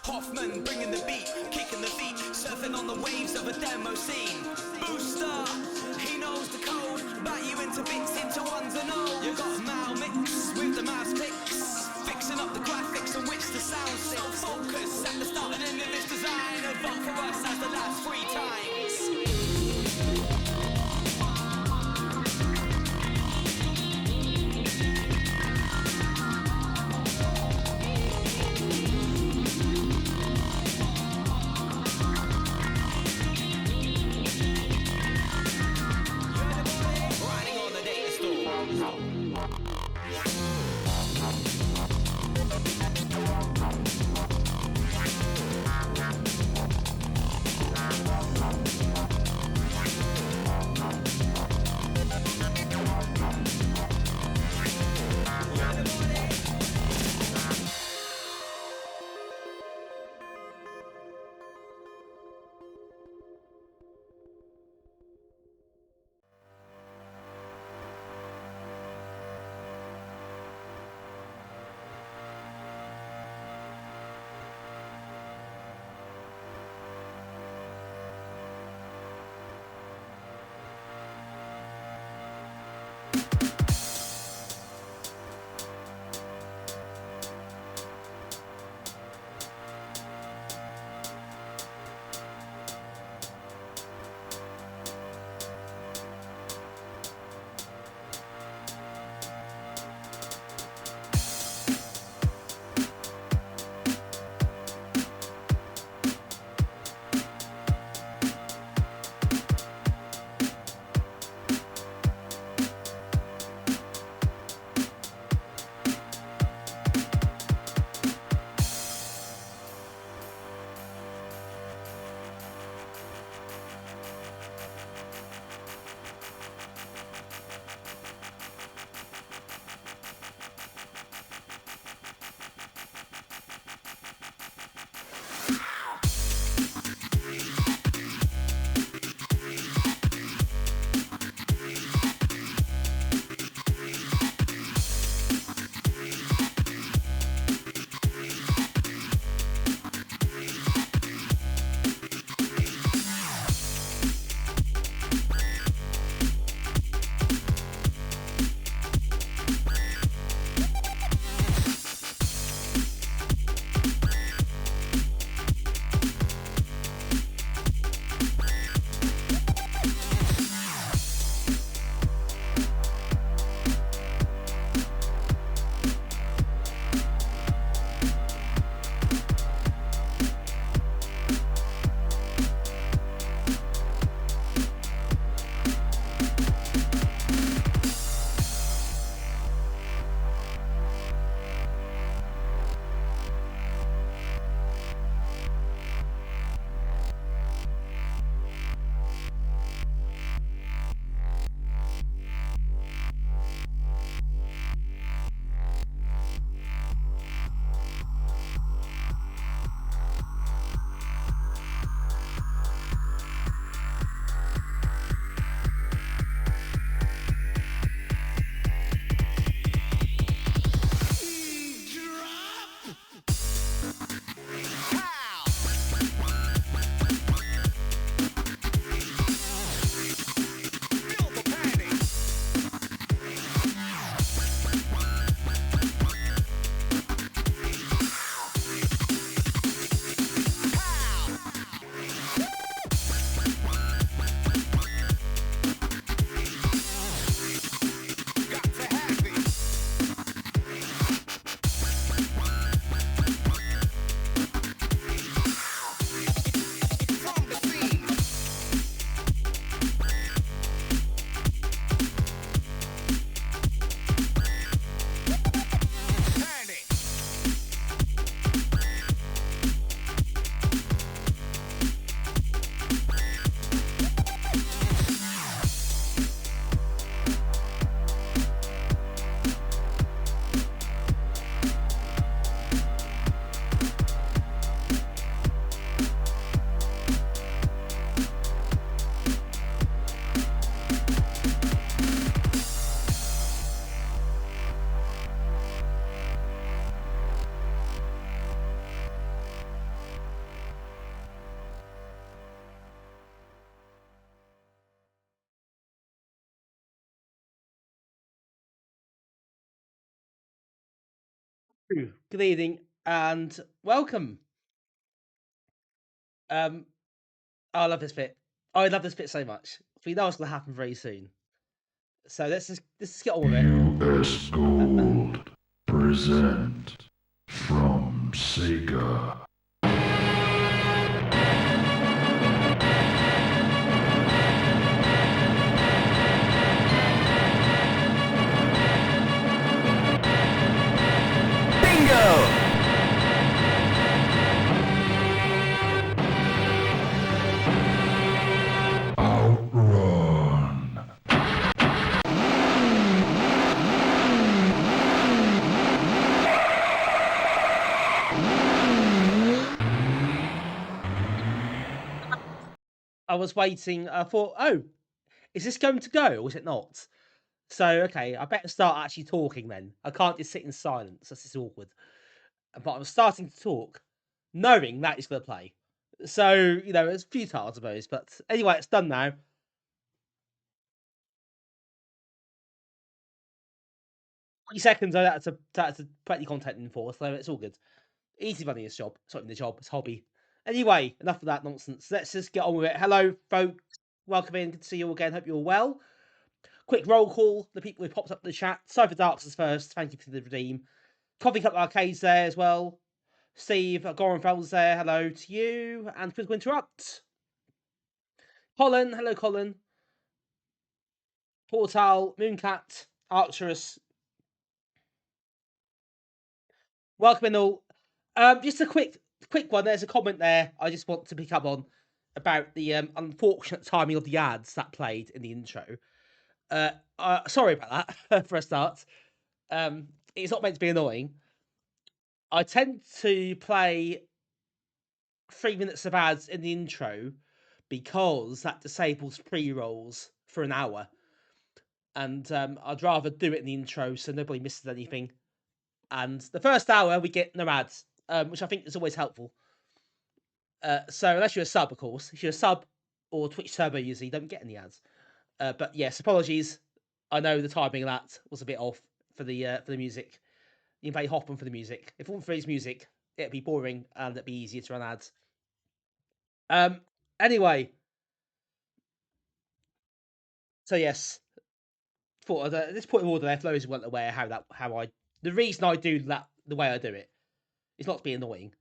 Hoffman bringing the beat, kicking the feet, surfing on the waves of a demo scene. Booster, he knows the code, bat you into bits, into ones and O's. You got a Mal mix with the mouse clicks, fixing up the graphics on which the sound sits. So focus at the start and end of this design, and vote for us as the last 3 times. Good evening and welcome. I love this bit. I love this bit so much. We know it's going to happen very soon. So let's just get on with it. US Gold present from Sega. Bingo! Outrun. I was waiting. I thought, oh, is this going to go or is it not? So okay, I better start actually talking then. I can't just sit in silence. This is awkward. But I was starting to talk, knowing that it's going to play. So it's futile, I suppose. But anyway, it's done now. 20 seconds. I had to put any content in for, so it's all good. Easy running this job. It's not even the job, it's hobby. Anyway, enough of that nonsense. Let's just get on with it. Hello, folks. Welcome in. Good to see you all again. Hope you're all well. Quick roll call. The people who popped up in the chat. Cypher Darks is first. Thank you for the redeem. Coffee Cup Arcades there as well. Steve Gorenfeld's there. Hello to you. And Critical Interrupt. Colin. Hello, Colin. Portal. Mooncat. Arcturus. Welcome in all. Just a quick one. There's a comment there I just want to pick up on about the unfortunate timing of the ads that played in the intro. Sorry about that for a start. It's not meant to be annoying. I tend to play 3 minutes of ads in the intro because that disables pre-rolls for an hour. And I'd rather do it in the intro so nobody misses anything. And the first hour we get no ads, which I think is always helpful. So unless you're a sub, of course, if you're a sub or Twitch Turbo user, you don't get any ads. But yes, apologies. I know the timing of that was a bit off for the music. You can play Hoppin for the music. If it wasn't for his music, it'd be boring and it'd be easier to run ads. Anyway, so yes, for this point of order, there, for those who weren't aware the reason I do that the way I do it is not to be annoying,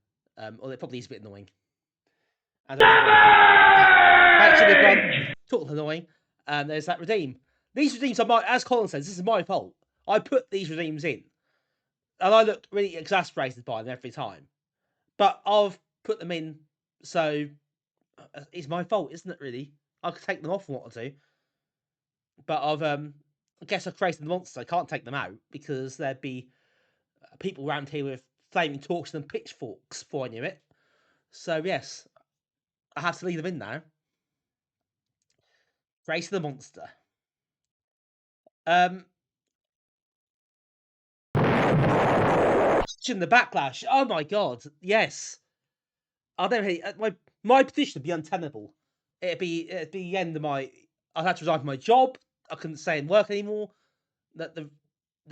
or it probably is a bit annoying. And thanks everyone. Talk annoying. There's that redeem. These redeems are my, as Colin says, this is my fault. I put these redeems in, and I look really exasperated by them every time. But I've put them in, so it's my fault, isn't it? Really, I could take them off and what I do, but I guess I've created the monster. I can't take them out because there'd be people around here with flaming torches and pitchforks before I knew it. So yes, I have to leave them in now. Created the monster. The backlash. Oh my god, yes. I don't really, my position would be untenable. It'd be the end of my. I'd have to resign from my job. I couldn't stay and work anymore. The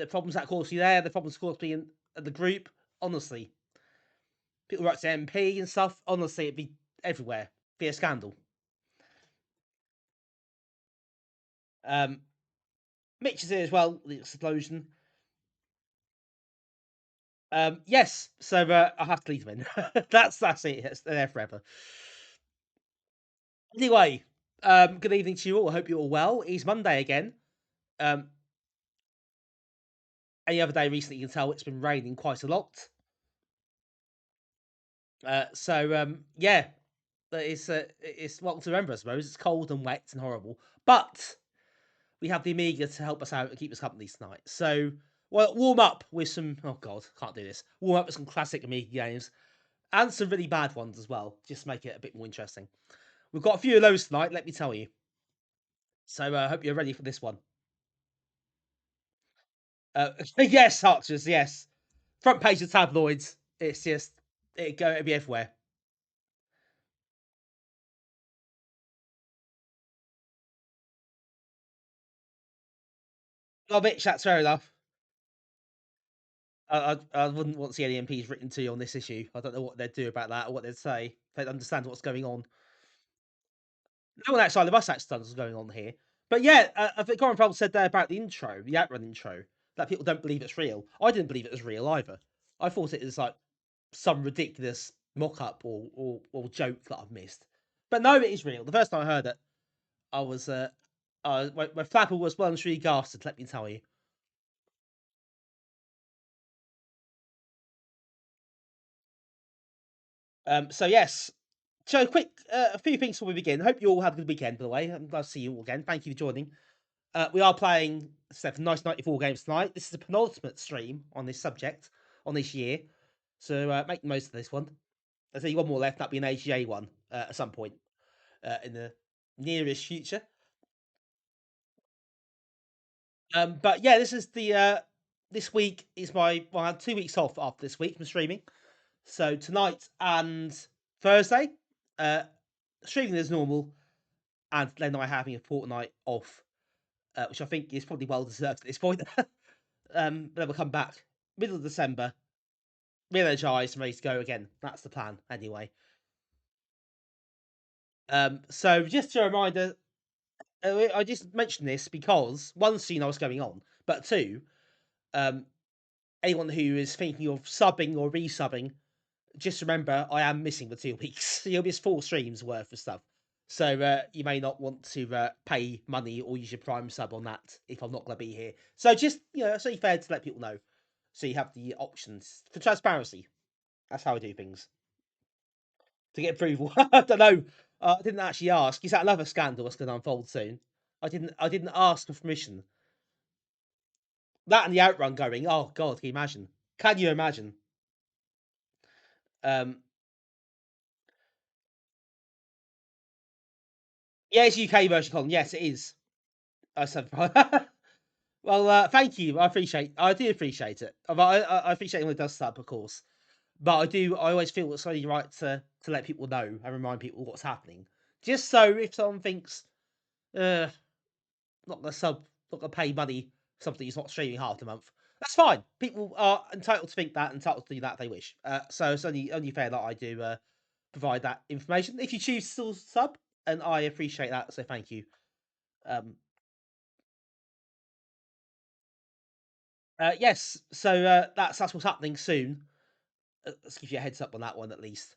problems that caused me there, the problems caused me in the group. Honestly, people write to MP and stuff. Honestly, it'd be everywhere. It'd be a scandal. Mitch is here as well. The explosion. Yes, so I have to leave them in. that's it. They're there forever. Anyway, good evening to you all. I hope you're all well. It's Monday again. Any other day recently, you can tell it's been raining quite a lot. Yeah, it's welcome to remember. I suppose it's cold and wet and horrible, but we have the Amiga to help us out and keep us company tonight. So, well, warm up with some. Oh God, can't do this. Warm up with some classic Amiga games and some really bad ones as well. Just to make it a bit more interesting. We've got a few of those tonight. Let me tell you. So I hope you're ready for this one. Yes, Archers. Yes, front page of tabloids. It's just it'd be everywhere. Oh, bitch, that's fair enough. I wouldn't want to see any MPs written to you on this issue. I don't know what they'd do about that or what they'd say. They'd understand what's going on. No one outside of us actually knows what's going on here. But yeah, I think Corin Powell said there about the intro, the Outrun intro, that people don't believe it's real. I didn't believe it was real either. I thought it was like some ridiculous mock-up or joke that I've missed. But no, it is real. The first time I heard it, I was my flapper was well and truly gasted, let me tell you. So yes. So quick, a few things before we begin. Hope you all had a good weekend, by the way. I'm glad to see you all again. Thank you for joining. We are playing 94 games tonight. This is the penultimate stream on this subject on this year, so make the most of this one. There's only one more left. That'll be an AGA one at some point in the nearest future. But yeah, this is the this week is I had 2 weeks off after this week from streaming, so tonight and Thursday, streaming as normal, and then I having a fortnight off, which I think is probably well deserved at this point. Then we'll come back middle of December, re-energized and ready to go again. That's the plan, anyway. So just a reminder, I just mentioned this because one, so you know what's going on, but two, anyone who is thinking of subbing or resubbing, just remember I am missing the 2 weeks. You'll miss 4 streams worth of stuff. So you may not want to pay money or use your Prime sub on that if I'm not going to be here. So just, it's only fair to let people know. So you have the options for transparency. That's how I do things. To get approval. I don't know. I didn't actually ask. Is that another scandal that's going to unfold soon? I didn't ask for permission. That and the outrun going. Oh God, can you imagine? Can you imagine? Yeah, it's UK version, Colin. Yes, it is. I said. Well, thank you. I do appreciate it. I appreciate when it does sub, of course. But I always feel it's only right to let people know and remind people what's happening. Just so if someone thinks, not gonna sub, not gonna pay money for something he's not streaming half the month, that's fine. People are entitled to think that, entitled to do that if they wish. So it's only fair that I do provide that information. If you choose to still sub, and I appreciate that, so thank you. Yes, so that's what's happening soon. Let's give you a heads up on that one at least.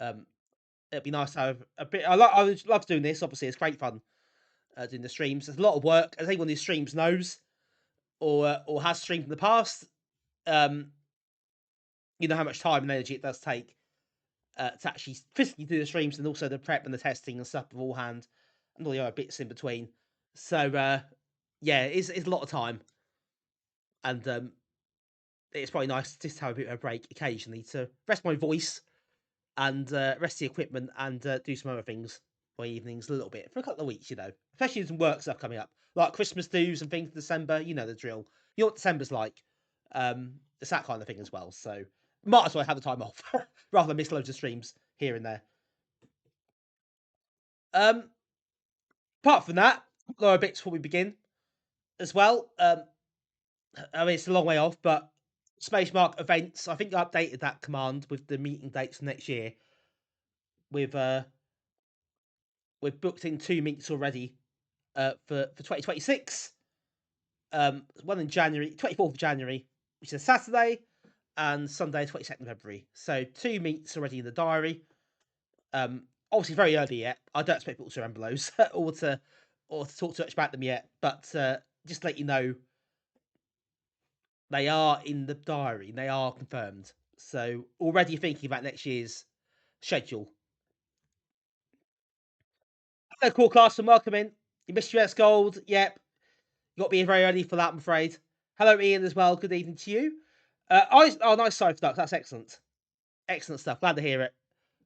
It'd be nice to have a bit. I would love doing this. Obviously, it's great fun doing the streams. There's a lot of work, as anyone who streams knows, or has streamed in the past. You know how much time and energy it does take to actually physically do the streams, and also the prep and the testing and stuff beforehand, and all the other bits in between. So yeah, it's a lot of time, and it's probably nice just to have a bit of a break occasionally to rest my voice and rest the equipment and do some other things my evenings a little bit for a couple of weeks, especially some work stuff coming up, like Christmas dues and things in December. You know the drill. You know what December's like. It's that kind of thing as well. So might as well have the time off rather than miss loads of streams here and there. Apart from that, there are bits before we begin as well. I mean, it's a long way off, but Space Mark events. I think I updated that command with the meeting dates for next year. We've booked in 2 meets already for 2026. One in January, 24th of January, which is a Saturday, and Sunday, 22nd of February. So 2 meets already in the diary. Obviously very early yet. I don't expect people to remember those or to talk too much about them yet. But just to let you know, they are in the diary. They are confirmed. So already thinking about next year's schedule. Hello, Core Class, and welcome in. You missed US Gold. Yep. You got to be very early for that, I'm afraid. Hello, Ian, as well. Good evening to you. Oh, nice Cypher Ducks. That's excellent. Excellent stuff. Glad to hear it.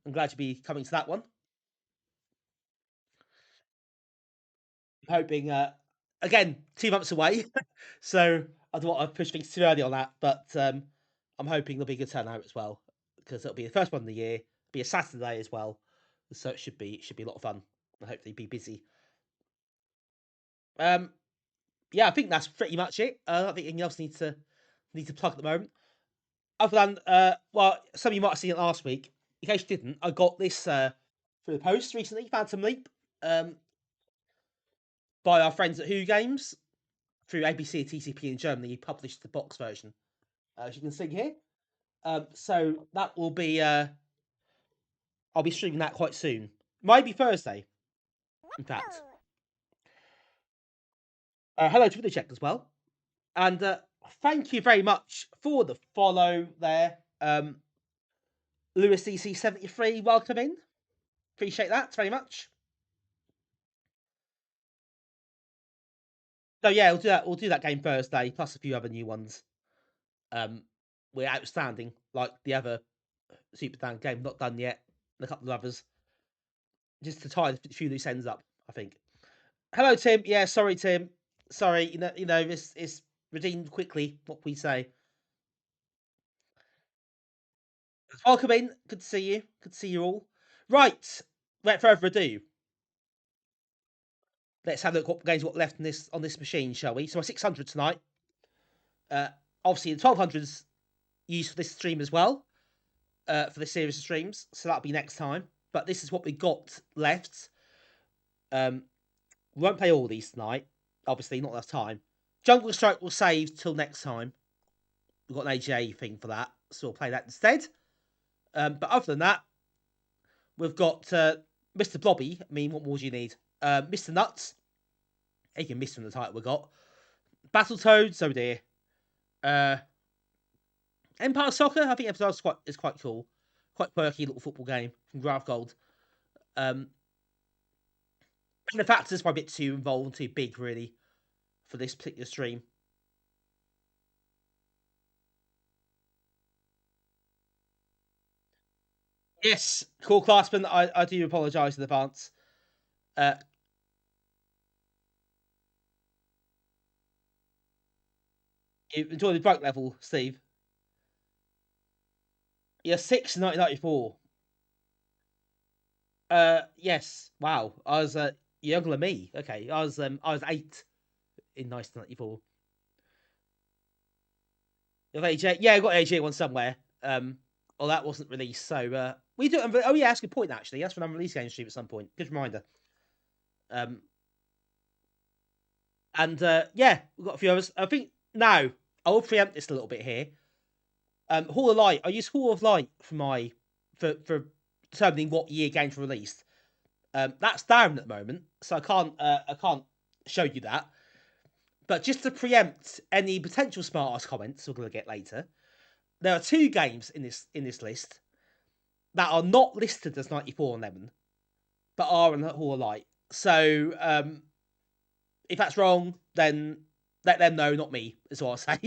I'm glad to be coming to that one. Hoping, again, 2 months away. So I don't want to push things too early on that, but I'm hoping there'll be a good turnout as well, because it'll be the first one of the year. It'll be a Saturday as well. So it should be a lot of fun and hopefully be busy. Yeah, I think that's pretty much it. I don't think anything else needs to plug at the moment. other than, well, some of you might have seen it last week. In case you didn't, I got this through the post recently, Phantom Leap, by our friends at Who Games, through ABC and TCP in Germany. He published the box version, as you can see here. So that will be, I'll be streaming that quite soon. Might be Thursday, in fact. Hello to Check as well. And thank you very much for the follow there. Lewis DC73, welcome in. Appreciate that very much. So yeah, we'll do that game Thursday, plus a few other new ones. We're outstanding, like the other Super Dan game, not done yet, and a couple of others. Just to tie a few loose ends up, I think. Hello, Tim. Yeah, sorry, Tim. Sorry, you know, it's redeemed quickly, what we say. Welcome in. Good to see you. Good to see you all. Right, without further ado, let's have a look what games we've got left on this machine, shall we? So 600 tonight. Obviously, the 1200s used for this stream as well, for this series of streams. So that'll be next time. But this is what we got left. We won't play all these tonight. Obviously, not enough time. Jungle Strike will save till next time. We've got an AGA thing for that, so we'll play that instead. But other than that, we've got Mr Blobby. I mean, what more do you need? Mr Nutz. You can miss from the title we got. Battletoads, oh dear. Empire Soccer, I think Empire Soccer is quite cool. Quite quirky little football game from Graftgold. Benefactors are a bit too involved and too big, really, for this particular stream. Yes, Cool Classman, I do apologise in advance. You enjoy the broke level, Steve? Yeah, 6 in 1994. Yes. Wow. I was younger than me. Okay, I was 8 in 1994. AJ, yeah, I got AJ one somewhere. Well, that wasn't released, so we do. Oh yeah, that's a good point. Actually, that's when I'm releasing game stream at some point. Good reminder. And yeah, we've got a few others. I think now I'll preempt this a little bit here. Hall of Light. I use Hall of Light for determining what year games were released. That's down at the moment, so I can't show you that. But just to preempt any potential smart ass comments we're going to get later, there are 2 games in this list that are not listed as 94 and Lemon, but are in the Hall of Light. So if that's wrong, then let them know, not me, is what I'll say.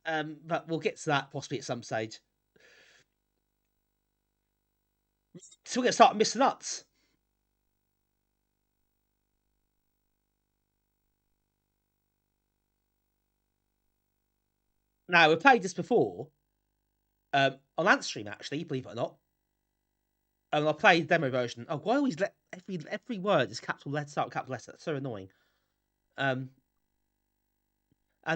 But we'll get to that possibly at some stage. So we're going to start with Mr Nutz. Now, we've played this before on Antstream, actually, believe it or not. And I played the demo version. Oh, why always let every word is capital letter, start with capital letter? That's so annoying. And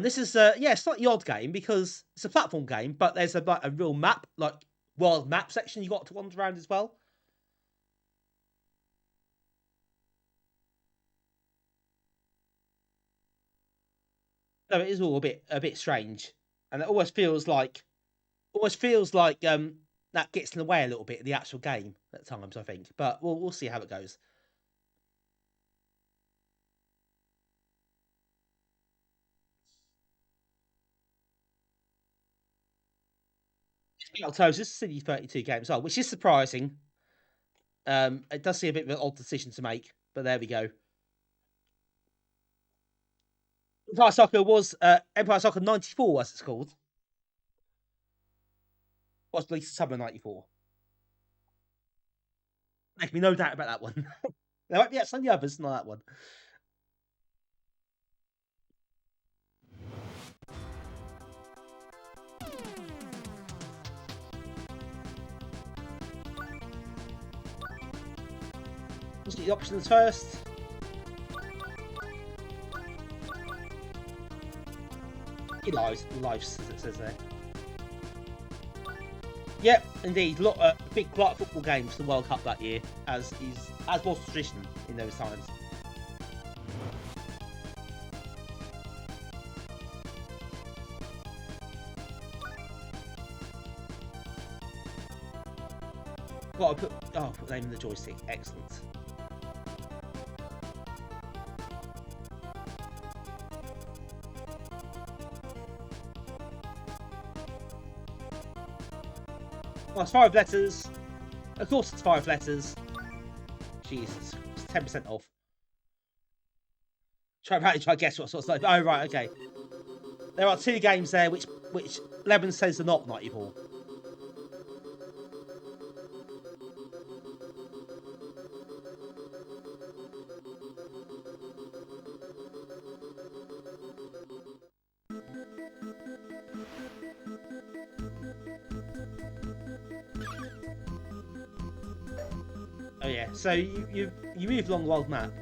this is yeah, slightly odd game because it's a platform game, but there's a real map, like world map section you got to wander around as well. So it is all a bit strange, and it almost feels like that gets in the way a little bit of the actual game at times, I think. But we'll see how it goes. Battletoads is City 32 games old, which is surprising. It does seem a bit of an odd decision to make, but there we go. Empire Soccer was Empire Soccer 94, as it's called. Was released summer 94. Make me no doubt about that one. There might be some of the others, not that one. Let's get the options first. Lives, as it says there. Yep, indeed. A lot big lot of football games for the World Cup that year, as was tradition in those times. Got to put the name in the joystick. Excellent. Well, it's 5 letters. Of course, it's 5 letters. Jesus, it's 10% off. Try to guess what sort of stuff. Oh right, okay. There are 2 games there which Lemon says are not Nighty Ball. Oh yeah, so you move along the world map.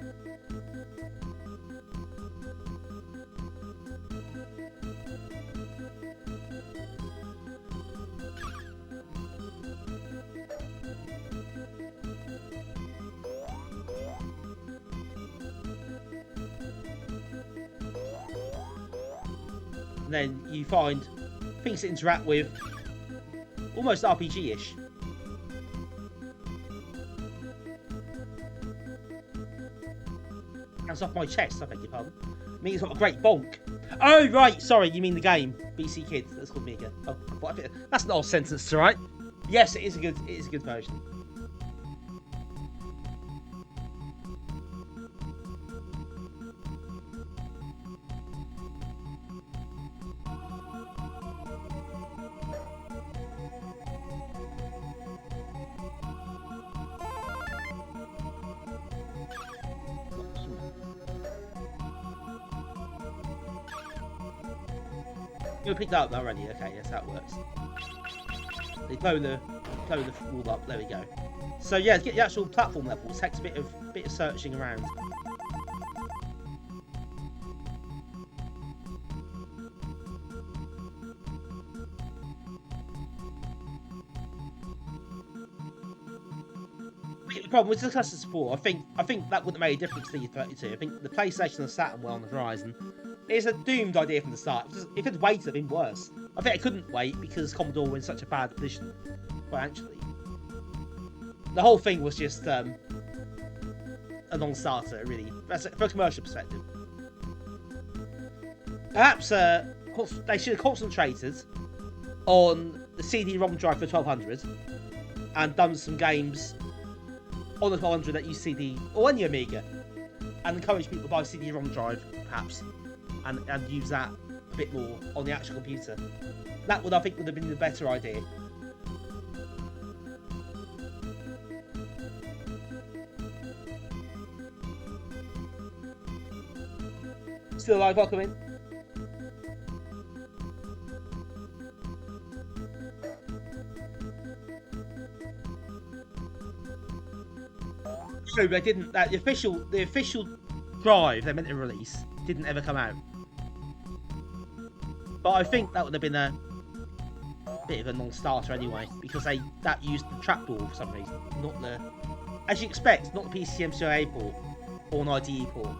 And then you find things to interact with, almost RPG-ish. Hands off my chest, I beg your pardon. I mean, it's got a great bonk. Oh, right, sorry, you mean the game. BC Kids, that's called Amiga. Oh, that's an odd sentence, right? Yes, it is a good version. You picked that up already. Okay, yes, that works. They blow the wall up. There we go. So yeah, to get the actual platform level, it takes a bit of searching around. The problem with the cluster support, I think that wouldn't have made a difference to the 32. I think the PlayStation and Saturn were on the horizon. It's a doomed idea from the start. If it had waited, it'd been worse. I think it couldn't wait because Commodore were in such a bad position financially. The whole thing was just a non-starter, really, from a commercial perspective. Perhaps they should have concentrated on the CD-ROM drive for 1200 and done some games on the 1200 that use CD or any Amiga, and encourage people to buy CD-ROM drive, perhaps. And use that a bit more on the actual computer. That I think would have been the better idea. Still alive, welcome in. No, they didn't. The official drive they meant to release didn't ever come out. But I think that would have been a bit of a non-starter anyway, because that used the trapdoor for some reason, not the, as you expect, not the PCMCIA port or an IDE port.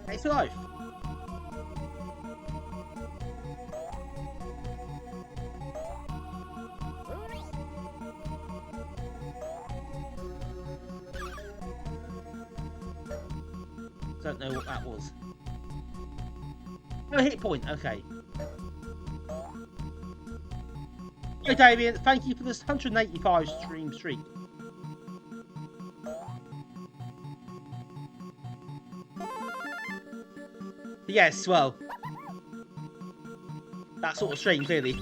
It's alive. Don't know what that was. Oh, hit point, okay. Hey Damien, thank you for this 185 stream streak. Yes, well, that sort of stream, clearly.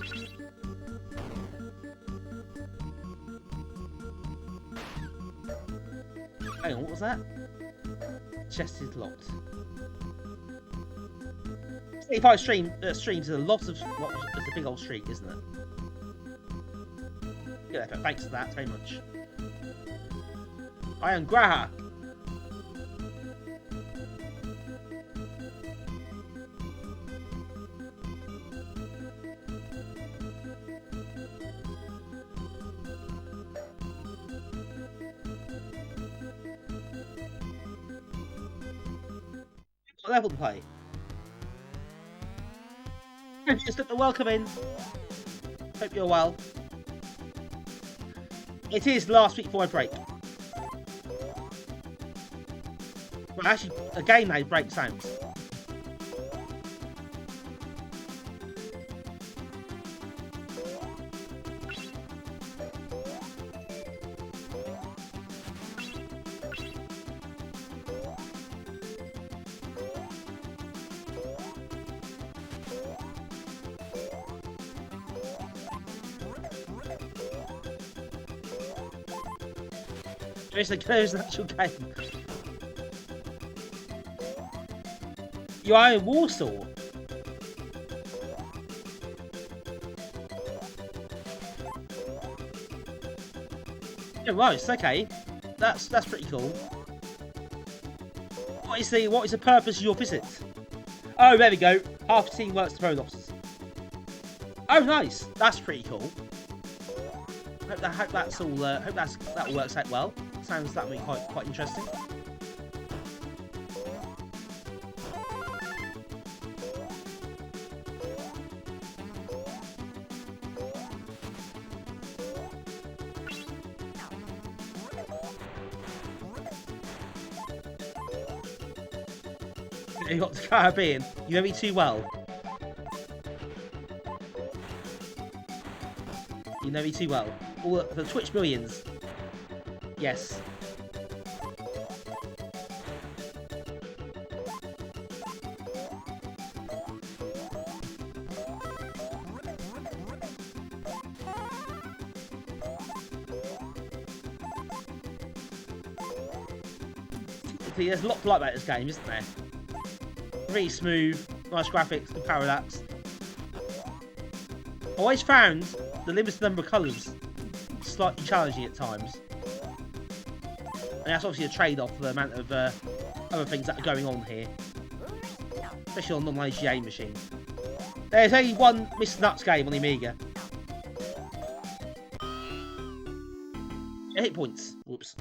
Hang on, what was that? Chest is locked. 85 streams is a lot of. It's a big old streak, isn't it? Yeah, thanks for that very much. I am Graha. level to play. Just welcome in. Hope you're well. It is last week before I break. Well, actually, again, now break sounds. There's an actual game. You are in Warsaw. Yeah, right. Okay, that's pretty cool. What is the purpose of your visit? Oh, there we go. Half the team works the phone officers. Oh, nice. That's pretty cool. Hope that's all. Hope that all works out well. Sounds that would be quite interesting. You got the Caribbean. You know me too well. You know me too well. All the Twitch millions. Yes. There's a lot to like about this game, isn't there? Really smooth, nice graphics, good parallax. I always found the limited number of colours slightly challenging at times. And that's obviously a trade-off for the amount of other things that are going on here. Especially on a non-AGA machine. There's only one Mr Nutz game on the Amiga. Hit points. Whoops.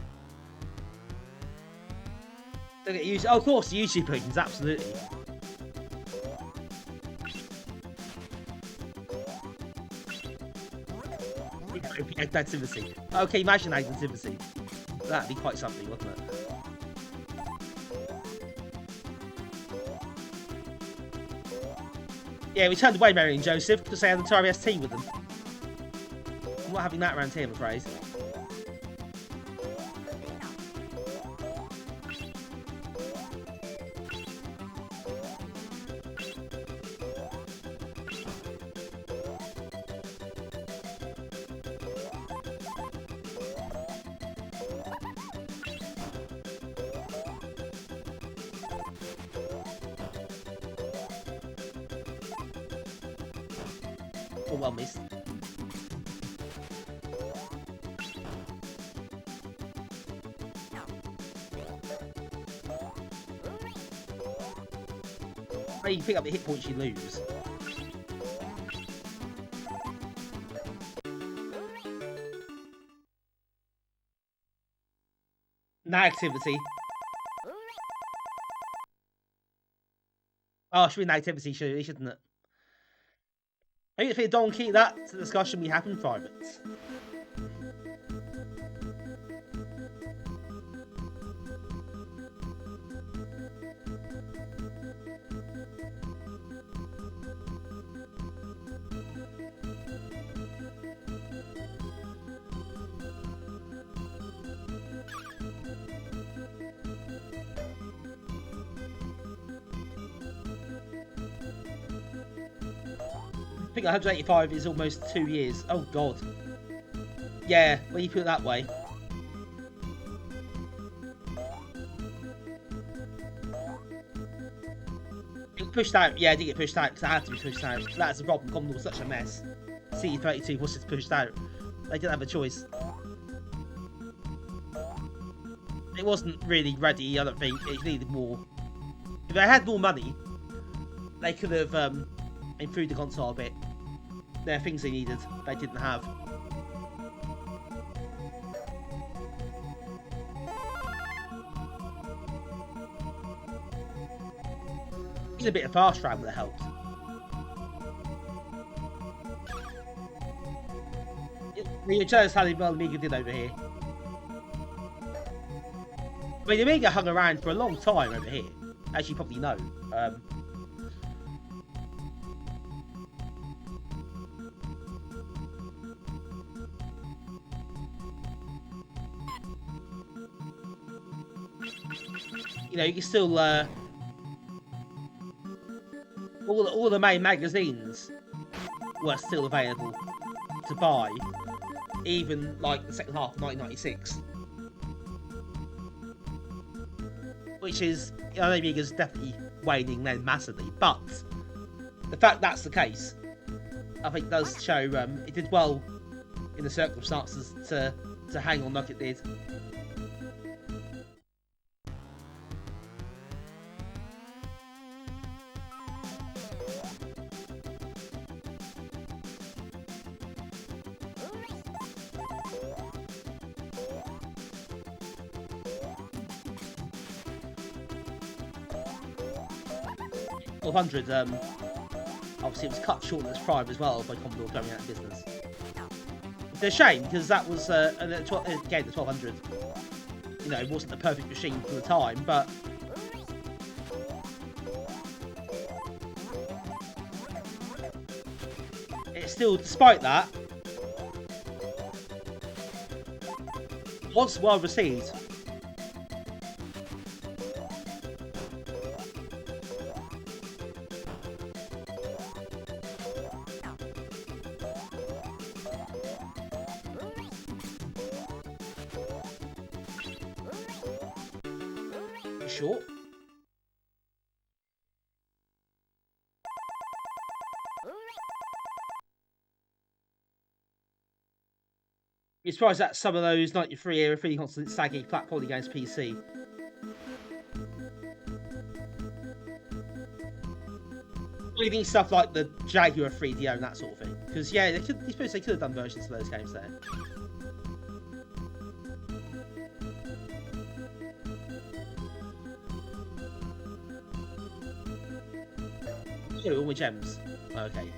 Don't get used. Oh, of course, the YouTube points, absolutely. Activity. Okay, imagine activity. That'd be quite something, wouldn't it? Yeah, we turned away Mary and Joseph because they had the entire ST with them. I'm not having that around here, I'm afraid. Oh, well missed. When you pick up the hit points, you lose. No activity. Oh, it should be an activity, shouldn't it? I think it's a donkey. That discussion we have in private. I think 185 is almost 2 years. Oh god. Yeah, when you put it that way. It pushed out. Yeah, I did get pushed out because I had to be pushed out. That's the problem. Commodore was such a mess. CE32 was just pushed out. They didn't have a choice. It wasn't really ready, I don't think. It needed more. If they had more money, they could have improved the console a bit. There are things they needed they didn't have. He's a bit of fast travel that helps. You're jealous how well the Amiga did over here. I mean, the Amiga hung around for a long time over here, as you probably know. You know, you can still all the main magazines were still available to buy, even like the second half of 1996, which is, you know, Amiga's definitely waning then massively. But the fact that's the case, I think does show it did well in the circumstances to hang on like it did. Obviously it was cut short in its prime as well by Commodore going out of business. It's a shame because that was again the 1200. You know, it wasn't the perfect machine for the time, but it still, despite that, was well received. Short. You're surprised that some of those 93 era 3D constant saggy flat polygons PC. We need stuff like the Jaguar 3DO and that sort of thing. Because yeah, I suppose they could have done versions of those games there. All my gems. Okay.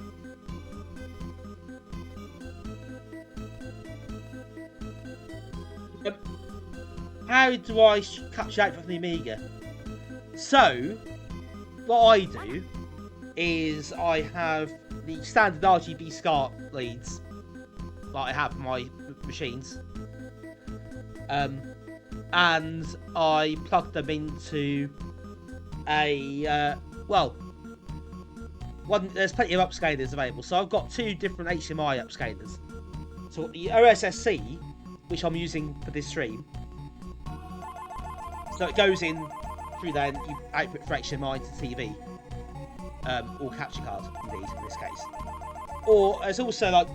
How do I cut out from the Amiga? So, what I do is I have the standard RGB SCART leads that I have on my machines, and I plug them into a there's plenty of upscalers available. So I've got two different HDMI upscalers. So the OSSC, which I'm using for this stream, so it goes in through there and you output for HDMI to TV, or capture card indeed in this case. Or there's also like,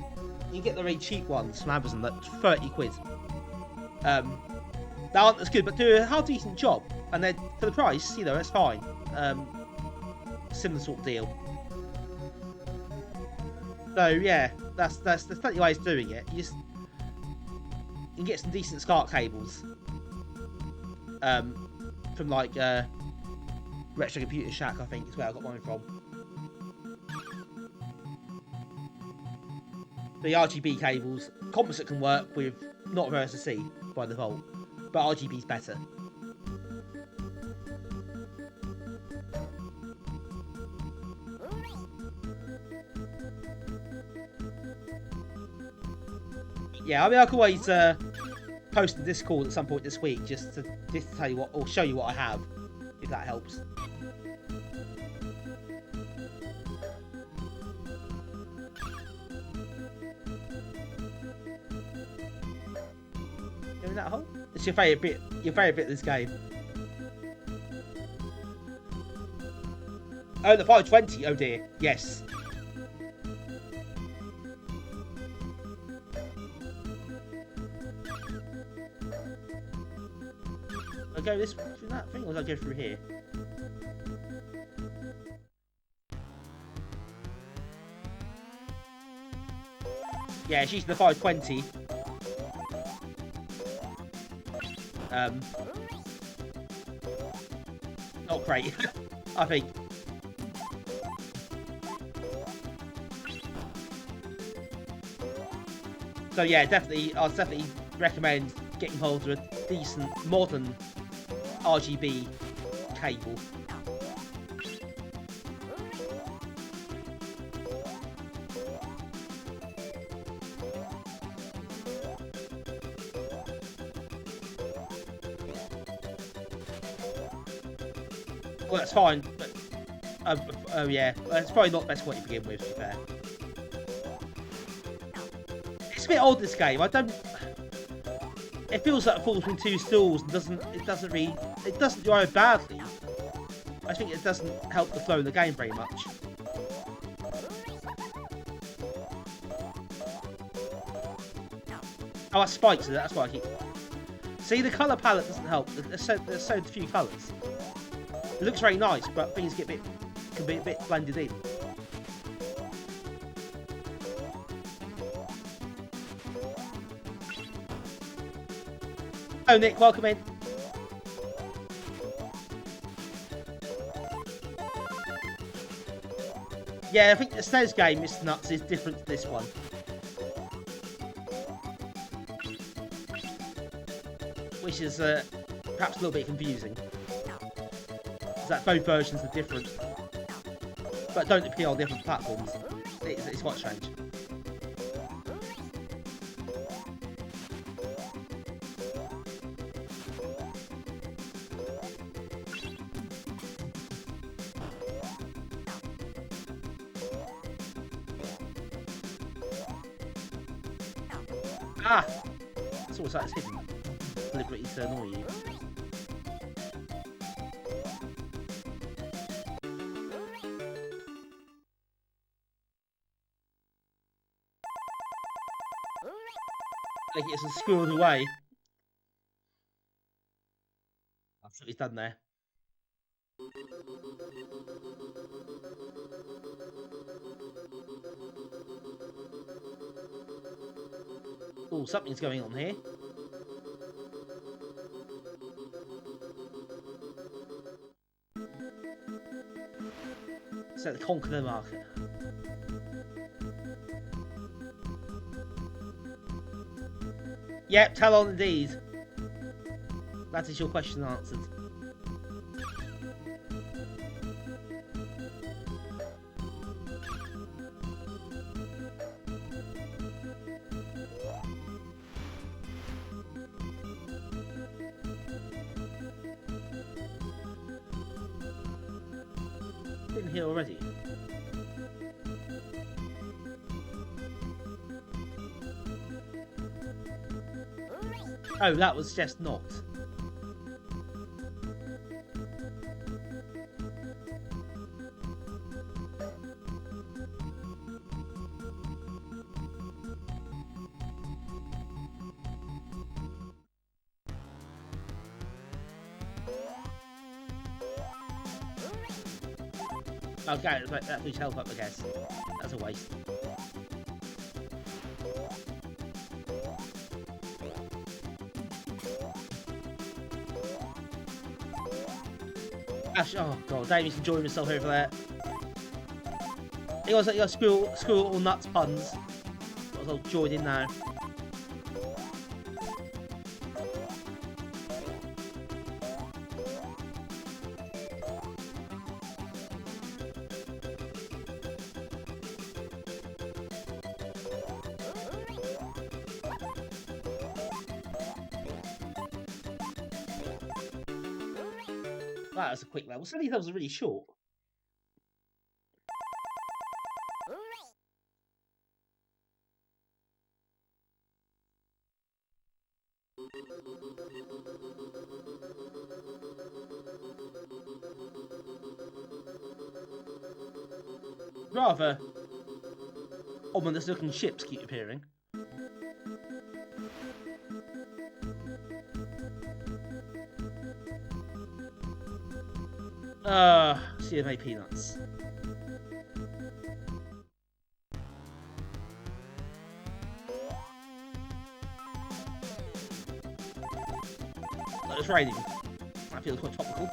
you get the really cheap ones from Amazon, like 30 quid. They aren't as good, but do a half decent job, and then for the price, you know, that's fine. Similar sort of deal. So yeah, there's plenty of ways of doing it. You can get some decent SCART cables from like Retro Computer Shack, I think is where I got mine from. The RGB cables, composite can work with not RSSC by default, but RGB's better. Yeah, I mean, I can always post in Discord at some point this week just to tell you what, or show you what I have, if that helps. Go in that hole? It's your favourite bit. Your favourite bit of this game. Oh, the 520. Oh dear. Yes. Go this through that thing, or do I go through here? Yeah, she's the 520. Not great, I think. So yeah, definitely, I'll definitely recommend getting hold of a decent modern RGB cable. Well, that's fine, but oh yeah, it's probably not the best quality to begin with, to be fair. It's a bit odd, this game. I don't. It feels like it falls between two stools and it doesn't drive badly. I think it doesn't help the flow of the game very much. Oh, that's spikes, that's why I keep. See, the colour palette doesn't help. There's so few colours. It looks very nice, but things can be a bit blended in. Oh, Nick, welcome in. Yeah, I think the SNES game, Mr Nutz, is different to this one. Which is perhaps a little bit confusing. Is that both versions are different, but don't appear on different platforms. It's quite strange. Ah! It's always like it's hidden. Deliberately to annoy you. Like it's squirreled away. That's what he's done there. Oh, something's going on here. So to conquer the market. Yep, tell on indeed. That is your question answered. In here already. Oh, that was just not. Okay, that puts health up, I guess. That's a waste. Ash, oh god, David's enjoying himself over there. He was like, squirrel or nuts puns. I was all joined in now. That was a quick level. Some of these levels are really short. Rather ominous looking ships keep appearing. CMA peanuts. Oh, it's raining. That feels quite topical.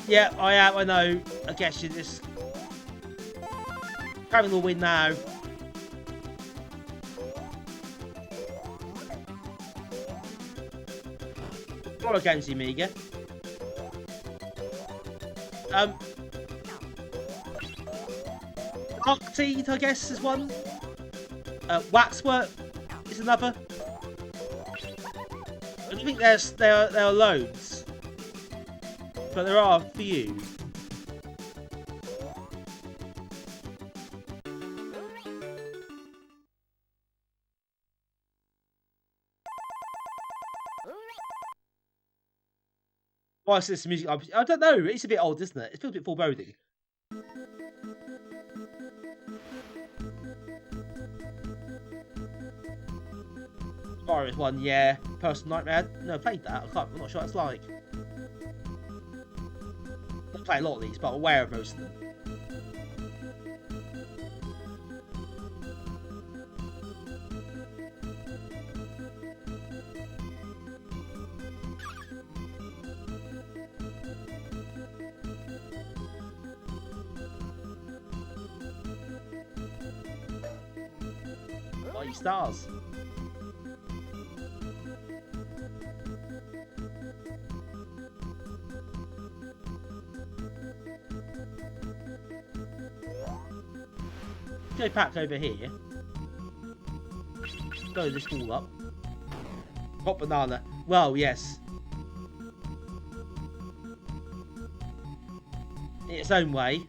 Yeah, I am. I know. I guess you're just having the win now. Horror games, Amiga. Arcteed, I guess, is one. Waxwork is another. I don't think there are loads, but there are a few. Why is this music? I don't know. It's a bit old, isn't it? It feels a bit foreboding. Virus one, yeah. Personal Nightmare. No, I played that. I'm not sure what it's like. I don't play a lot of these, but I'm aware of most of them. Bloody stars. Go back over here. Blow this wall up. Hot banana. Well, yes. In its own way.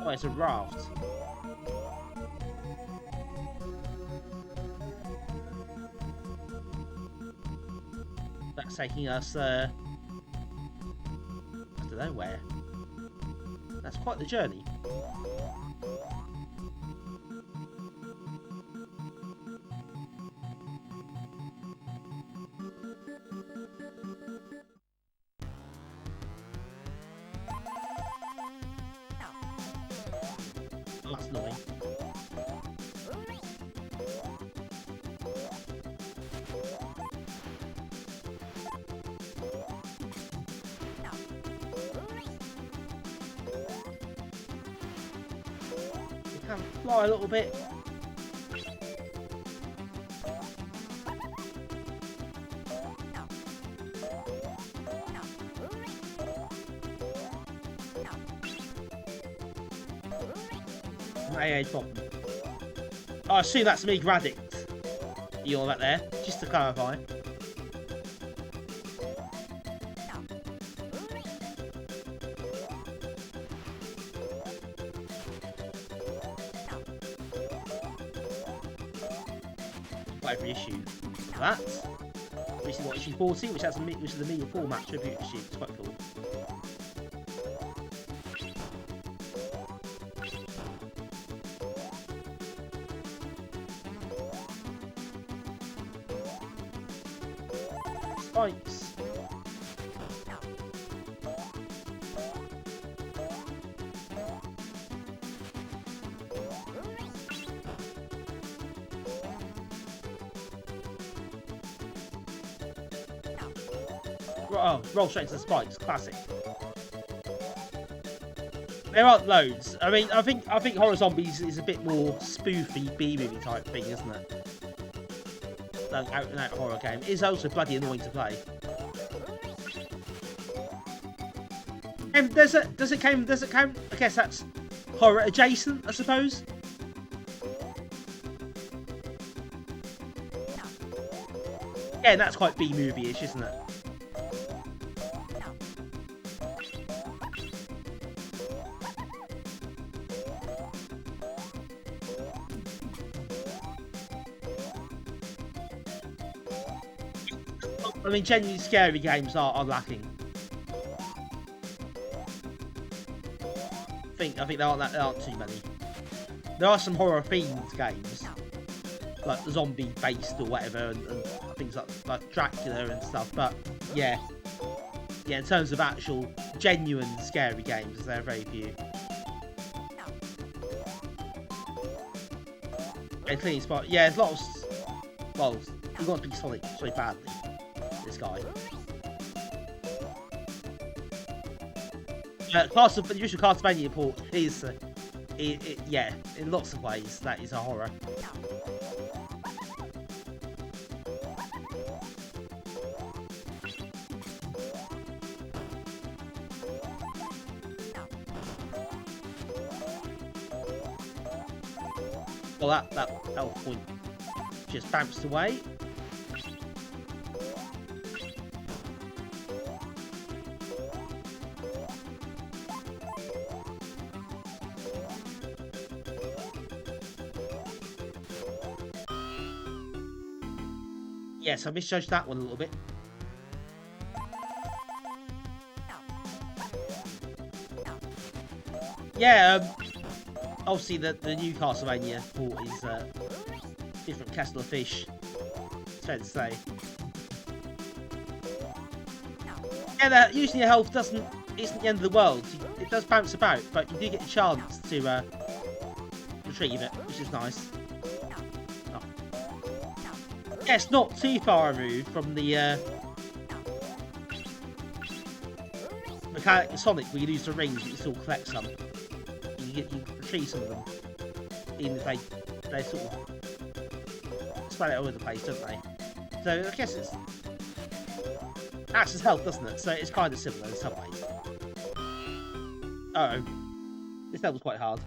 Oh, it's a raft. That's taking us, I don't know where. That's quite the journey. Oh, that's annoying. We can fly a little bit. AA problem. Oh, I assume that's Amiga Addict. You're that there, just to clarify. Got every issue for that. This is what, issue 40, which is the Amiga format tribute issue. It's quite cool. Spikes. Oh, roll straight to the spikes, classic. There aren't loads. I mean, I think Horror Zombies is a bit more spoofy B-movie type thing, isn't it? An out-and-out horror game. It is also bloody annoying to play. Does it count? I guess that's horror adjacent, I suppose. Yeah, that's quite B-movie-ish, isn't it? I mean, genuinely scary games are lacking. I think there aren't too many. There are some horror themed games, like zombie based or whatever, and things like Dracula and stuff. But Yeah. Yeah, in terms of actual, genuine, scary games, there are very few. Yeah, cleaning spot. Yeah, there's lots. Well, he wants to be Sonic so badly. This guy. The usual Castlevania port is, yeah, in lots of ways that is a horror. Well, that health point just bounced away. Yes, I misjudged that one a little bit. Yeah, obviously the new Castlevania port is different kettle of fish. It's fair to say. Yeah, usually your health isn't the end of the world. It does bounce about, but you do get a chance to retrieve it, which is nice. Oh. Yeah, it's not too far removed from the mechanic in Sonic where you lose the rings, but you still collect some. You retrieve some of them, even if they sort of spread it all over the place, don't they? So I guess it's acts as health, doesn't it? So it's kind of similar in some ways. Uh oh, this level's quite hard.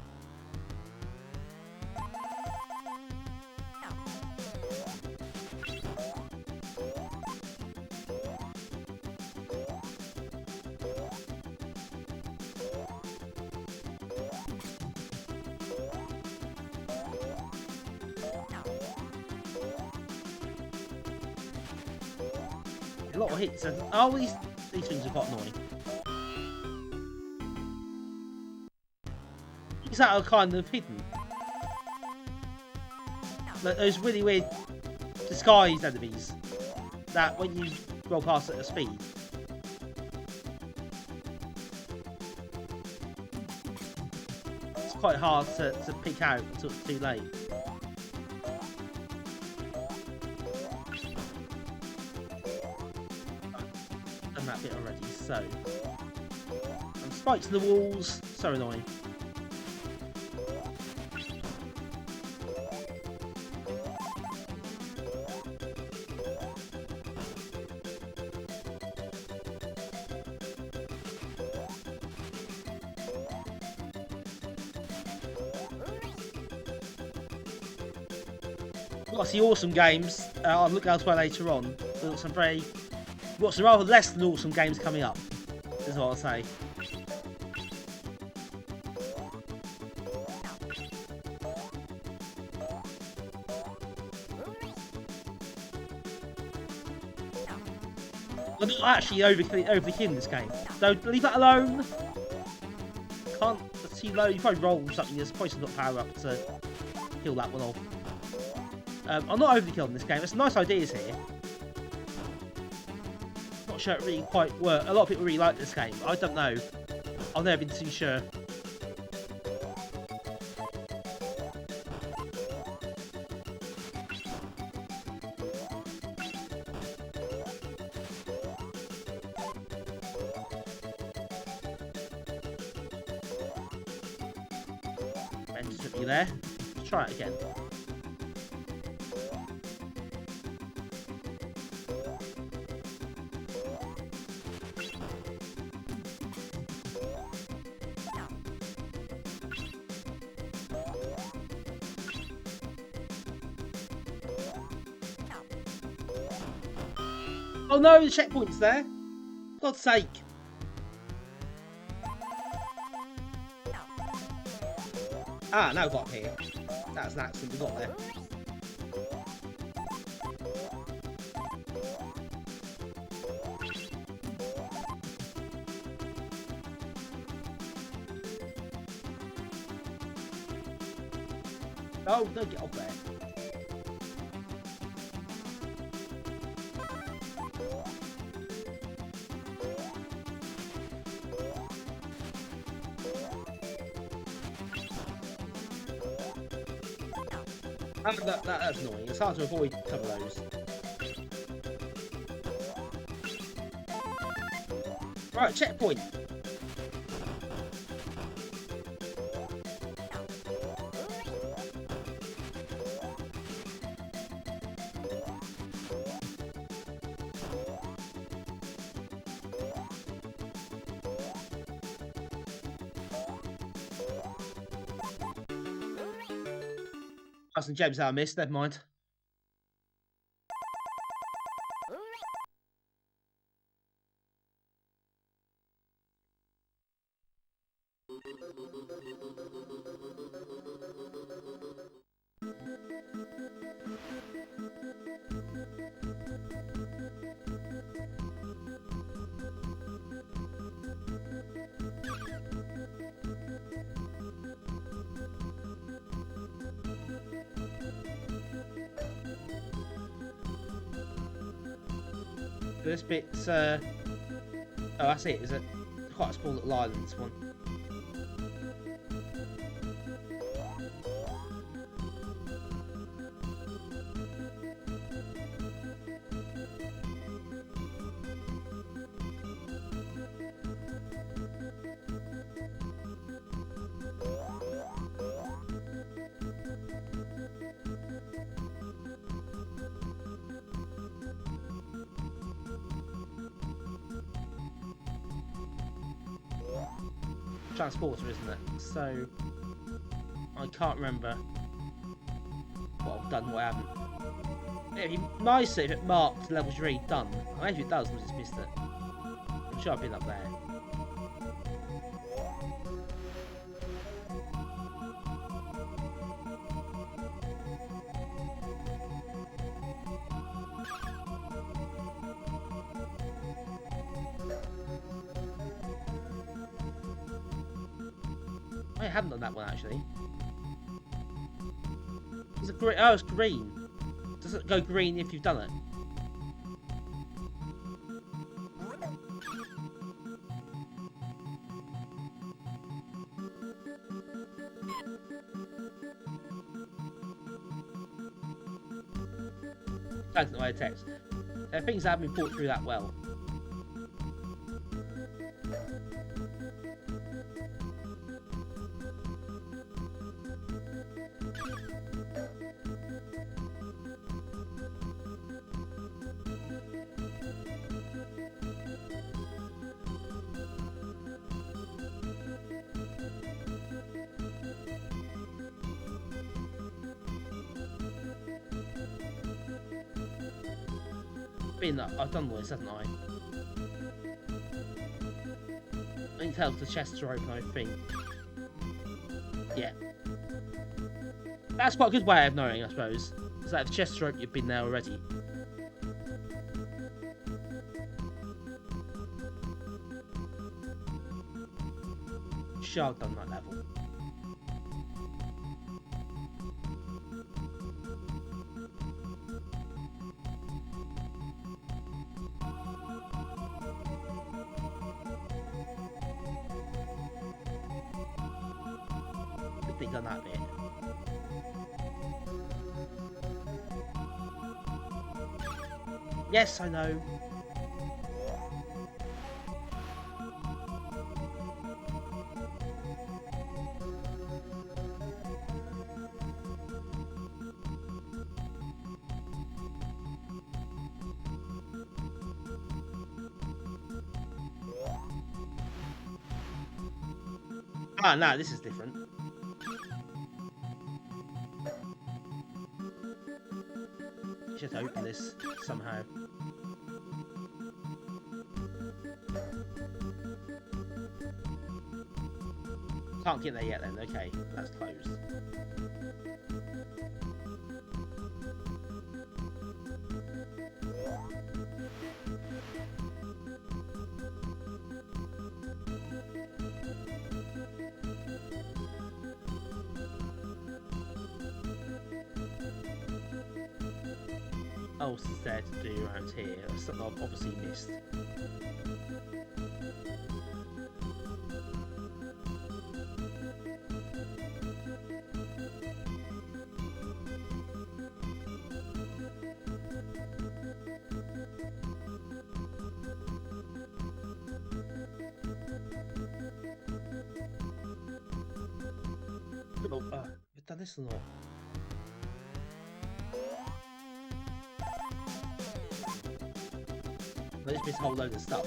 A lot of hits, and these things are quite annoying. These that are kind of hidden. Like those really weird disguised enemies that when you roll past at a speed, it's quite hard to pick out until it's too late. That bit already, so and spikes in the walls, so annoying. Got some awesome games. I'll look elsewhere later on. Got some got some rather less than awesome games coming up, is what I'll say. I'm not actually overkilling this game. Don't leave that alone. Can't. It's too low. You probably roll something that's probably not power up to kill that one off. I'm not overkilling this game. There's some nice ideas here. Not sure it really quite works. A lot of people really like this game. I don't know. I've never been too sure. Took you there. Let's try it again. Oh no, the checkpoint's there. God's sake. Ah, now got here. That's an accident we got there. Oh, don't get up there. That's annoying. It's hard to avoid some of those. Right, checkpoint. That's some gems that I missed, never mind. This bit's oh, that's it, is it? Quite a small little island, this one. Transporter, isn't it? So I can't remember what I've done, what I haven't. It'd be nice if it marked levels you've already done. Maybe it does, I just missed it. I'm sure I've been up there. I haven't done that one actually. Is it green? Oh, it's green. Does it go green if you've done it? That's not my text. There are things that haven't been thought through that well. I've done all this, haven't I? I can tell if the chests are open, I think. Yeah. That's quite a good way of knowing, I suppose. Is that if the chests are open, you've been there already. Sure, I've done that level. Done that bit. Yes, I know. Ah, no, this is different. Just open this somehow. Can't get there yet then, okay, that's closed. Else is there to do around here? Something I've obviously missed. Oh, we've done this or not? There's this whole load of stuff.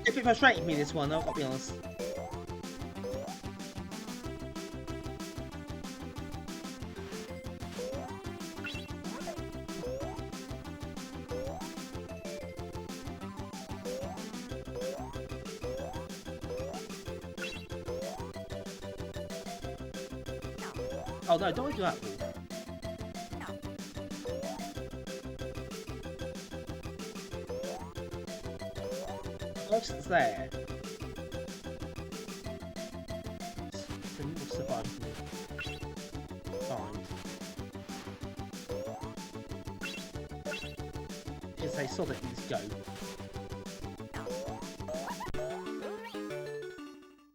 It's a bit frustrating for me, this one, I've got to be honest. Oh no, don't do that. Options there. Survive. Fine. Just say Sonic needs to go.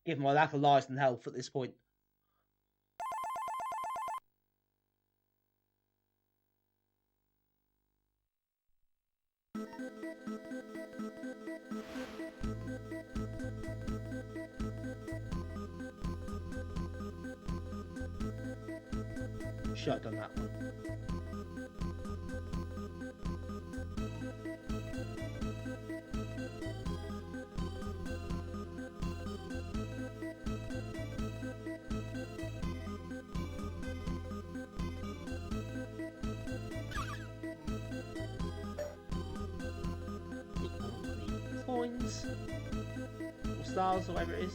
Given my lack of lives and health at this point. Should have done that one. Coins or stars or whatever it is.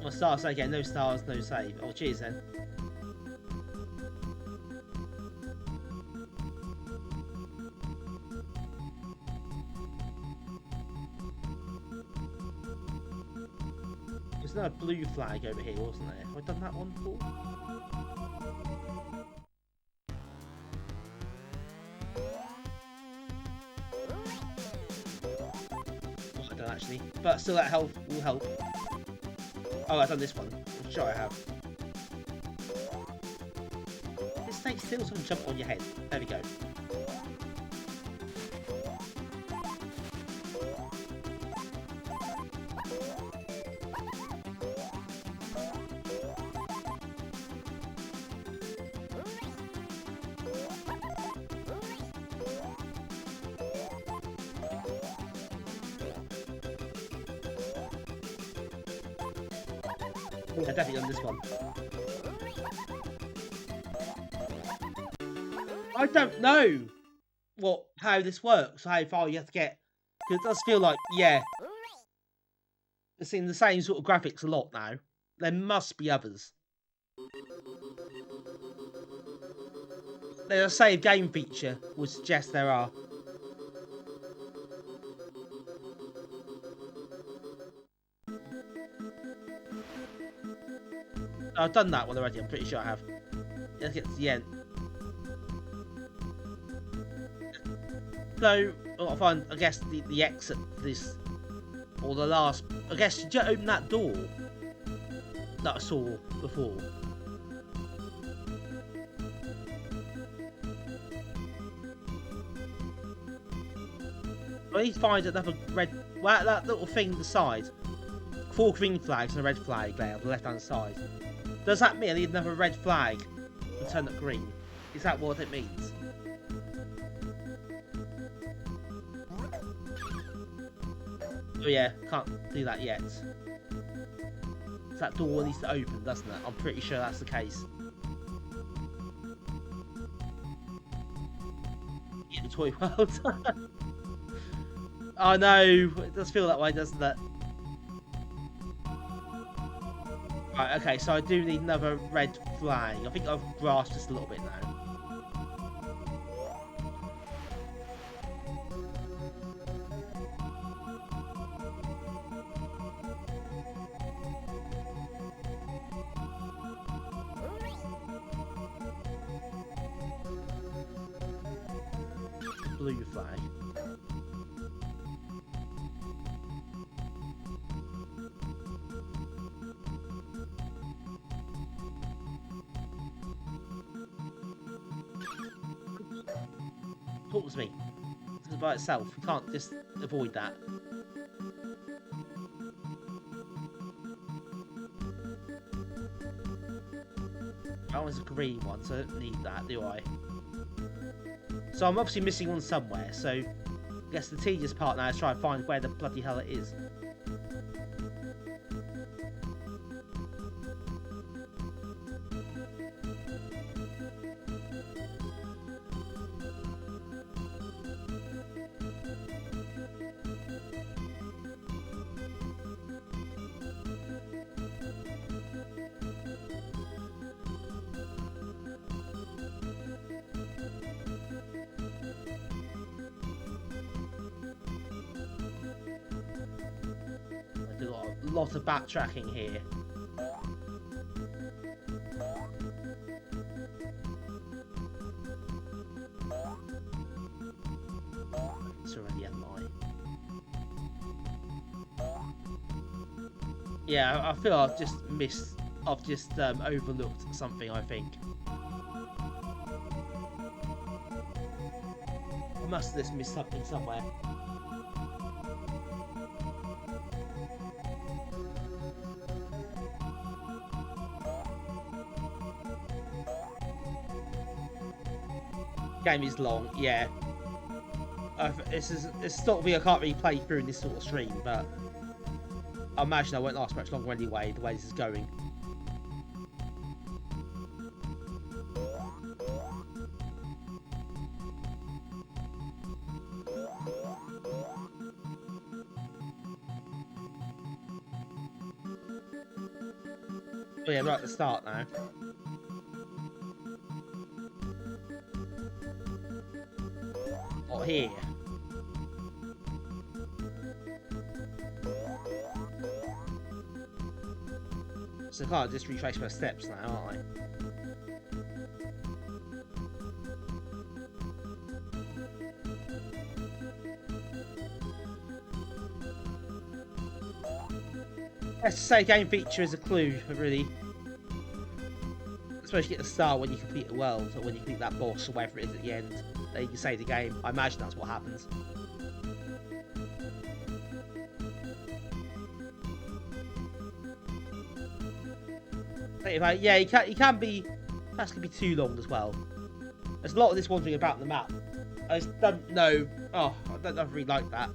Well, stars again, no stars, no save. Oh, cheers then. There's another blue flag over here, wasn't there? Have I done that one before? Oh, I don't actually, but still that health will help. Oh, I've done this one. I'm sure I have. This snake still doesn't jump on your head. There we go. I think I've definitely done this one. I don't know how this works, how far you have to get. Because it does feel like, yeah, it's in the same sort of graphics a lot now. There must be others. There's a save game feature would suggest there are. I've done that one already, I'm pretty sure I have. Let's get to the end. So, I find, I guess, the exit to this, or the last, I guess, you just open that door that I saw before. I need to find another red, well, that little thing on the side. 4 green flags and a red flag there on the left hand side. Does that mean I need another red flag to turn it green? Is that what it means? Oh yeah, can't do that yet. That door needs to open, doesn't it? I'm pretty sure that's the case. In the toy world. Oh no, it does feel that way, doesn't it? Right, okay, so I do need another red flag. I think I've grasped this a little bit now. Blue flag. Talk to me. It's by itself. You can't just avoid that. That one's a green one, so I don't need that, do I? So I'm obviously missing one somewhere, so I guess the tedious part now is try and find where the bloody hell it is. A lot of backtracking here. It's already MI. Yeah, I feel I've just missed. I've just overlooked something. I think I must have just missed something somewhere. Game is long, yeah. It's not something I can't really play through in this sort of stream, but I imagine I won't last much longer anyway, the way this is going. Oh yeah, right at the start now. Here. So I can't just retrace my steps now, aren't I? Let's just say game feature is a clue, really. Especially at the start when you complete the world, or when you complete that boss, or whatever it is at the end. Then you can save the game. I imagine that's what happens. Anyway, yeah, you can be. That's gonna be too long as well. There's a lot of this wandering about the map. I just don't know. Oh, I don't know if I really like that.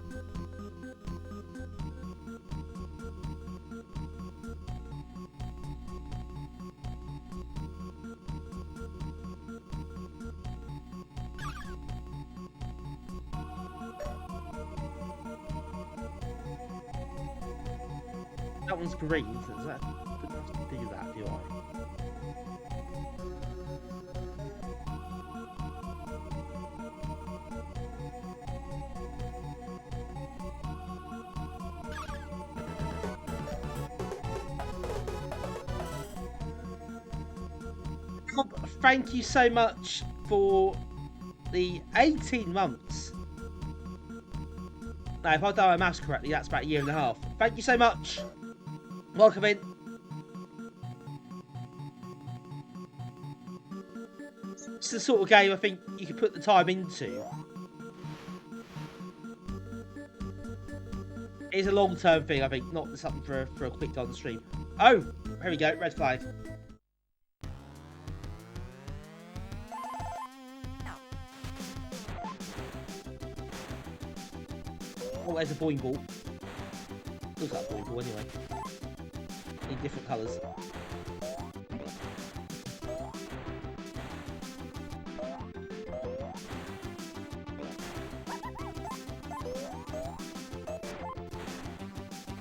That one's green, so does that don't have to do that, do I? Thank you so much for the 18 months. Now, if I done my maths correctly, that's about a year and a half. Thank you so much. Welcome in. It's the sort of game I think you can put the time into. It's a long-term thing, I think, not something for a quick on stream. Oh, here we go, red flag. Oh, there's a boing ball. Looks like a boing ball anyway. In different colours.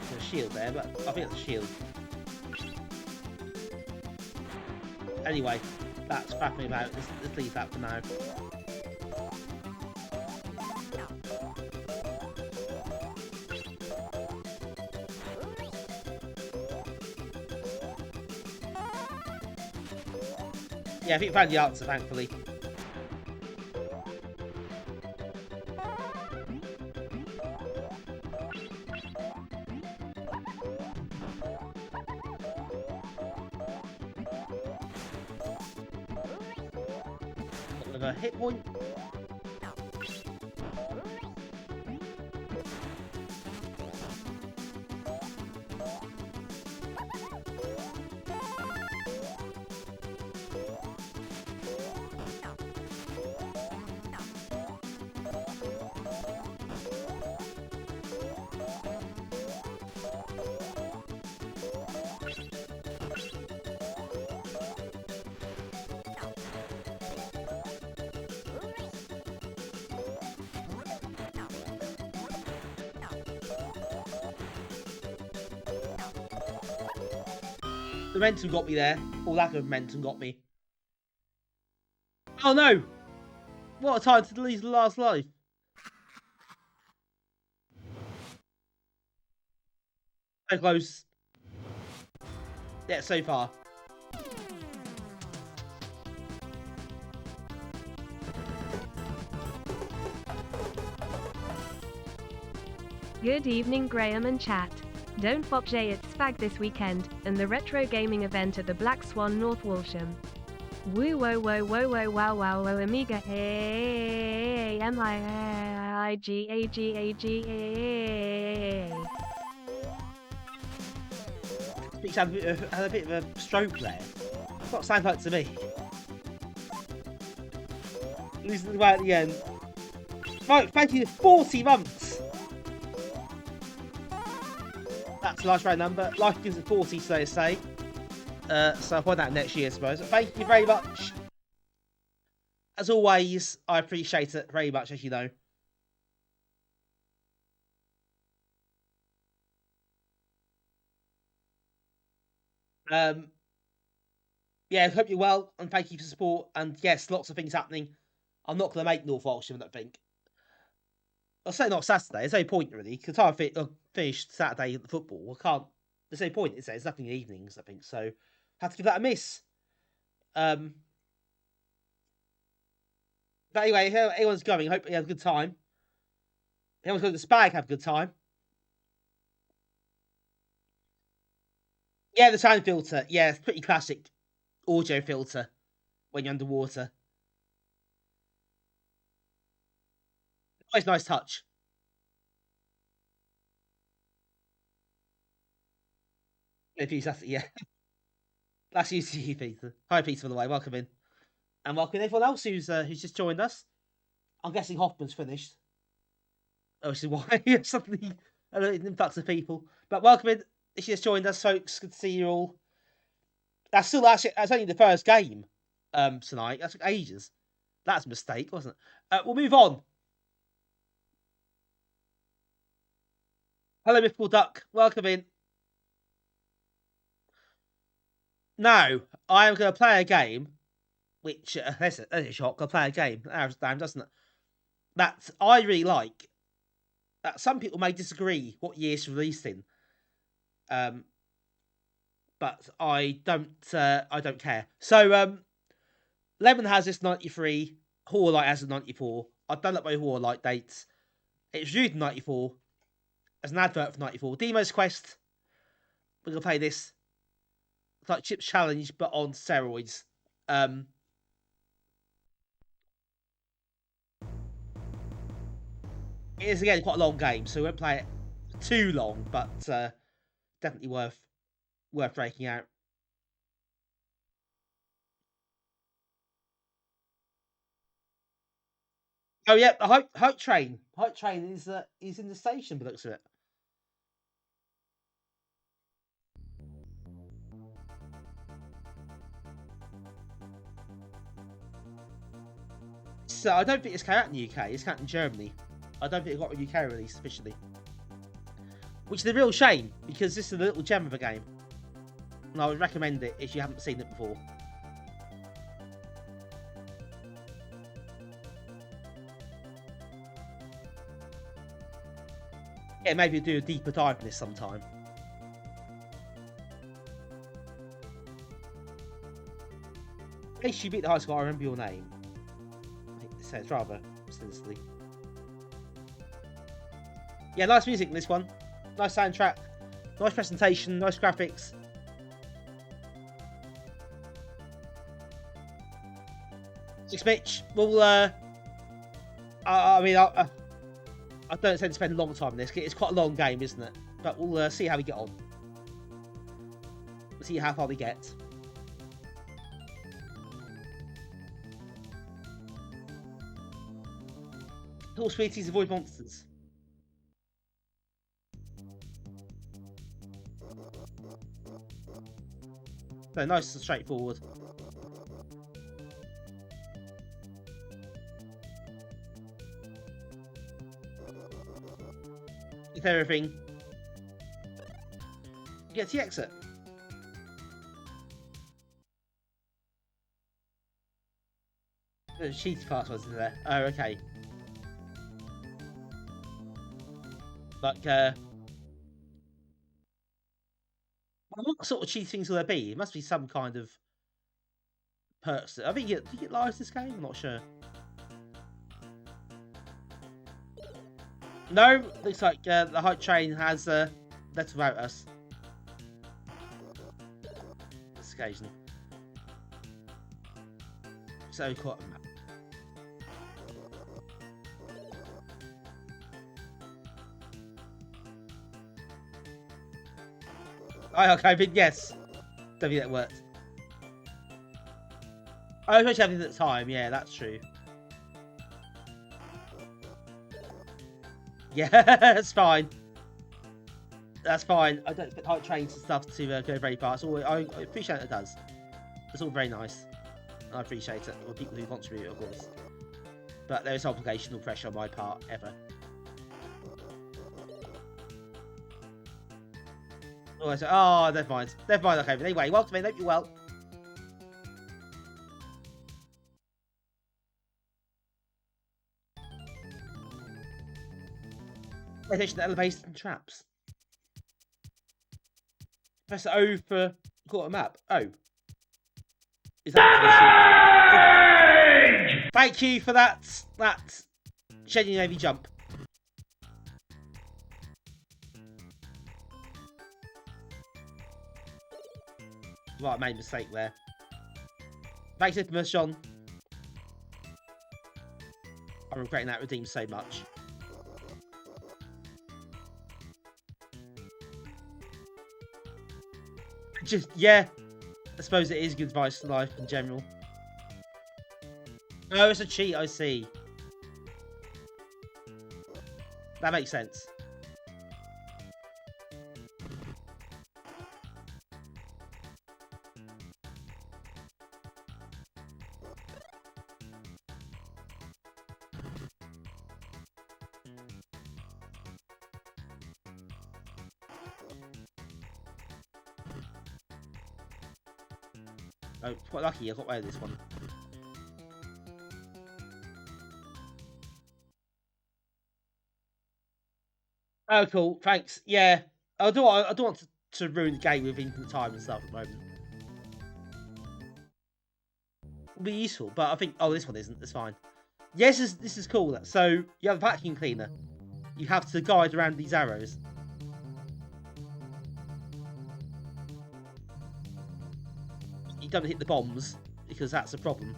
There's a shield there, but I think it's a shield. Anyway, that's faffing about. Let's leave that for now. Yeah, I think I found the answer, thankfully. Another hit point. momentum got me there. Or lack of momentum got me. Oh no! What a time to lose the last life. So close. Yeah, so far. Good evening, Graham and chat. Don't fop Jay at Spag this weekend, and the retro gaming event at the Black Swan North Walsham. Woo wo wo wo wo wow wow wo Amiga AMIGAGAGA. Speaks had a bit of a stroke there. That's what it sounds like to me. Losing the way at the end. Right, thank you for 40 months. That's the last round number. Life gives it 40, so they say. So I'll find out next year, I suppose. Thank you very much. As always, I appreciate it very much, as you know. Yeah, I hope you're well, and thank you for support. And yes, lots of things happening. I'm not going to make North Walsham, I don't think. I'll say not Saturday. There's no point, really, because I finished Saturday at the football. I can't. There's no point, is there? There's nothing in the evenings, I think. So, had to give that a miss. But anyway, everyone's going. Hope you have a good time. Everyone's going to the Spag, have a good time. Yeah, the sound filter. Yeah, it's pretty classic audio filter when you're underwater. Always nice touch. Yeah. That's you, Peter. Hi, Peter, by the way. Welcome in. And welcome everyone else who's just joined us. I'm guessing Hoffman's finished. Oh, which is why suddenly an influx of people. But welcome in. If you just joined us, folks, good to see you all. That's only the first game tonight. That took ages. That's a mistake, wasn't it? We'll move on. Hello, Mythical Duck. Welcome in. Now, I am going to play a game, which, that's a shock. I'll play a game. Damn, doesn't it? That I really like. That some people may disagree what year it's released in. But I don't care. So, Lemon has this 93. Horror Light has a 94. I've done up my Horror Light dates. It was reviewed in 94. As an advert for 94. Dimo's Quest. We're going to play this. It's like Chip's Challenge, but on steroids. It is, again, quite a long game, so we won't play it too long, but definitely worth breaking out. Oh yeah, the Hype Train. Hype Train is in the station, by the looks of it. So I don't think it's came out in the UK. It's came out in Germany. I don't think it got a UK release officially, which is a real shame because this is a little gem of a game, and I would recommend it if you haven't seen it before. Yeah, maybe do a deeper dive in this sometime. In case you beat the high score, I remember your name. It says rather sinisterly. Yeah, nice music in this one. Nice soundtrack. Nice presentation. Nice graphics. Six Mitch. Well, I mean, I don't intend to spend a long time on this. It's quite a long game, isn't it? But we'll see how we get on. We'll see how far we get. All sweeties avoid monsters. So nice and straightforward. With everything. You get to the exit. The cheaty parts wasn't there. Oh, okay. Like, what sort of cheaty things will there be? It must be some kind of perks. I think you get lives this game? I'm not sure. No, looks like the hype train has left without us. This occasion. So caught. Okay, but yes. Don't think that worked. I was supposed to have it at the time, yeah, that's true. Yeah, that's fine. That's fine. I don't expect hype trains and stuff to go very fast. I appreciate it does. It's all very nice. I appreciate it. Or people who contribute, of course. But there is obligation or pressure on my part, ever. Oh, never mind. Never mind, okay. But anyway, welcome in. Hope you're well. Attention to elevators and traps. Press O for quarter map. Oh. Is that Thank you for that Shady Navy jump. Right, I made a mistake there. Thanks, Infamous John. I'm regretting that redeem so much. Just, yeah. I suppose it is good advice to life in general. Oh, it's a cheat, I see. That makes sense. Oh, quite lucky I got away with this one. Oh, cool. Thanks. Yeah, I don't want to ruin the game with infinite time and stuff at the moment. It'll be useful, but I think this one isn't. It's fine. Yes, this is cool. So you have a vacuum cleaner. You have to guide around these arrows. You don't hit the bombs because that's a problem.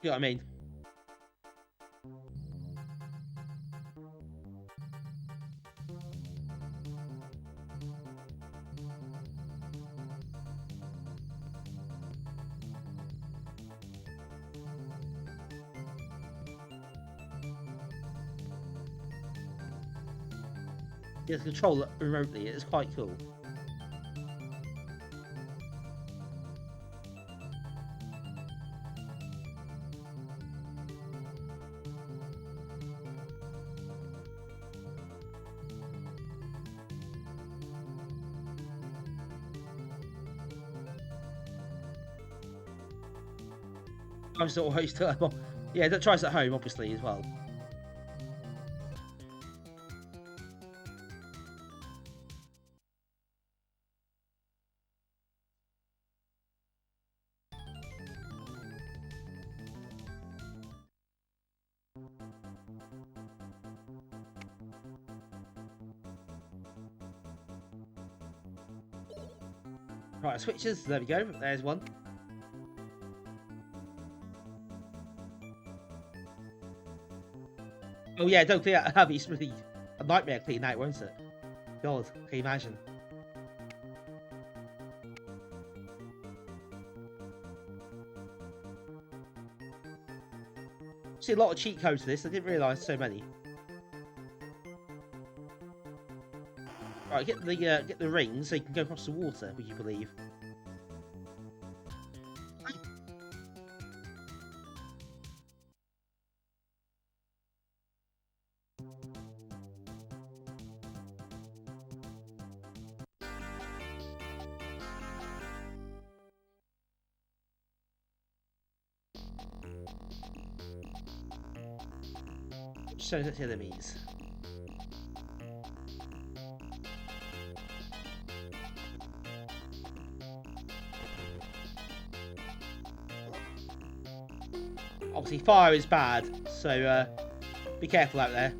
You know what I mean? You can control it remotely. It's quite cool. I'm still always yeah, that tries at home obviously as well. Right, switches. There we go. There's one. Oh yeah, don't clear that. It's really a nightmare cleaning out, won't it? God, can you imagine? See a lot of cheat codes to this. I didn't realise so many. Right, get the ring so you can go across the water. Would you believe? So that's the enemies. Obviously, fire is bad, so be careful out there.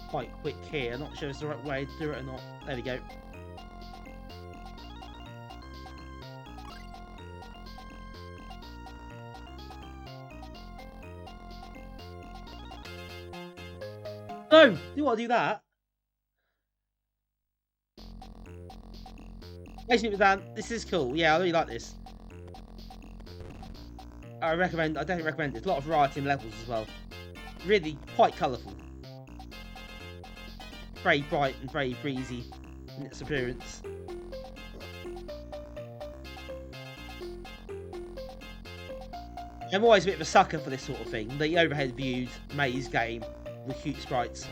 Quite quick here. Not sure it's the right way to do it or not. There we go. No! You want to do that? Basically, Dan, this is cool. Yeah, I really like this. I definitely recommend it. There's a lot of variety in levels as well. Really quite colourful. Very bright and very breezy in its appearance. I'm always a bit of a sucker for this sort of thing. The overhead viewed maze game with cute sprites.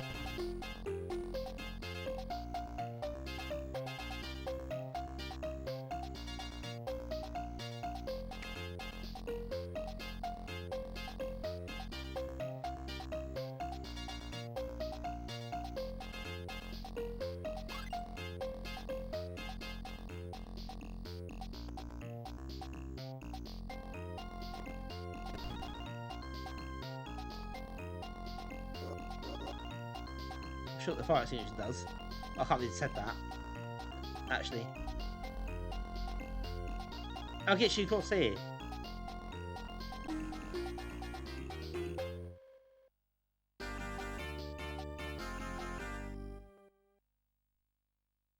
What the fire extinguisher does. I can't believe it said that. Actually. I'll get you across here.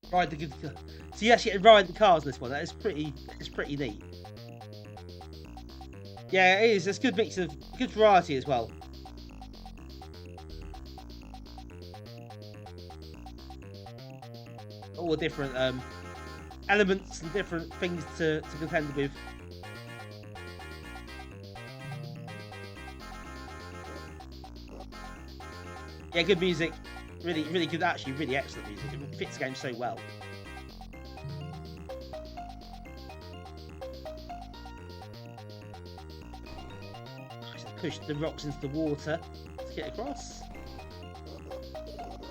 Ride the good. So you actually ride the cars in this one. That is pretty. It's pretty neat. Yeah, it is. There's a good mix of good variety as well. All the different elements and different things to contend with. Yeah, good music. Really, really good. Actually, really excellent music. It fits the game so well. Just push the rocks into the water to get across.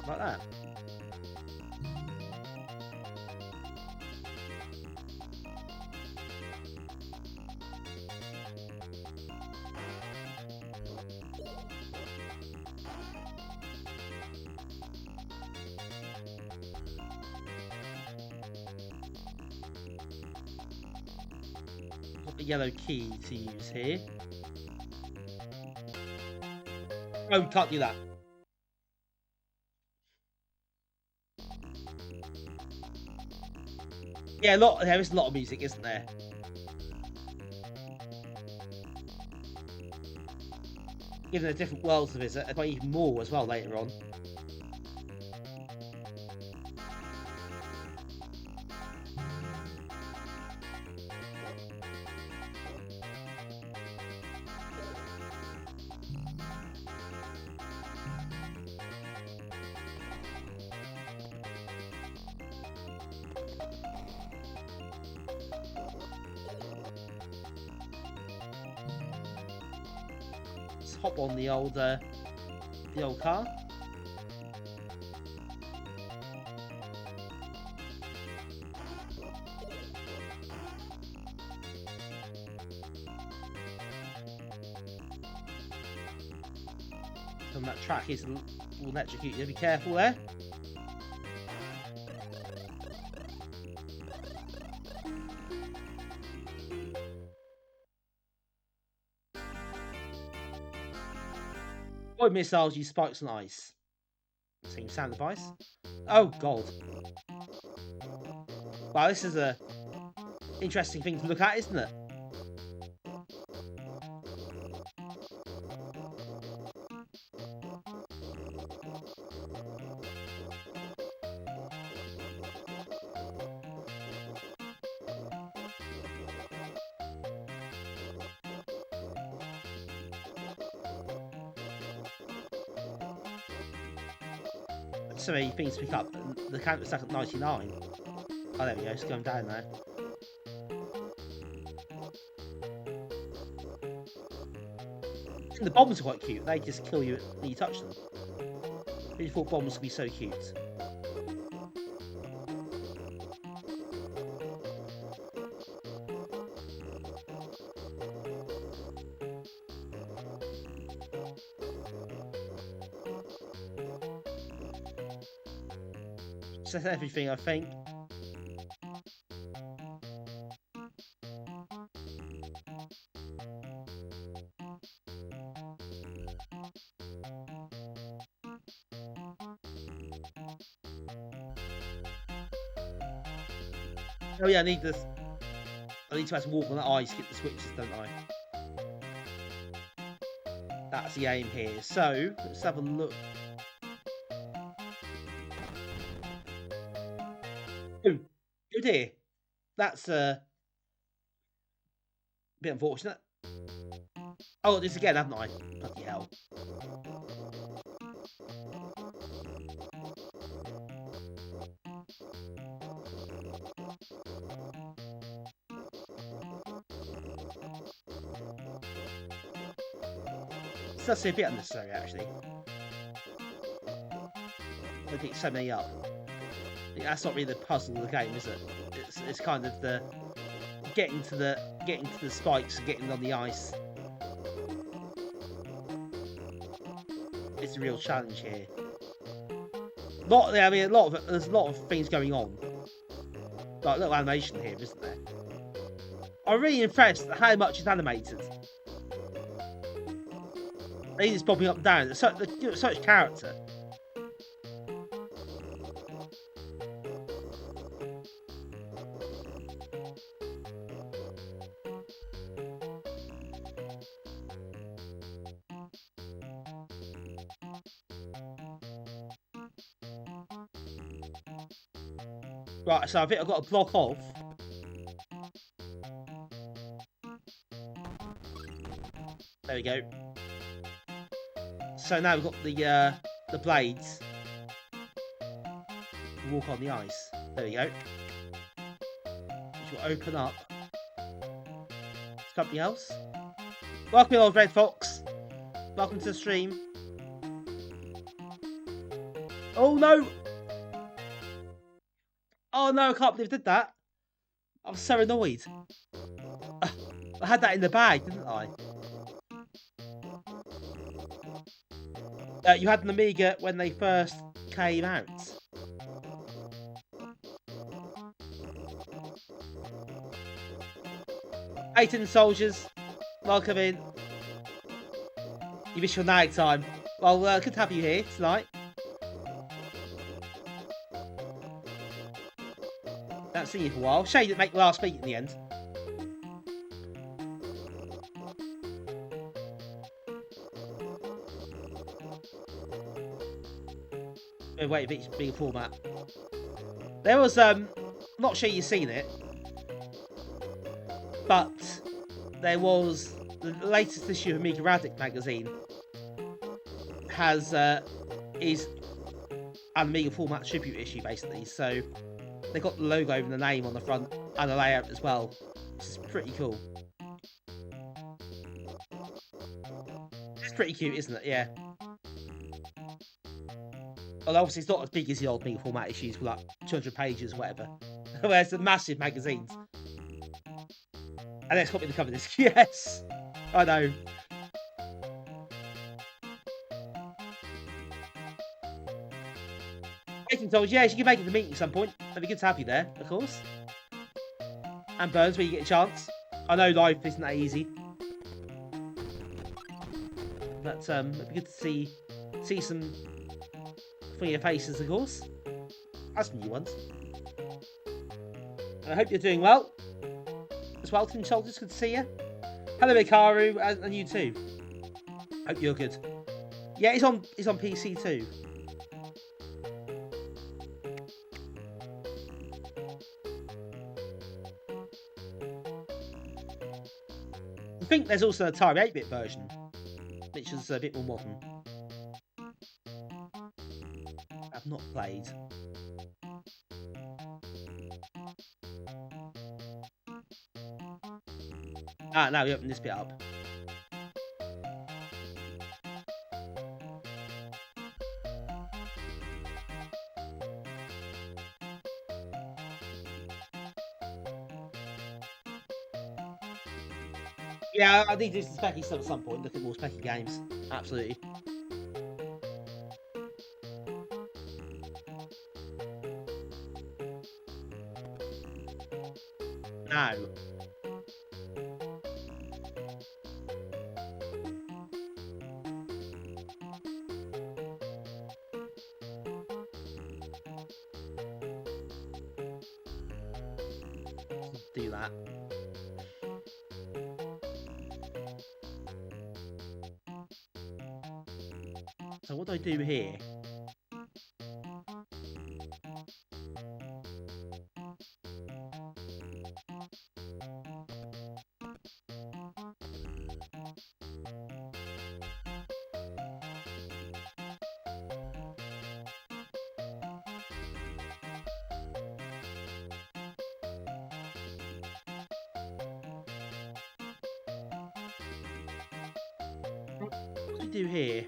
Like that. Yellow key to use here. Oh, we can't do that. Yeah, there is a lot of music, isn't there? Given the different worlds to visit, there's even more as well later on. Hop on the old car. And that track will electrocute you. Be careful there. Avoid missiles, use spikes and ice. Same sound advice. Oh god. Wow, this is a interesting thing to look at, isn't it? so many things to pick up. The count was stuck at 99. Oh, there we go. It's going down now. And the bombs are quite cute. They just kill you when you touch them. I really thought bombs would be so cute. So that's everything, I think. Oh yeah, I need this. I need to have to walk on the ice to get the switches, don't I? That's the aim here. So let's have a look. Oh, oh dear. That's a bit unfortunate. Oh, this again, haven't I? Bloody hell. This does seem a bit unnecessary, actually. I think so many up. That's not really the puzzle of the game, is it? It's kind of the getting to the spikes and getting on the ice. It's the real challenge here. There's a lot of things going on. Like a little animation here, isn't there? I'm really impressed at how much it's animated. It's popping up and down. There's such character. Right, so I think I've got to block off. There we go. So now we've got the blades. Walk on the ice. There we go. Which will open up. Something else. Welcome, old Red Fox. Welcome to the stream. Oh no! Oh no, I can't believe I did that. I was so annoyed. I had that in the bag, didn't I? You had an Amiga when they first came out. Eighteen soldiers, welcome in. You miss your night time. Well, good to have you here tonight. Haven't seen you for a while. Shame you didn't make the last beat in the end. Wait a bit, bigger format. There was not sure you've seen it, but there was the latest issue of Amiga Radic magazine has is an Amiga format tribute issue basically. So they got the logo and the name on the front and the layout as well, which is pretty cool. It's pretty cute, isn't it? Yeah. Well, obviously it's not as big as the old Amiga format issues with like 200 pages or whatever. Whereas the massive magazines. And it's got me to cover this. Yes! I know. Making told, yeah, you can make it to the meeting at some point. It'd be good to have you there, of course. And Burns, where you get a chance. I know life isn't that easy. But it'd be good to see some familiar faces, of course. That's some new ones. And I hope you're doing well. As well, Team Soldiers, good to see you. Hello, Ikaru, and you too. Hope you're good. Yeah, it's on PC too. I think there's also an Atari 8-bit version, which is a bit more modern. I've not played. Ah, now we open this bit up. Yeah, I need to do some specky stuff at some point. Look at more specky games. Absolutely. Now. Do that. So what do I do here? What do I do here?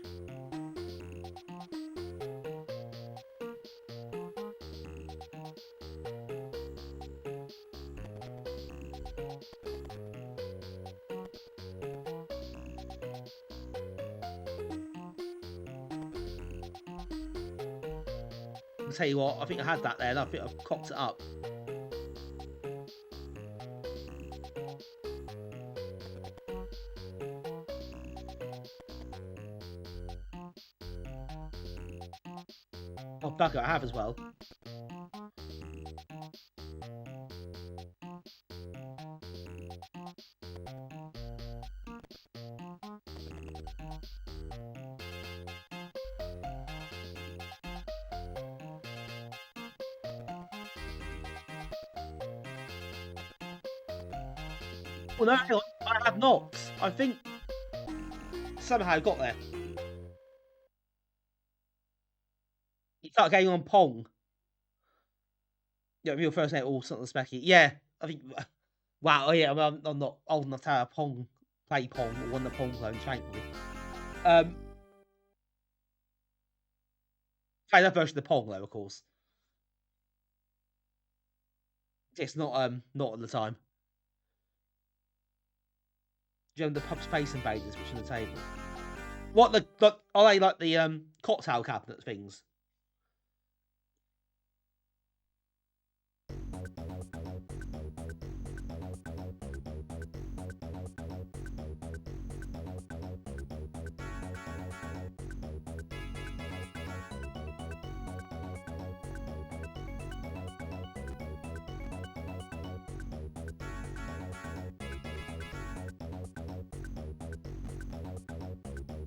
I'll tell you what, I think I had that there and I think I've cocked it up. Oh, bugger, I have as well. Well, no, hang on, I have not. I think somehow I got there. You start getting on Pong. Yeah, your first name all something specky. Yeah, I think. Wow, oh yeah, I'm not old enough to have Pong, play Pong, or won the Pong clone, thankfully. Play that version of the Pong though, of course. It's not not at the time. Do you know the Pub Space Invaders, which are on the table? What are they like the cocktail cabinet things?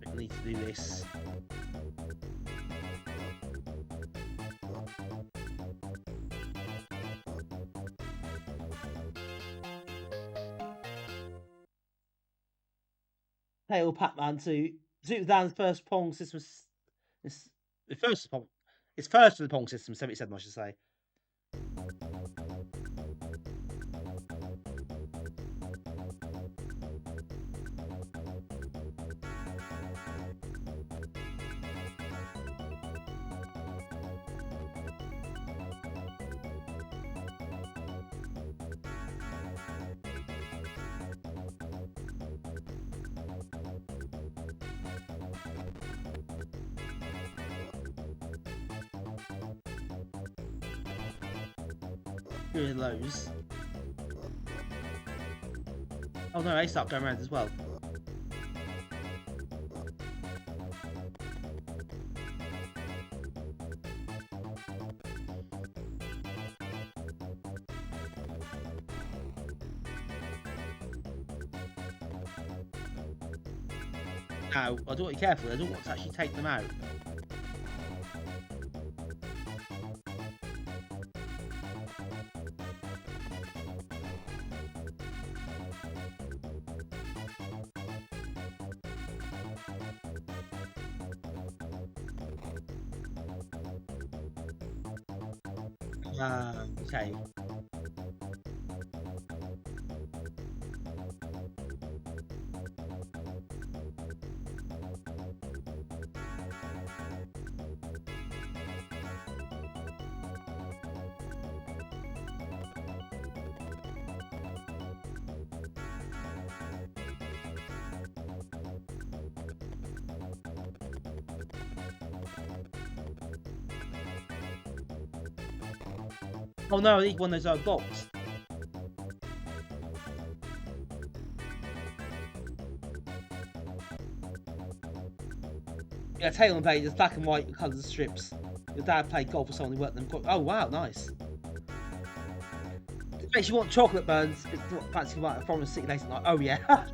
I need to do this. Tail Pac-Man 2. Zootan's first Pong system. It's first of the Pong system, 77, I should say. Really lows. Oh no, they start going around as well. Now, I do want to be careful, I don't want to actually take them out. Okay. Oh no, I need one of those blocks. Yeah, Taylor played is black and white colours strips. Your dad played golf with someone who worked them. Oh wow, nice. It makes you want chocolate burns. It's not fancy like from a city late at night. Oh yeah.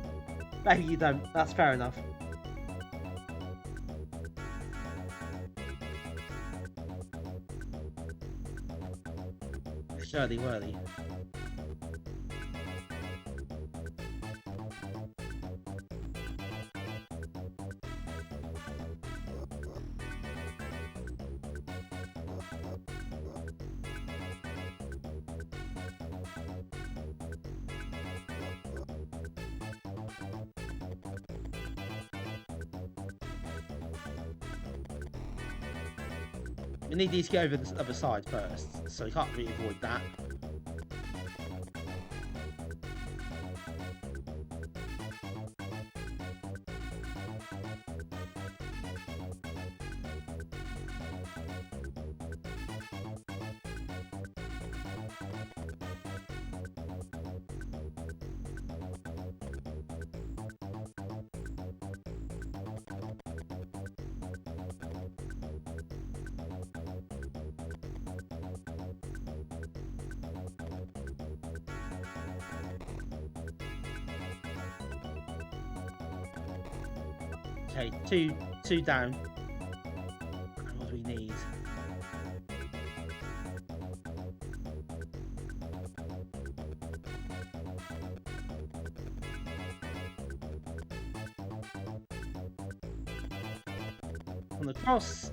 Maybe you don't. That's fair enough. Shirley Whirly. We need these to go over the other side first, so we can't really avoid that. Okay, two down. And what do we need? On the cross.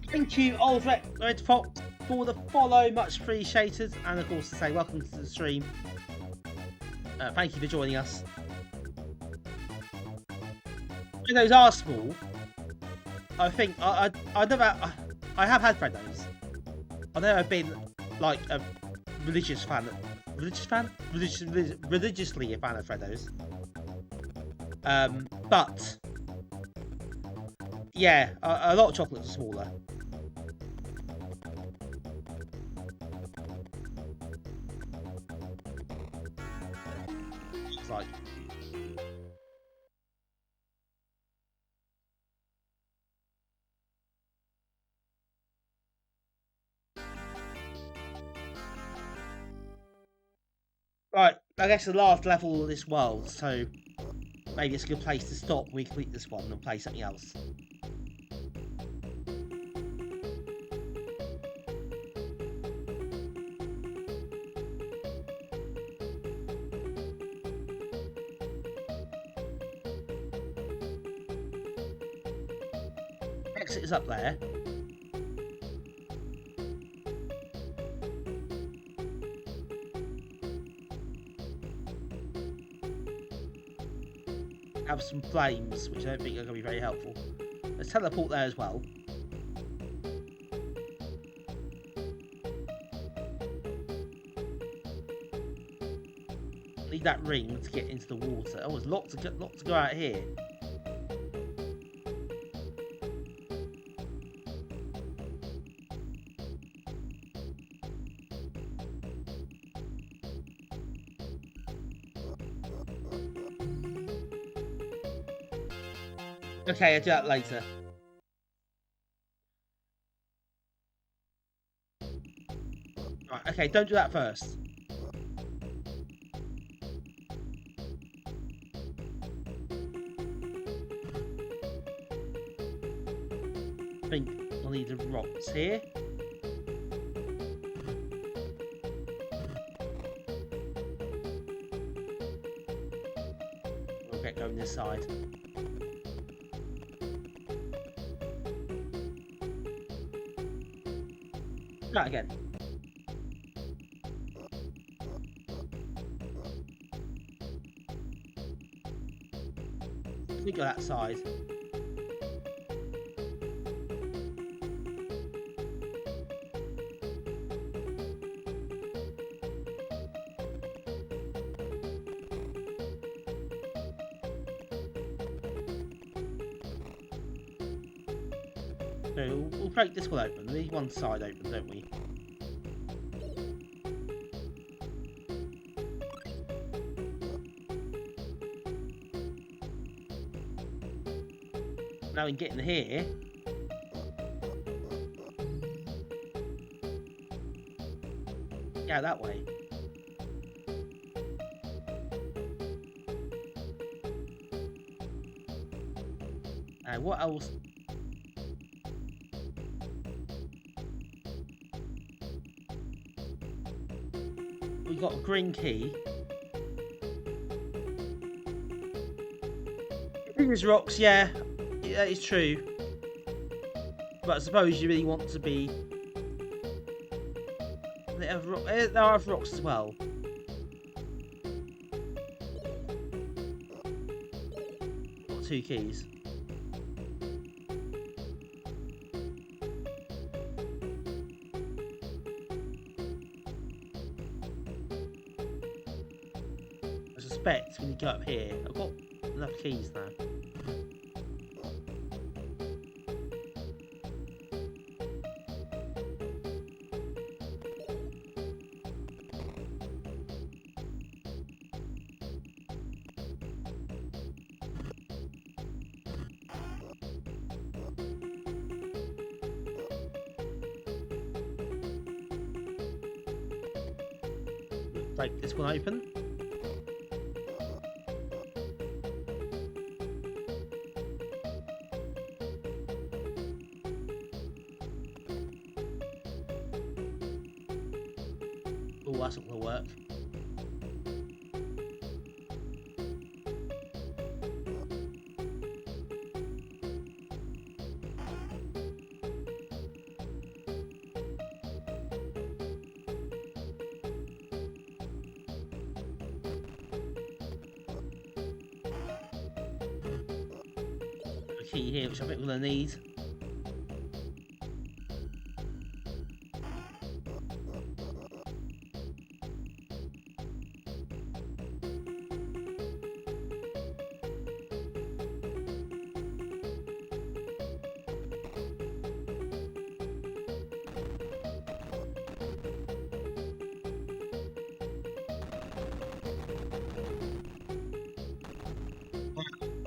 Thank you, Old Red Fox, for the follow, much appreciated, and of course to say welcome to the stream. Thank you for joining us. Those are small. I think I have had Freddos. I've never been like a religiously a fan of Freddos. But yeah, a lot of chocolates are smaller. It's like right, I guess the last level of this world, so maybe it's a good place to stop. We complete this one and play something else. Exit is up there. Have some flames, which I don't think are going to be very helpful. Let's teleport there as well. Need that ring to get into the water. Oh, there's lots to go out here. Okay, I'll do that later. Right, okay, don't do that first. I think we'll need the rocks here. get going this side. That again. We go that side. So we'll break this one open. We need one side open, don't we? Now we can get in here. Yeah, that way. And what else? We got a green key. These rocks, yeah. Yeah, it's true. But I suppose you really want to be... There are rocks as well. Got 2 keys. I suspect when you go up here, I've got enough keys now. Break this one open. Oh, that's not gonna work. Key here, which I think we're going to need.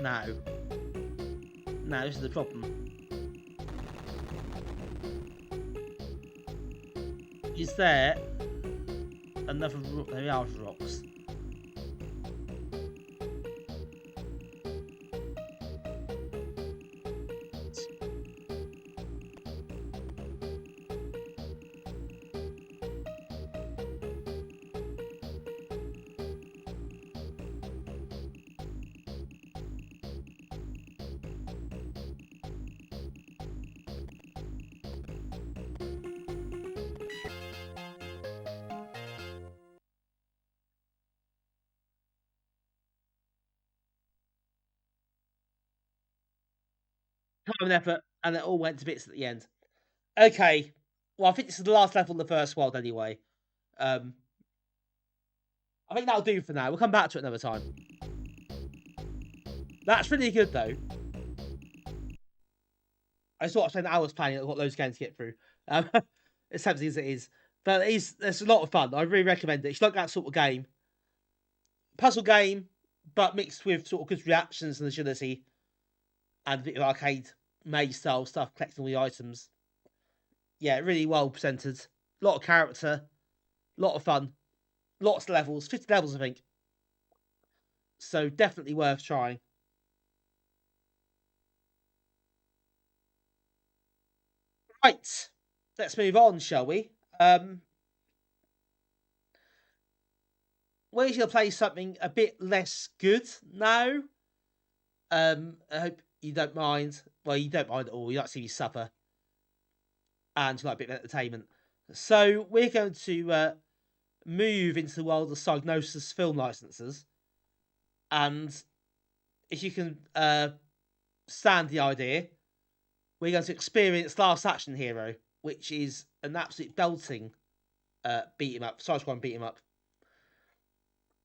No. No, this is the problem. Is there another rock? There are rocks. Time and effort, and it all went to bits at the end. Okay, well, I think this is the last level in the first world anyway. I think that'll do for now. We'll come back to it another time. That's really good, though. I sort of saying that I was playing it. I've got loads of games to get through. As tempting as it is. But it's a lot of fun. I really recommend it. If you like that sort of game. Puzzle game, but mixed with sort of good reactions and agility. And a bit of arcade maze style stuff, collecting all the items. Yeah, really well presented. A lot of character. A lot of fun. Lots of levels. 50 levels, I think. So definitely worth trying. Right. Let's move on, shall we? We're going to play something a bit less good now. I hope you don't mind. Well, you don't mind at all. You like to see me suffer, and you like a bit of entertainment. So we're going to move into the world of Psygnosis film licenses, and if you can stand the idea, we're going to experience Last Action Hero, which is an absolute belting beat 'em up, side-scrolling beat 'em up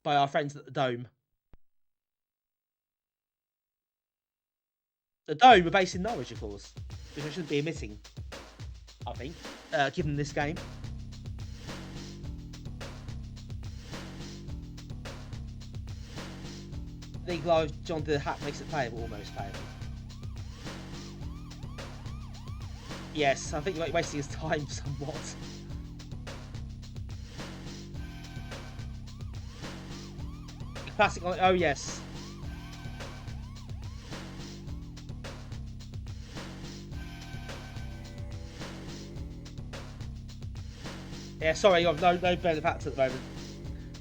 by our friends at the Dome. The Dome are based in Norwich, of course, which I shouldn't be omitting, I think, given this game. League Live John the Hat makes it playable, almost playable. Yes, I think you're wasting his time somewhat. Classic, oh yes. Yeah, sorry, I've no benefactor at the moment.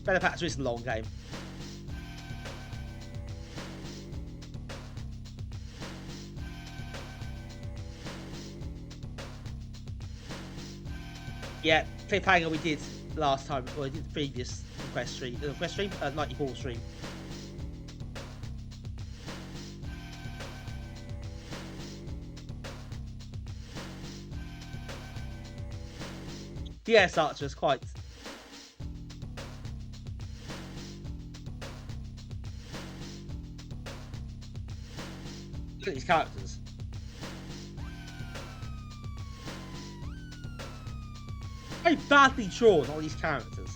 Benefactor isn't a long game. Yeah, cliffhanger we did last time, or we did the previous request stream, 94 stream. DS Archer is quite. Look at these characters. Very badly drawn, all these characters.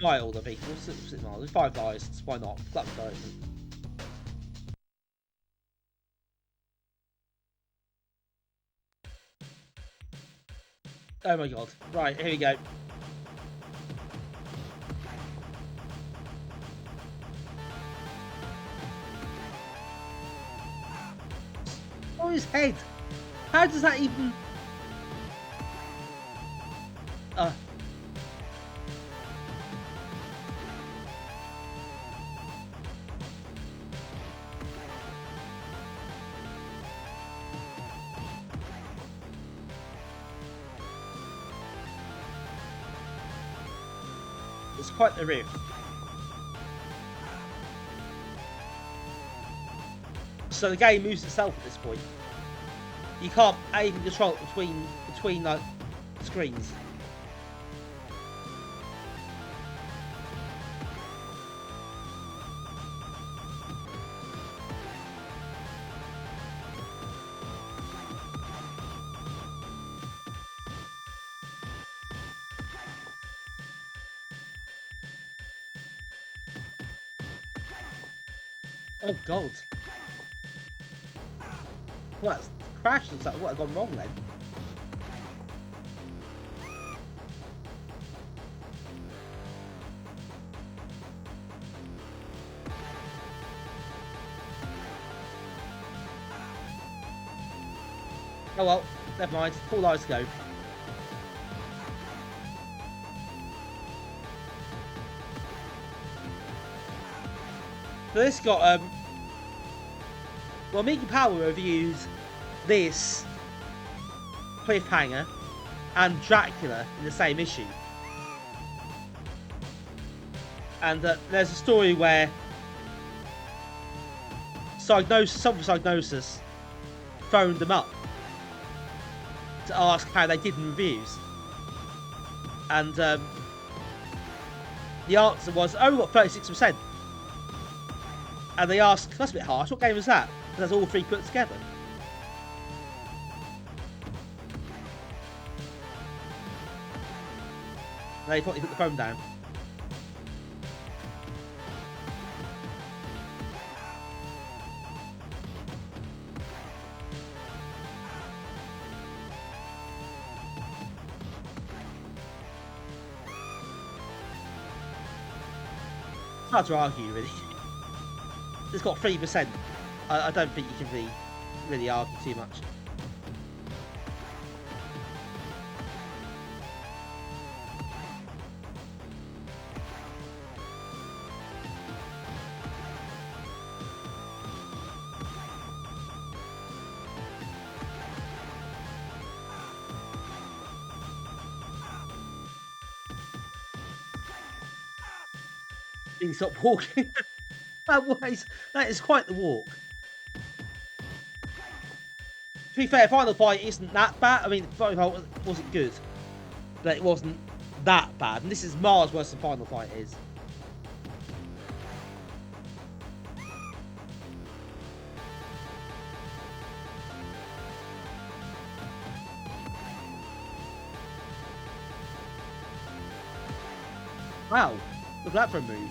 Mild, I think. What's it mild? There's 5 lives. Why not? Glad for encouragement. Oh my god. Right, here we go. Oh, his head! How does that even... It's quite the riff. So the game moves itself at this point. You can't even control it between like screens. Oh god. What? Crash looks like what had gone wrong then? Oh well, never mind. 4 lives to go. So this got well, Amiga Power reviews this, Cliffhanger, and Dracula in the same issue. And there's a story where Psygnosis phoned them up to ask how they did in reviews. And the answer was, oh, we got 36%. And they asked, that's a bit harsh, what game was that? Because that's all 3 put together. They probably put the phone down. Hard to argue, really. it's got 3%. I don't think you can really argue too much. He stopped walking. That is quite the walk. To be fair, Final Fight isn't that bad. I mean, Final Fight wasn't good, but it wasn't that bad. And this is miles worse than Final Fight is. Wow, look at that for a move.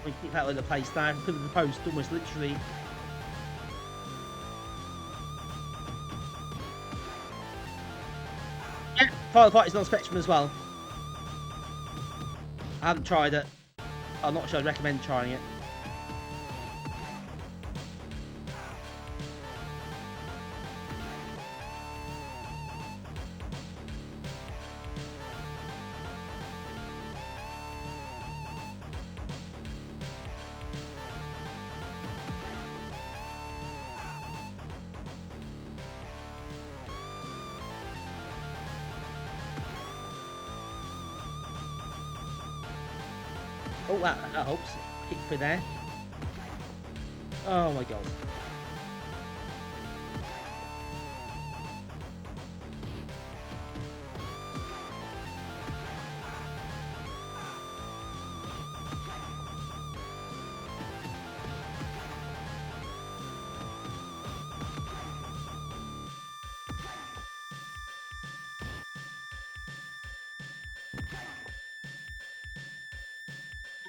We keep that in the place now. Because of the post, almost literally. Yeah, Final Fight is on Spectrum as well. I haven't tried it. I'm not sure I'd recommend trying it. Oh, that helps. Kick through there. Oh my god.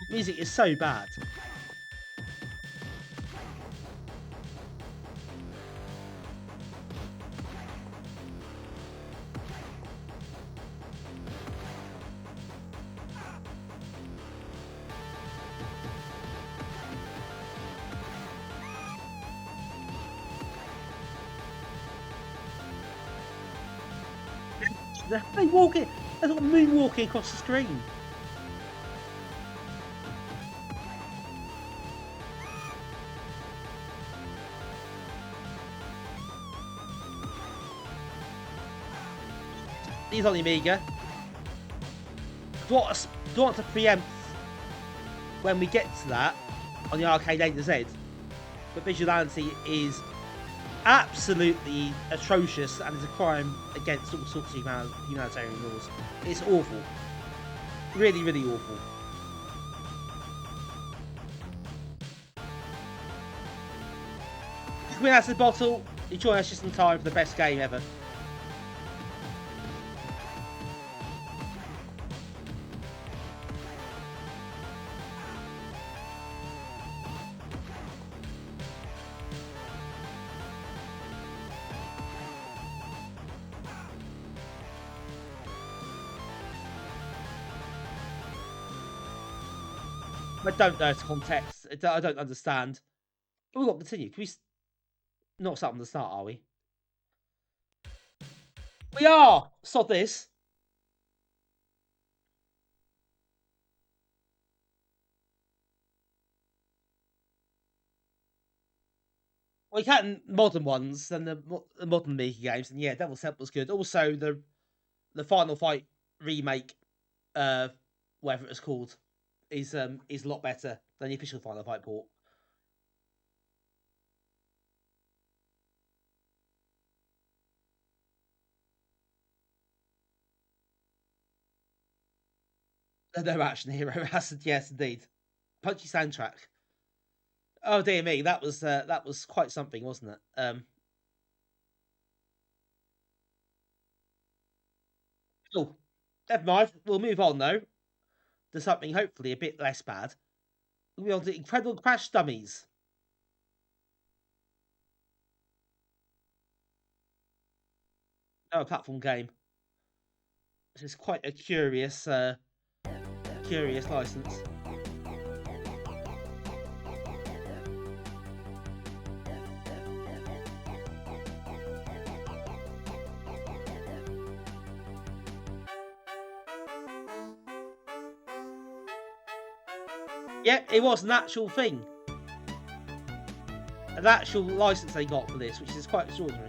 Music is so bad. They walking. They're sort of moonwalking across the screen. These on the Amiga. Do you want to preempt when we get to that on the arcade A to Z? But visuality is absolutely atrocious and is a crime against all sorts of humanitarian laws. It's awful. Really, really awful. Win out of the bottle. You join us just in time for the best game ever. I don't know its context. I don't understand. We've got to continue. Can we not start from the start, are we? We are! Sod this. Well, you can't modern ones than the modern Amiga games, and yeah, Devil's Help was good. Also, the Final Fight remake, whatever it was called, is a lot better than the official Final Fight port. No Action Hero, yes, indeed. Punchy soundtrack. Oh dear me, that was quite something, wasn't it? Oh, Never mind. We'll move on though to something hopefully a bit less bad. We'll be on to Incredible Crash Dummies. Another platform game. This is quite a curious license. Yeah, it was an actual thing. An actual license they got for this, which is quite extraordinary.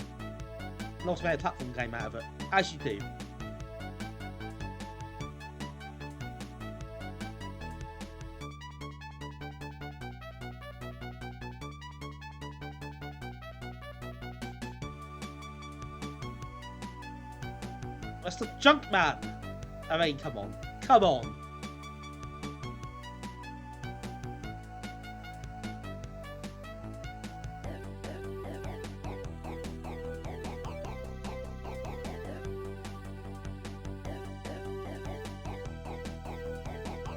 And also made a platform game out of it, as you do. That's the Junkman. I mean, come on. Come on.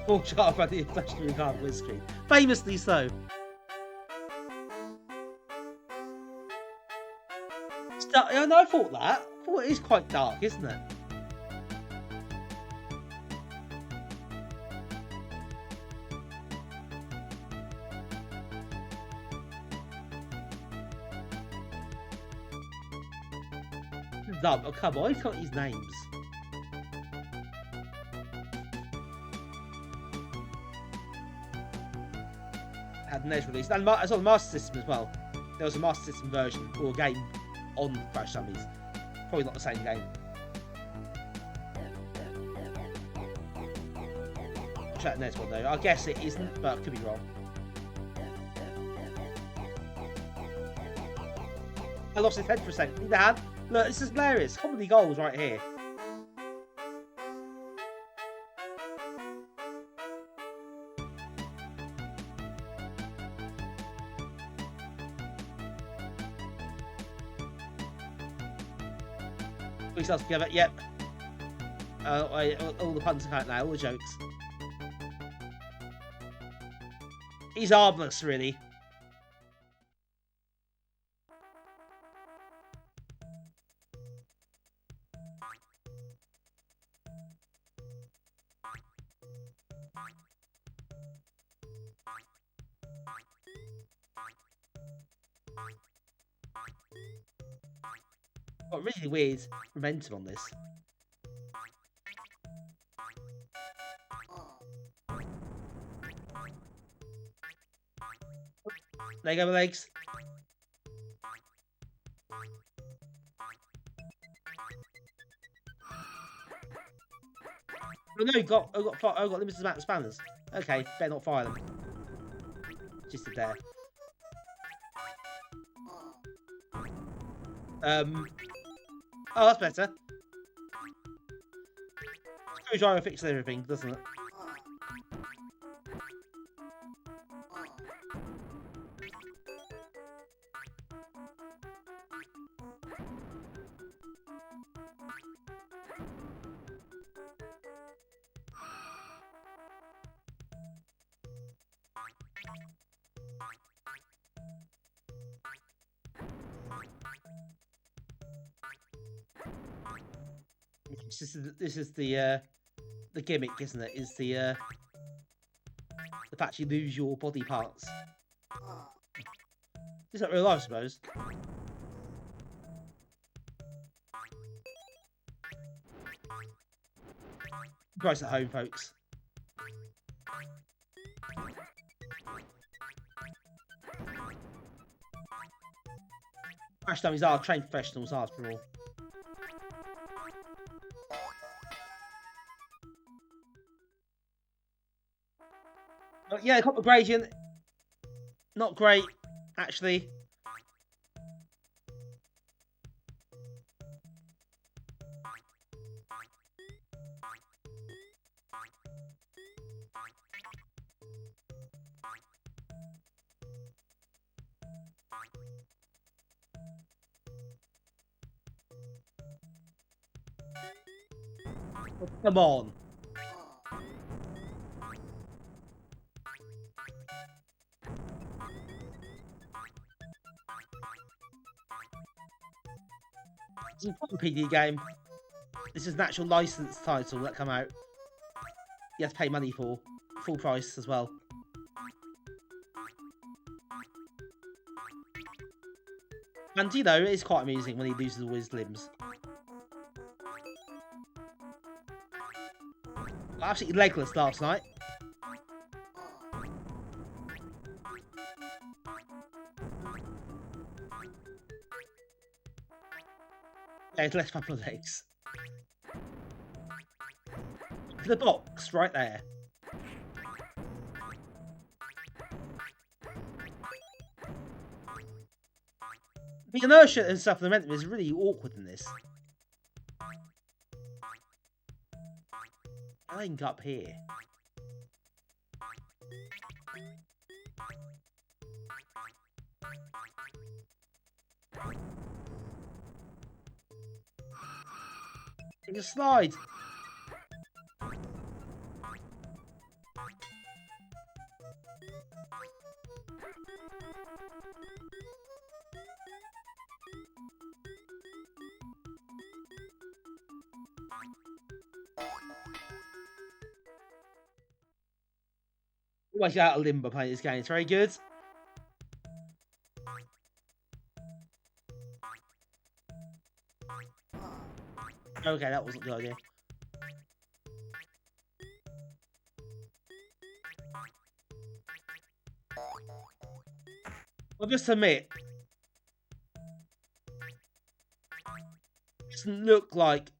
Full chart about the inflationary regard windscreen. Famously so. Yeah, no, I thought that. I thought it is quite dark, isn't it? No, oh, come on, he's got his names. Had NES released, and it's on the Master System as well. There was a Master System version or a game on Crash Dummies. Probably not the same game. Check the NES one though. I guess it isn't, but I could be wrong. I lost his head for a second. Need the hand. Look, this is hilarious. Comedy goals right here. We start together. Yep. All the puns are out now. All the jokes. He's harmless, really. Got really weird momentum on this. There you go, my legs. Oh no, I got limited amount of spanners. Okay, better not fire them. Just sit there. Oh, that's better. Screwdriver fixes everything, doesn't it? This is the gimmick, isn't it? Is the fact you lose your body parts. It's not real life, I suppose. Price at home, folks. Crash Dummies are trained professionals, after all. Yeah, copper gradient. Not great, actually. Come on. It's a proper PD game. This is an actual licensed title that come out. You have to pay money for. Full price as well. And you know, it's quite amusing when he loses all his limbs. Absolutely legless last night. Yeah, he's left a couple of legs. The box right there. The inertia and stuff, the momentum is really awkward in this. I can go up here. It can slide. Always out of limbo playing this game. It's very good. Okay, that wasn't a good idea. I'll just admit, it doesn't look like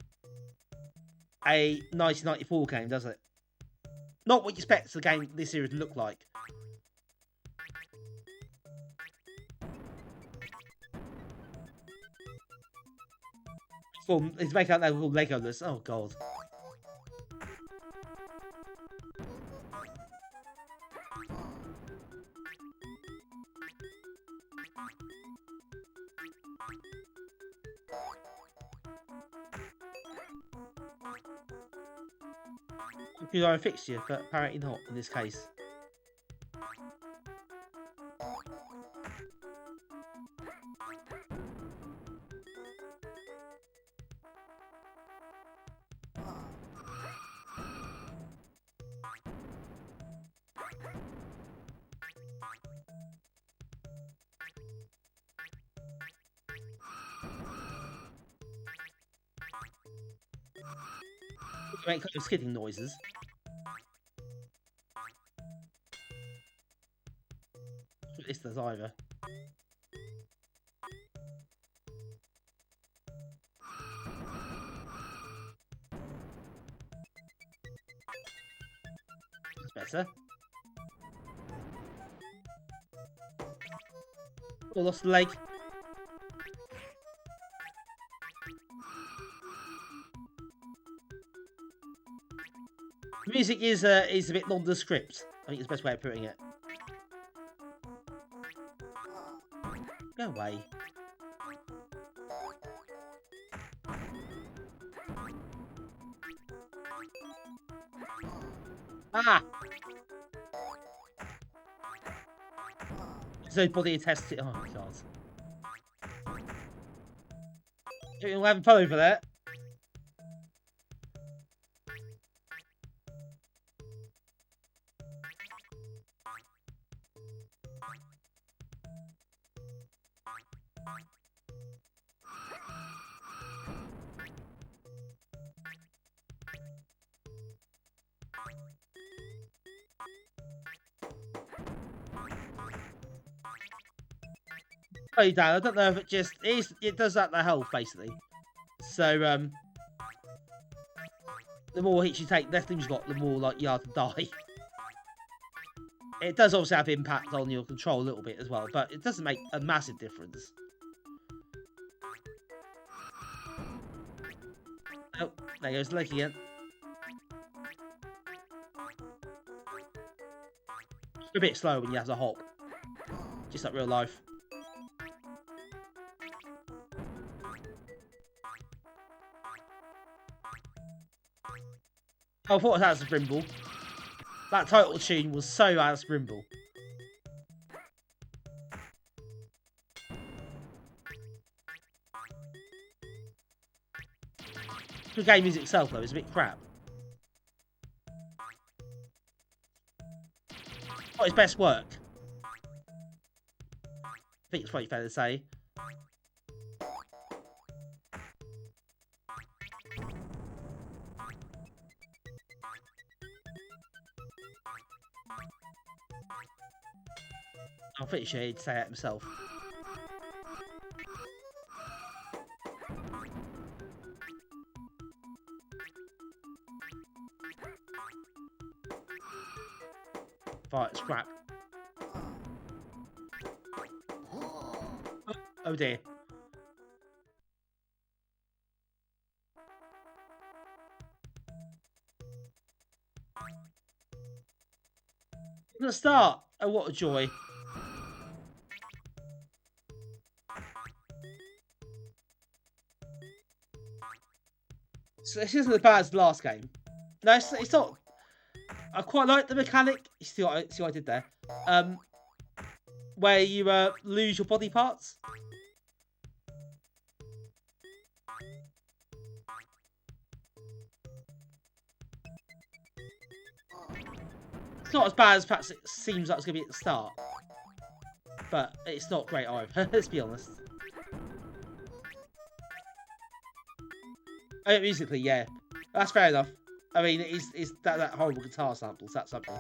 a 1994 game, does it? Not what you expect the game this series to look like. It's making out that little Legoless. Oh god. Could I fix you, but apparently not in this case. Make kind of skidding noises. This does either. That's better. Oh, lost a leg. Music is a bit nondescript. I think it's the best way of putting it. Go away. Ah! There's no body attested. Oh my god. You're having fun over there. Oh, Dan, I don't know if it just is. It does that to health basically. So the more hits you take, less things you got, the more like you have to die. It does also have impact on your control a little bit as well, but it doesn't make a massive difference. Oh, there goes the leg again. It's a bit slow when you have to hop, just like real life. I thought it was Alice Brimble. That title tune was so Alice Brimble. The game music itself, though, is a bit crap. Not his best work. I think it's pretty fair to say. I'm pretty sure he'd say it himself. Right, scrap. Oh dear. I'm gonna start. Oh, what a joy. So this isn't as bad as the last game. No, it's not. I quite like the mechanic. You see what I did there? Where you lose your body parts. It's not as bad as perhaps it seems like it's going to be at the start. But it's not great either, let's be honest. Oh, musically, yeah. That's fair enough. I mean, it's that horrible guitar samples, that's something.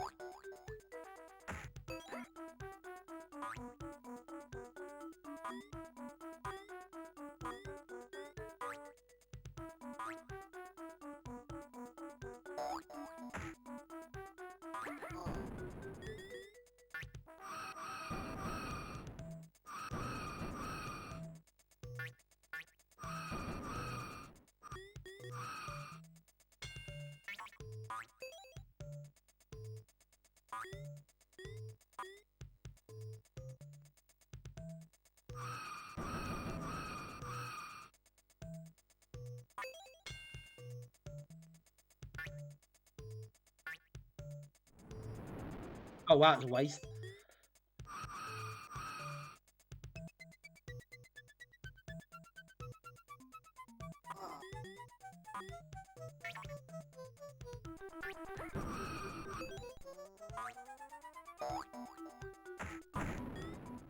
Oh wow, it's a waste.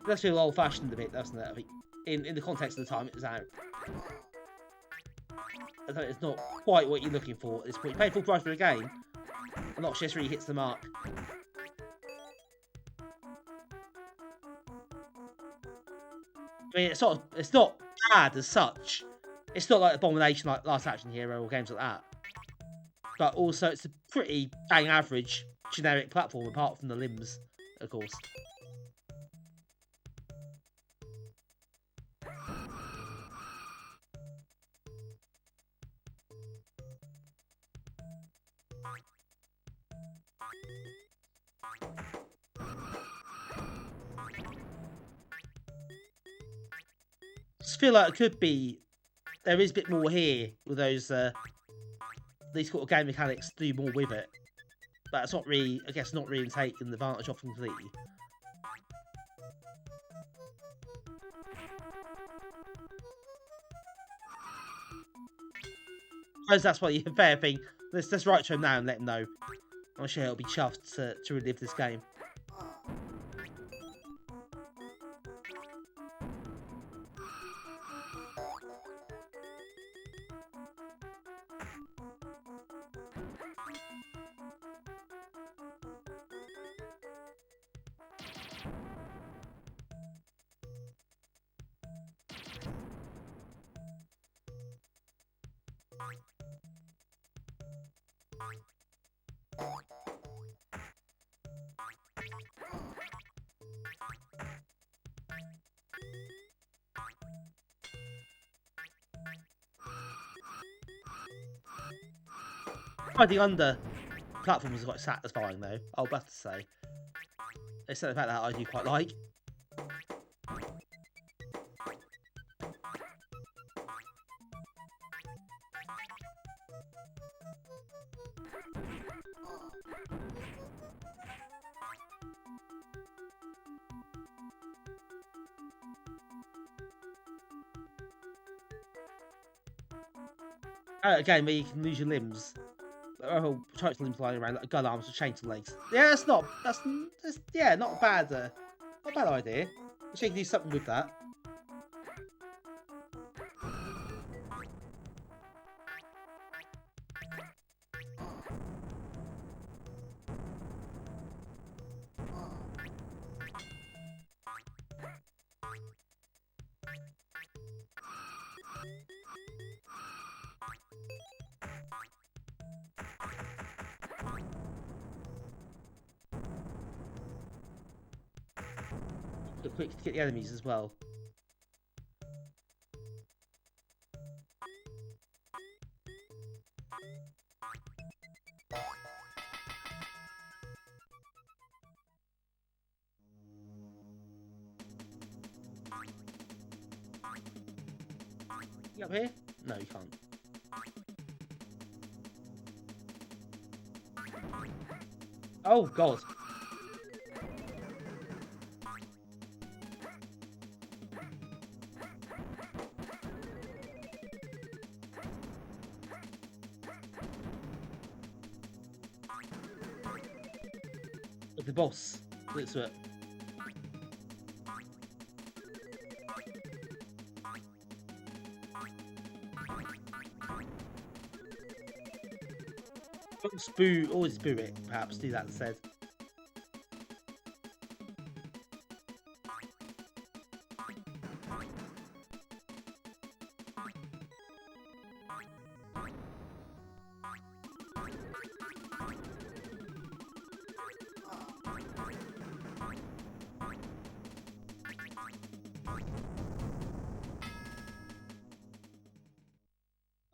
That's feel old-fashioned a bit, doesn't it? I think in the context of the time it was out. I think it's not quite what you're looking for at this point. You pay full price for a game. I'm not sure this really hits the mark. I mean, it's not bad as such. It's not like Abomination like Last Action Hero or games like that. But also, it's a pretty bang average generic platform apart from the limbs, of course. I feel like it could be there is a bit more here with those these sort of game mechanics to do more with it, but it's not really, I guess, not really taking advantage of completely. I suppose that's probably a fair thing. Let's write to him now and let him know. I'm sure he'll be chuffed to relive this game. Riding under platforms is quite satisfying though, I'll have to say. It's the fact that I do quite like. Again, where you can lose your limbs. Oh, chunks limbs lying around, like gun arms with chainsaw legs. Yeah, that's not yeah, not a bad idea. I should do something with that. Quick to get the enemies as well. You up here? No, you can't. Oh god. The boss. Let's do it. Always spoo it, perhaps do that instead.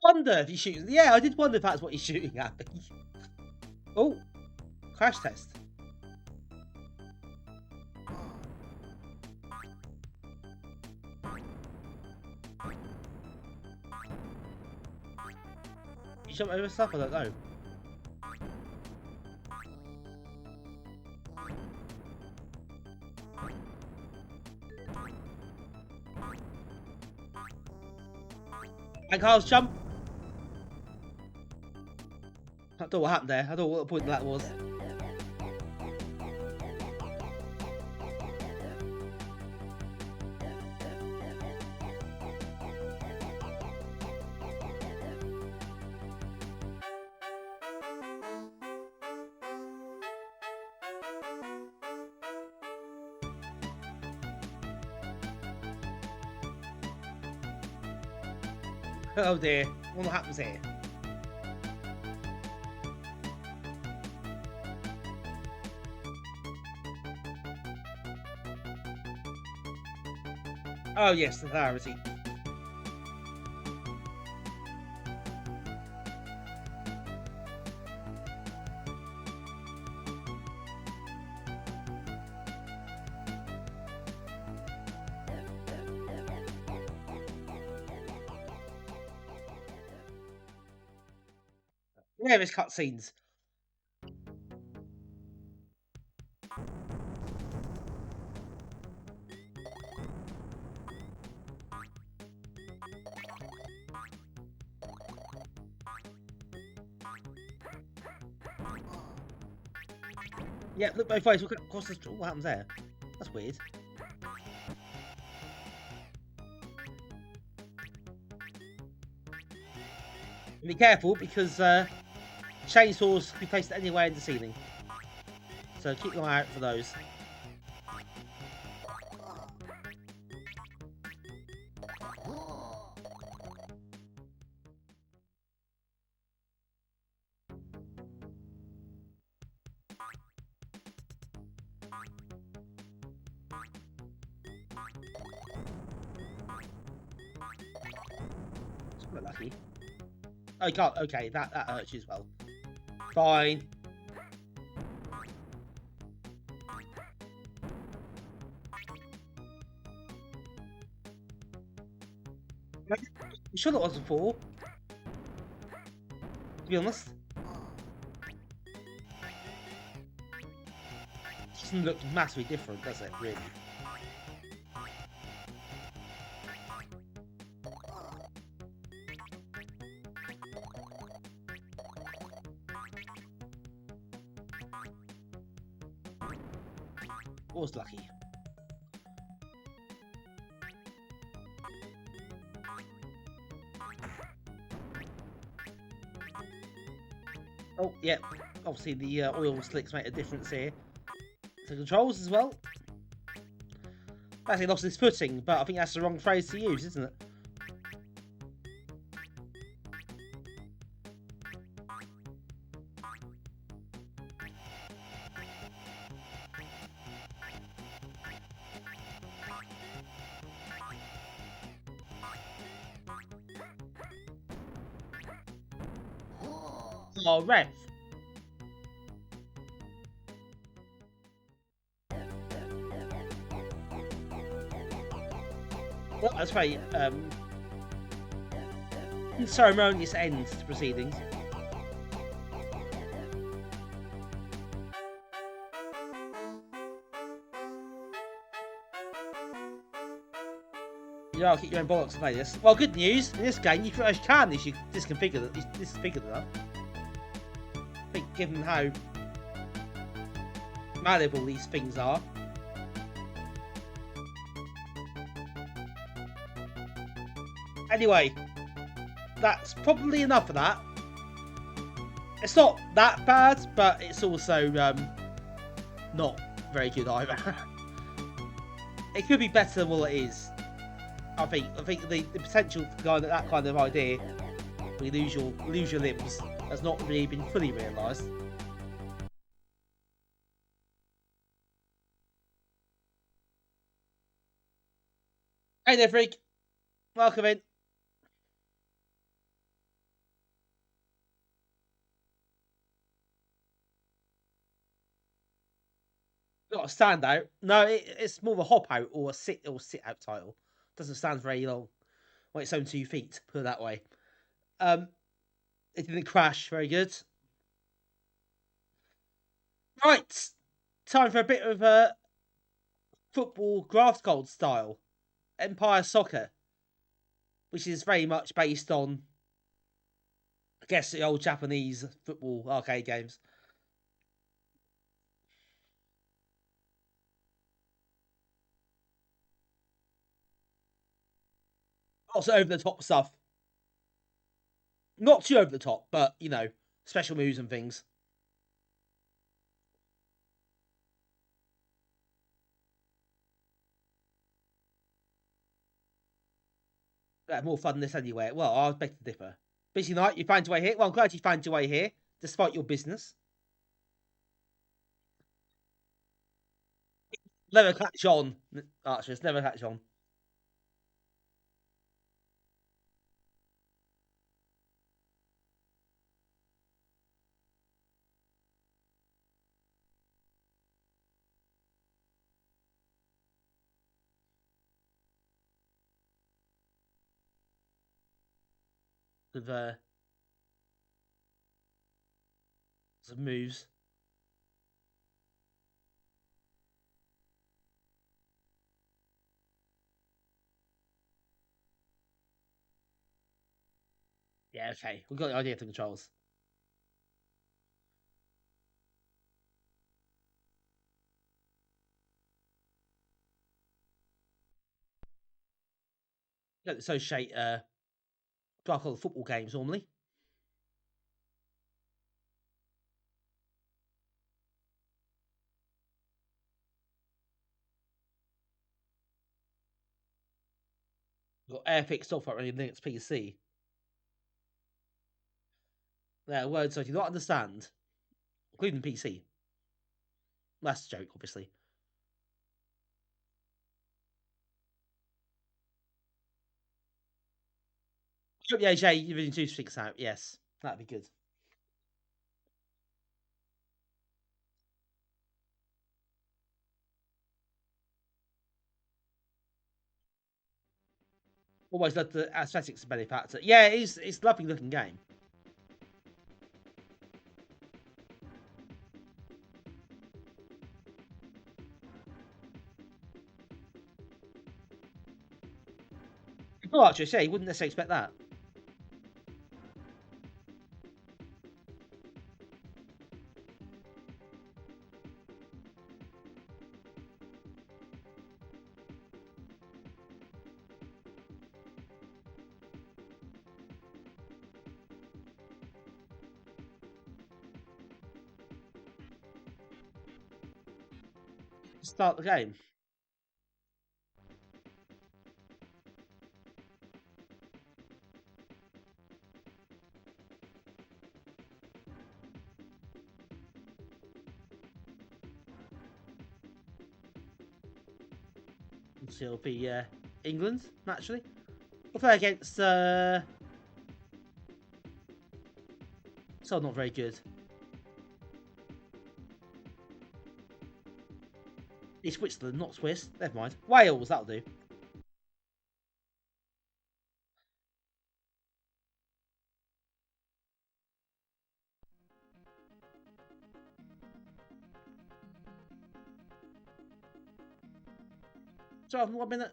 Wonder if he's shooting. Yeah, I did wonder if that's what he's shooting at me. Oh, crash test. You jump over stuff? I don't know. And Carl's jump. I don't know what happened there. I don't know what the point of that was. Oh dear, what happens here? Oh yes, the clarity. Various cutscenes. Yeah, look both ways. Look across the street. What happens there? That's weird. Be careful because chainsaws can be placed anywhere in the ceiling. So keep an eye out for those. It's quite lucky. Oh, you can't. Okay, that hurts you as well. Fine. I'm sure that wasn't 4. To be honest. doesn't look massively different, does it, really? Was lucky. Oh, yeah. Obviously, the oil slicks make a difference here. The controls as well. Actually lost his footing, but I think that's the wrong phrase to use, isn't it? Oh, Rev. Well, that's very ceremonious end to proceedings. You know, I'll keep your own bollocks to play this. Well, good news, in this game you pretty much can if you disconfigure it up. I think given how malleable these things are. Anyway, that's probably enough of that. It's not that bad, but it's also not very good either. It could be better than what it is. I think the potential for that kind of idea, where you lose your limbs, has not really been fully realised. Hey there, freak. Welcome in. Not a standout. No, it's more of a hop out or a sit out title. Doesn't stand very long on its own 2 feet. Put it that way. It didn't crash. Very good. Right, time for a bit of football Graftgold style, Empire Soccer, which is very much based on, I guess, the old Japanese football arcade games. Also over the top stuff. Not too over the top, but, you know, special moves and things. More fun than this anyway. Well, I beg to differ. Busy night, you found your way here. Well, I'm glad you found your way here, despite your business. Never catch on, Archers. Never catch on. With some moves. Yeah, okay. We've got the idea of the controls. You don't associate Dark football games normally. You've got Airfix software running Linux PC. There are words I do not understand, including PC. That's a joke, obviously. Yeah, Jay, you've been 2 speaks out. Yes, that'd be good. Always loved the aesthetics of Benefactor. Yeah, it's a lovely looking game. Oh, actually, say, you wouldn't necessarily expect that. Start the game. So it'll be England, naturally. We'll play against so not very good. It's Switzerland, not Swiss. Never mind. Wales, that'll do. So, 1 minute.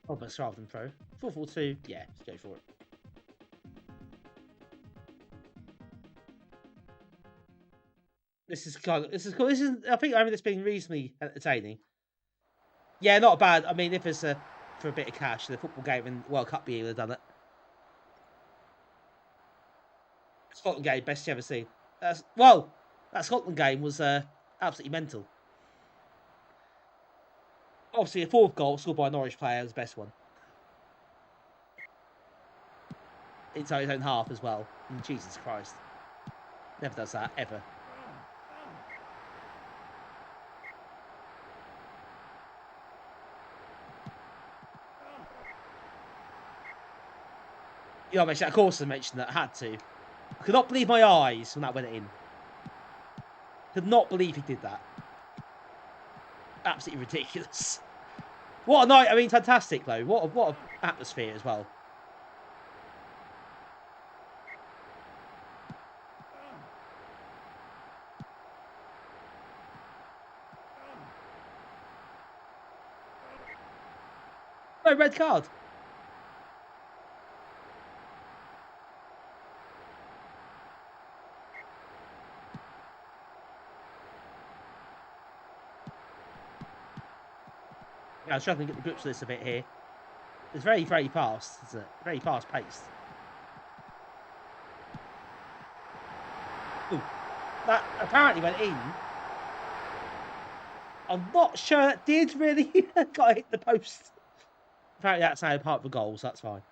Oh, but rather than throw. 4-4-2. Yeah, let's go for it. This is cool. I think this been reasonably entertaining. Yeah, not bad. I mean, if it's for a bit of cash, the football game in World Cup year would have done it. Scotland game, best you ever seen. Well, that Scotland game was absolutely mental. Obviously, a 4th goal scored by a Norwich player was the best one. Inside his own half as well. And Jesus Christ. Never does that, ever. You know, of course I mentioned that. I had to. I could not believe my eyes when that went in. Could not believe he did that. Absolutely ridiculous. What a night. I mean, fantastic, though. What an atmosphere as well. No, red card. Yeah, I was trying to get the grips of this a bit here. It's very, very fast, isn't it? Very fast paced. Ooh, that apparently went in. I'm not sure that did really. Got to hit the post. Apparently that's now part of the goal, so that's fine.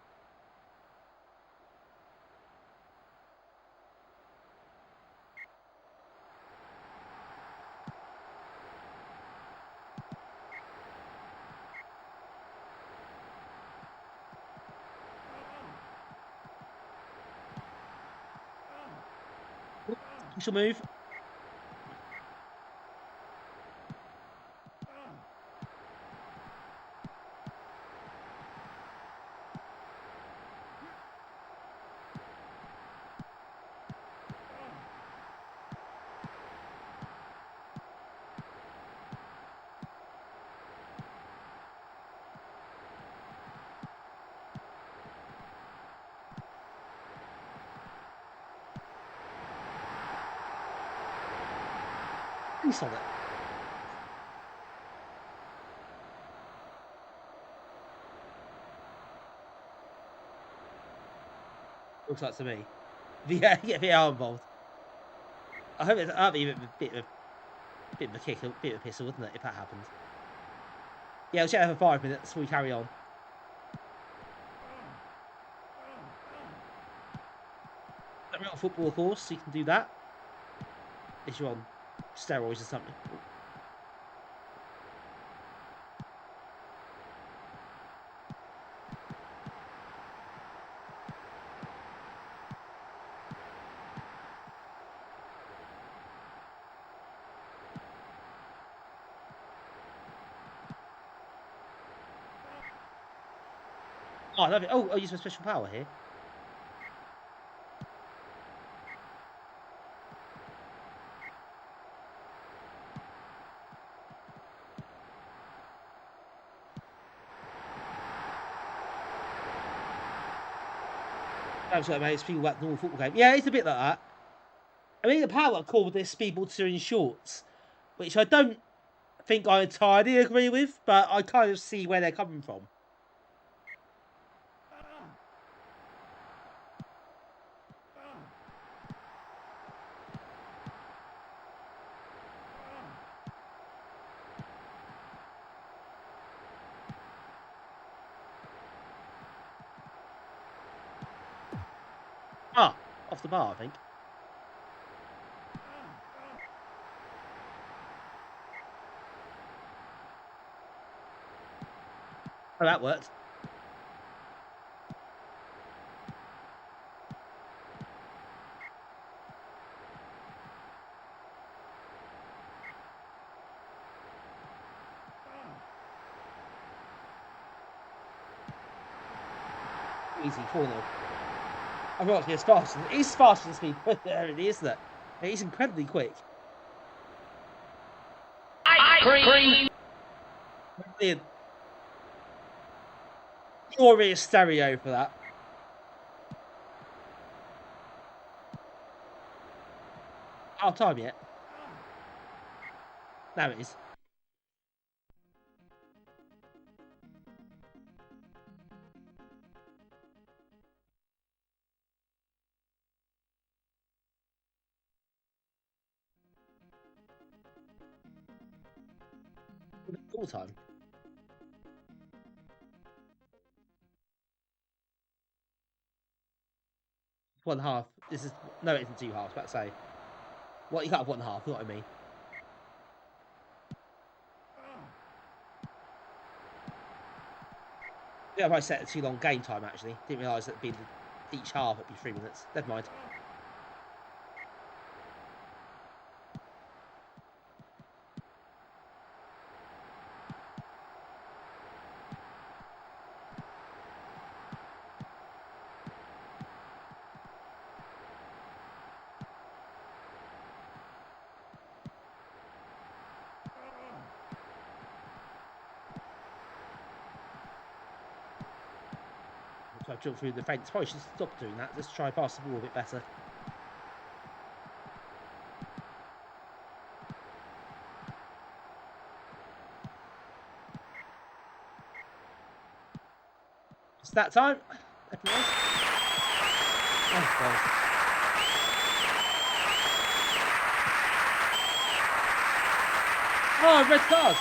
We shall move. He's on it. Looks like to me. Yeah, get VR involved. I hope that'd be a bit of a kick, a bit of a pistol, wouldn't it, if that happened? Yeah, we'll check that for 5 minutes before we carry on. We're on football, of course, so you can do that. If you're on steroids or something. Oh, I love it. Oh, I use my special power here. I'm sorry, mate. It's people like normal football game. Yeah, it's a bit like that. I mean, the power called this Speedball 2 in shorts, which I don't think I entirely agree with, but I kind of see where they're coming from. Ah, off the bar, I think. Oh, that worked. Easy, 4-0. I'm not as fast. It's faster than speed. There it is, isn't it? It's incredibly quick. Ice cream. Brilliant. Glorious stereo for that. Half time yet? Now it is. Full time. One half. This is no, it isn't 2 halves. About to say, what you can't have 1 half. You know what I mean? Yeah, I set a too long game time actually. Didn't realise that it'd be each half it'd be 3 minutes. Never mind. So I've jumped through the fence. Probably should stop doing that. Just try pass the ball a bit better. It's that time. Oh, God. Oh, red card.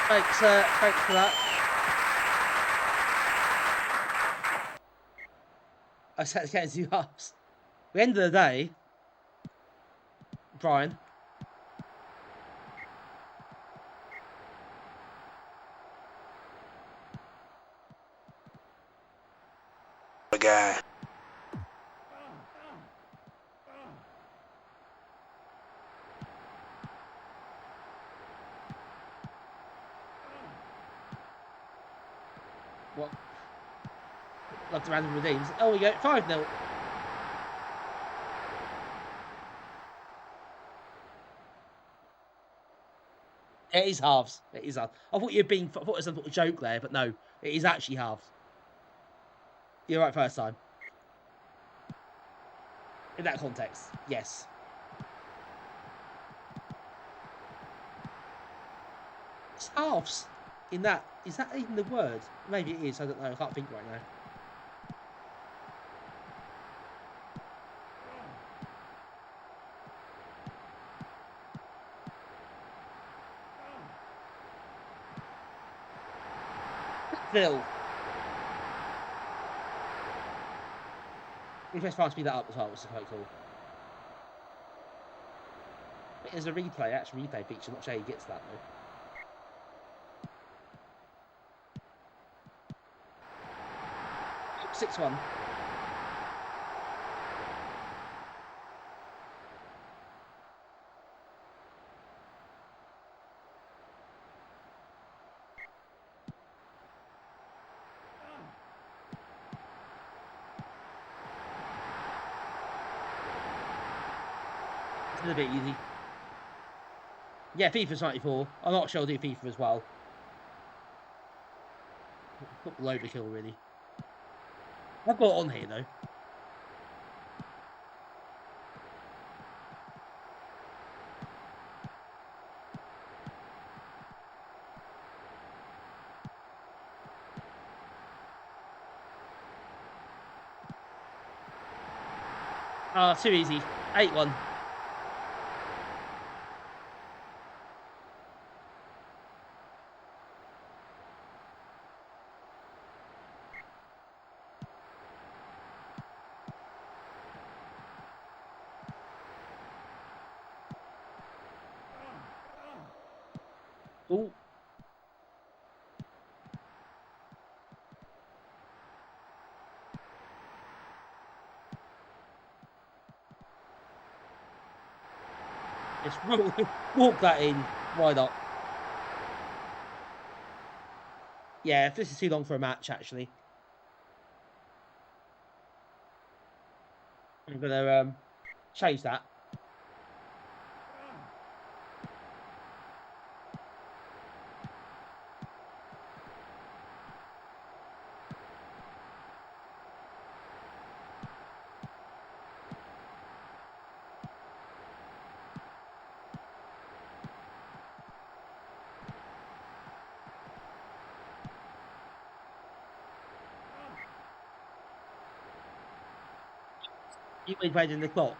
Thanks for that. I said getting 2 halves. At the end of the day, Brian. The guy. What? Love the random redeems. Oh, we go 5-0. It is halves. It is halves. I thought you'd been. I thought it was some sort of joke there, but no, it is actually halves. You're right first time. In that context, yes. It's halves. In that, is that even the word? Maybe it is. I don't know. I can't think right now. Phil. We press fast speed that up as well, which is quite cool. There's a replay, actual replay feature. I'm not sure he gets that though. Six 1. It's a bit easy. Yeah, FIFA's 94. I'm not sure I'll do FIFA as well. Not overkill, really. I've got it on here, though. Ah, too easy. 8-1. Ooh. Just walk that in. Why not? Yeah, if this is too long for a match, actually. I'm gonna change that. You invading the clock.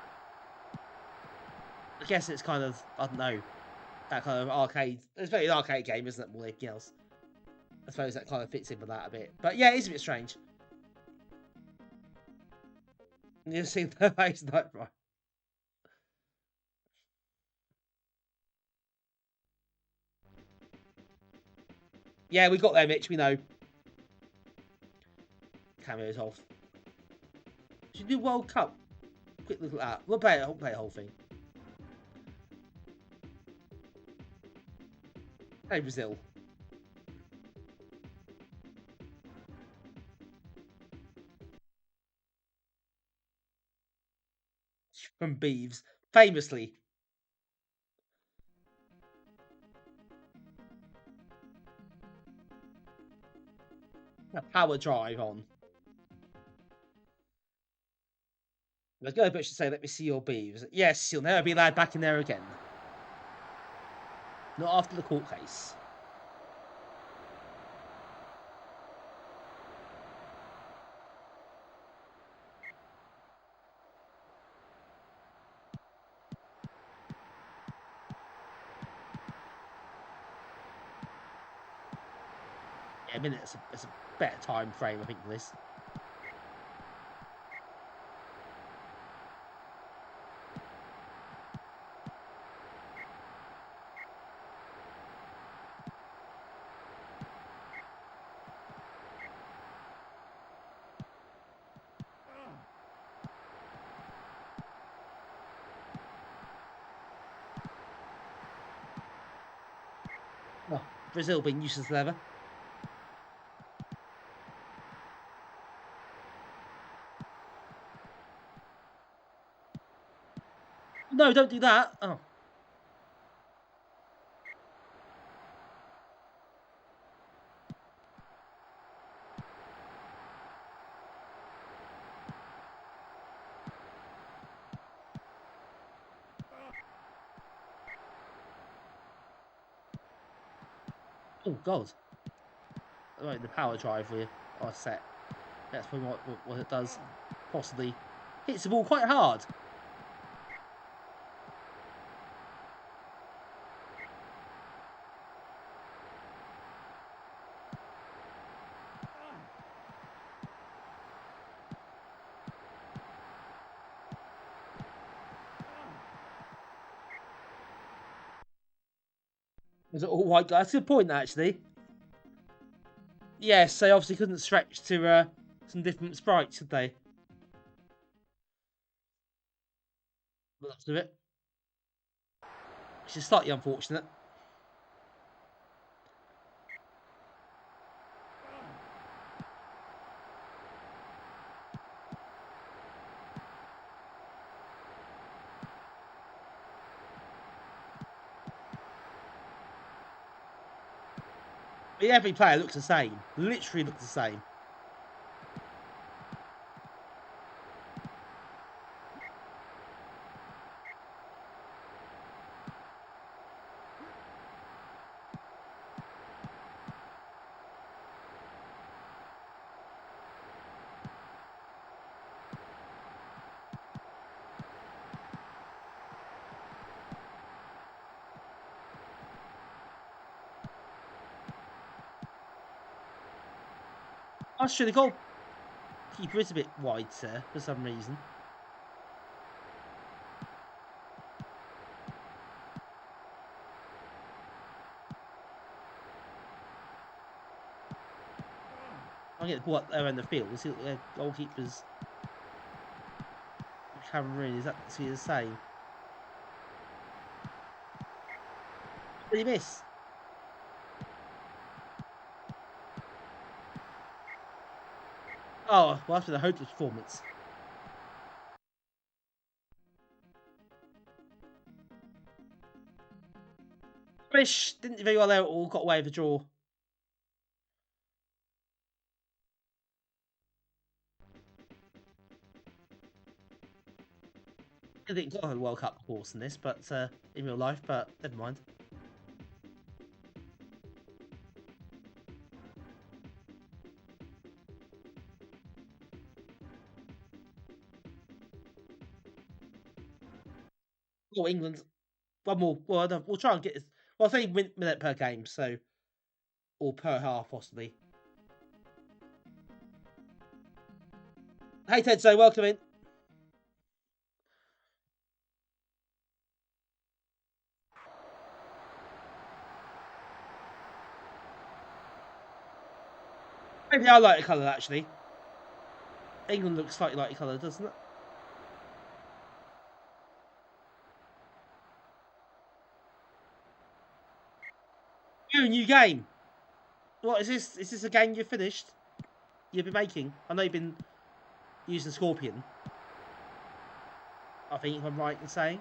I guess it's kind of, I don't know, that kind of arcade. It's very an arcade game, isn't it? More than anything else. I suppose that kind of fits in with that a bit. But yeah, it is a bit strange. You've seen the face, right? Yeah, we got there, Mitch. We know. Cameo's off. Should do World Cup. Quick look at that. We'll play the whole thing. Hey, Brazil. From Beeves. Famously. A power drive on. Let's go, but should say, let me see your Beeves. Yes, you'll never be allowed back in there again. Not after the court case. Yeah, a minute. It's a better time frame, I think, for this. Oh, Brazil being useless as ever. No, don't do that. Oh. Oh, God. Right, the power drive we are set. That's probably what it does. Possibly hits the ball quite hard. Was it all white guy? That's a good point, actually. Yes, they obviously couldn't stretch to some different sprites, could they? Lots of it. Which is slightly unfortunate. Every player looks the same. Literally looks the same. I should have got. Keeper is a bit wide, sir, for some reason. I'll get the ball up there in the field. We'll see what the goalkeeper's Cameroon is actually the same. Did he miss? Oh, well, after the hopeless performance. British didn't do very well there at all, got away with a draw. I didn't got a World Cup horse in this, but in real life, but never mind. Oh, England. One more. Well, no, we'll try and get this. Well, I say minute per game, so. Or per half, possibly. Hey, Ted, so welcome in. Maybe I like the colour, actually. England looks slightly like the colour, doesn't it? Oh, new game. What is this? Is this a game you've finished? You've been making? I know you've been using Scorpion. I think if I'm right in saying.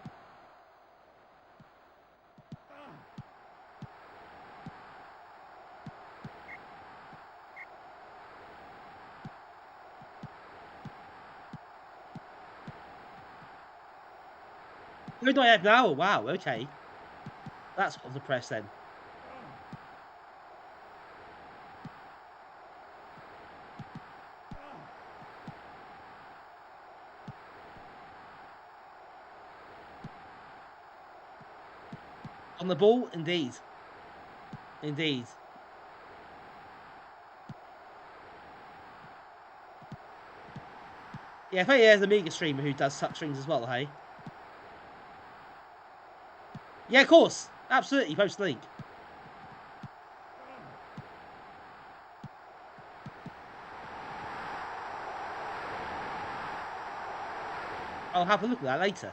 Who do I have now? Wow, okay. That's on the press then. On the ball, indeed. Indeed. Yeah, I think there's an Amiga streamer who does such things as well, hey? Yeah, of course. Absolutely. Post the link. I'll have a look at that later.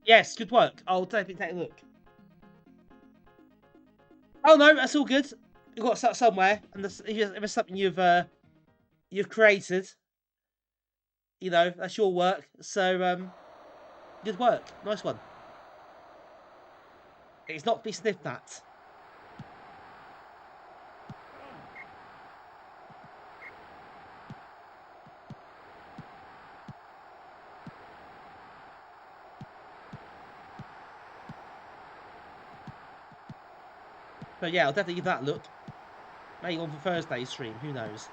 Yes, good work. I'll definitely take a look. Oh no, that's all good. You've got to start somewhere, and if it's something you've created, you know, that's your work. So good work, nice one. It's not to be sniffed at. But yeah, I'll definitely give that a look. Maybe on for Thursday's stream, who knows?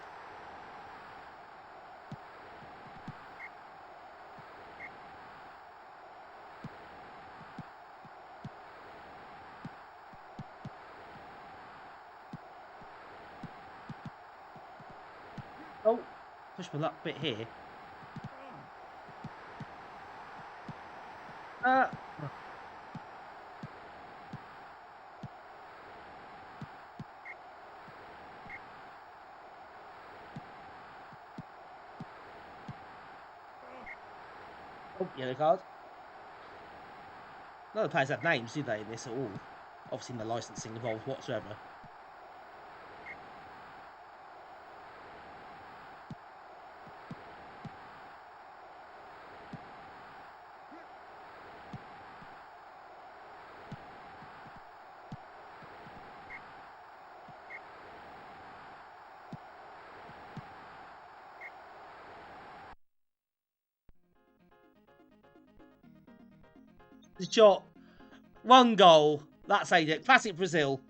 Oh, push my luck a bit here. Oh, yellow card. None of the players have names, do they, in this at all? Obviously, no licensing involved whatsoever. The shot. 1 goal. That's how you do it. Classic Brazil.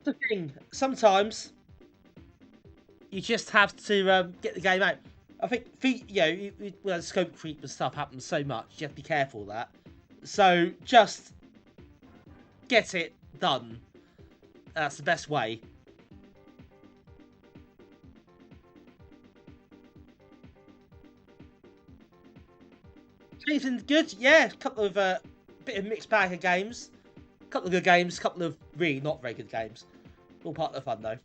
The thing, sometimes you just have to get the game out. I think, well, scope creep and stuff happens so much. You have to be careful of that. So just get it done. That's the best way. Anything good? Yeah, a couple of bit of mixed bag of games. A couple of good games, a couple of really not very good games. All part of the fun though.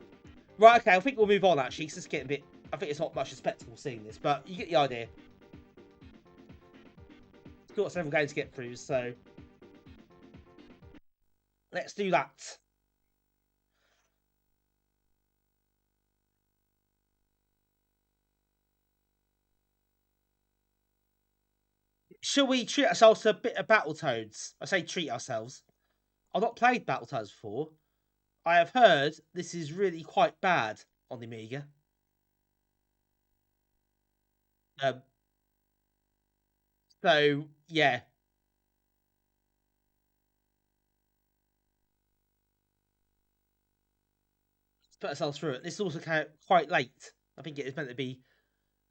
Right, okay, I think we'll move on actually, because it's getting a bit... I think it's not much respectable seeing this, but you get the idea. We've got several games to get through, so... let's do that. Shall we treat ourselves to a bit of Battletoads? I say treat ourselves. I've not played Battletoads before. I have heard this is really quite bad on the Amiga. So, yeah. Let's put ourselves through it. This also came out quite late. I think it was meant to be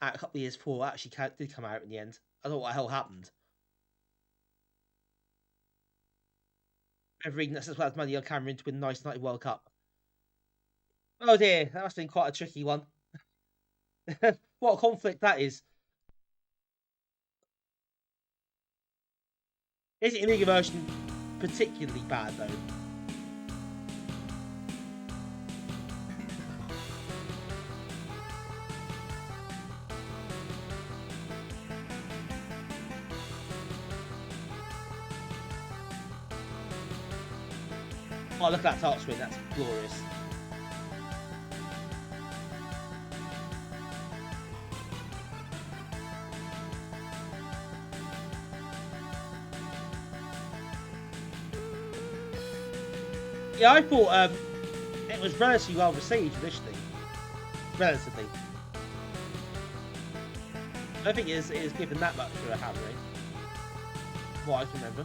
out a couple of years before it actually did come out in the end. I don't know what the hell happened. Every that's as well as money on camera to win the 1990 World Cup. Oh dear, that must have been quite a tricky one. What a conflict that is. Is the Amiga version particularly bad though? Oh, look at that touch screen, that's glorious. Yeah, I thought it was relatively well received initially. Relatively. I don't think it is given that much for a hammering. What I can remember.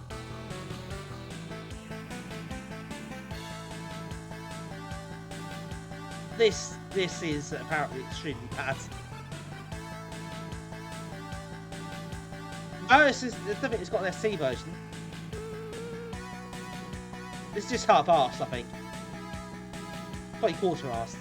This is apparently extremely bad. Oh, I think it's got an SC version. It's just half-assed, I think. Probably quarter-assed.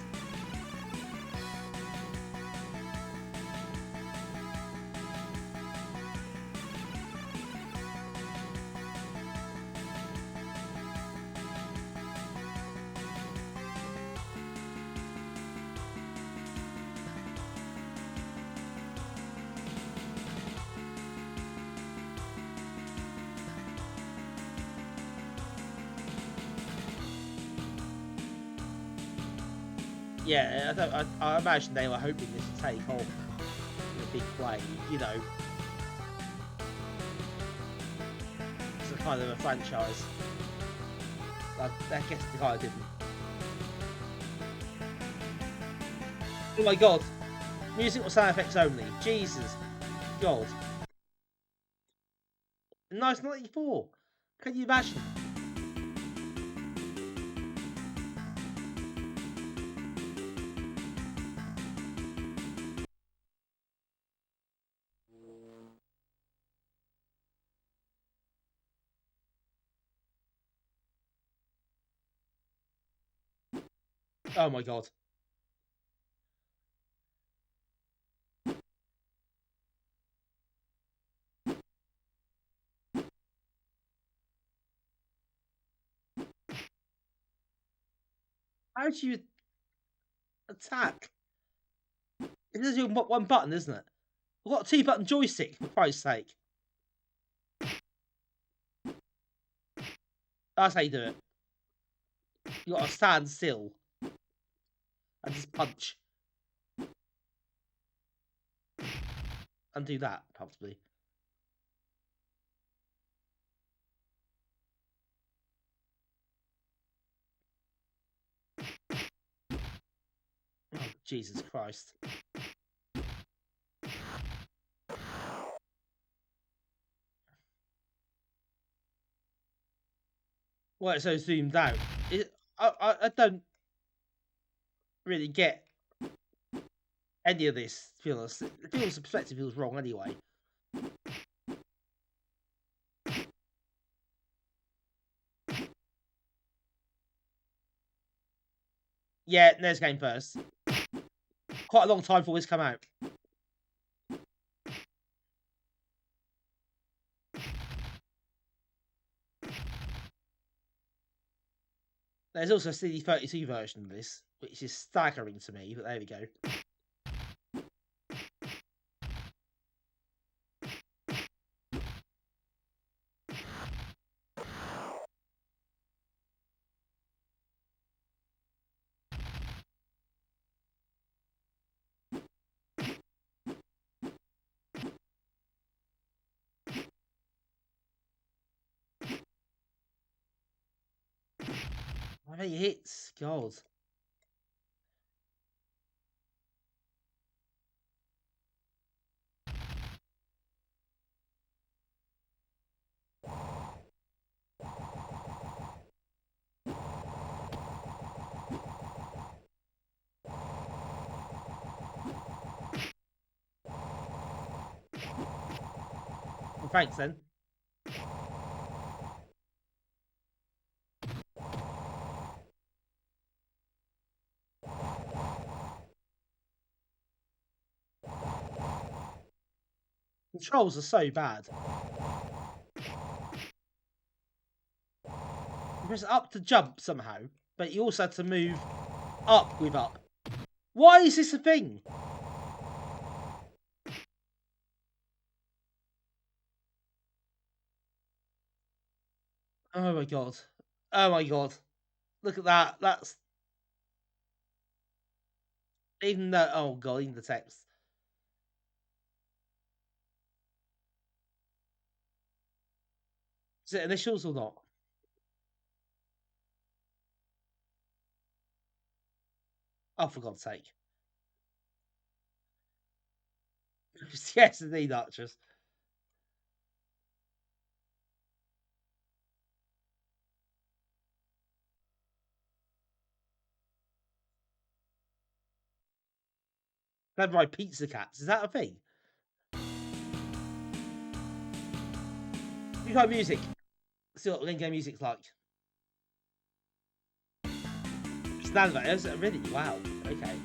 Yeah, I imagine they were hoping this would take off in a big way, you know. It's a kind of a franchise. I guess they kind of didn't. Oh my god. Music or sound effects only. Jesus. God. 1994. Can you imagine? Oh my god. How do you attack? It is only one button, isn't it? We've got a 2-button joystick, for Christ's sake. That's how you do it. You gotta stand still. And just punch. And do that, probably. Jesus Christ. Why it's so zoomed out? I don't really get any of this, to be honest. The perspective feels wrong anyway. Yeah, NES game first. Quite a long time for this come out. There's also a CD32 version of this, which is staggering to me, but there we go. How many hits? God. Well, thanks then. Controls are so bad. You press up to jump somehow, but you also have to move up with up. Why is this a thing? Oh my god. Oh my god. Look at that. That's... Even the... Oh god, even the text. Is it initials or not? Oh, for God's sake. Yes, indeed, Archers. They'd write Pizza Cats. Is that a thing? You got music. See what in-game music's like. Stand by. Is it really? Wow. Okay.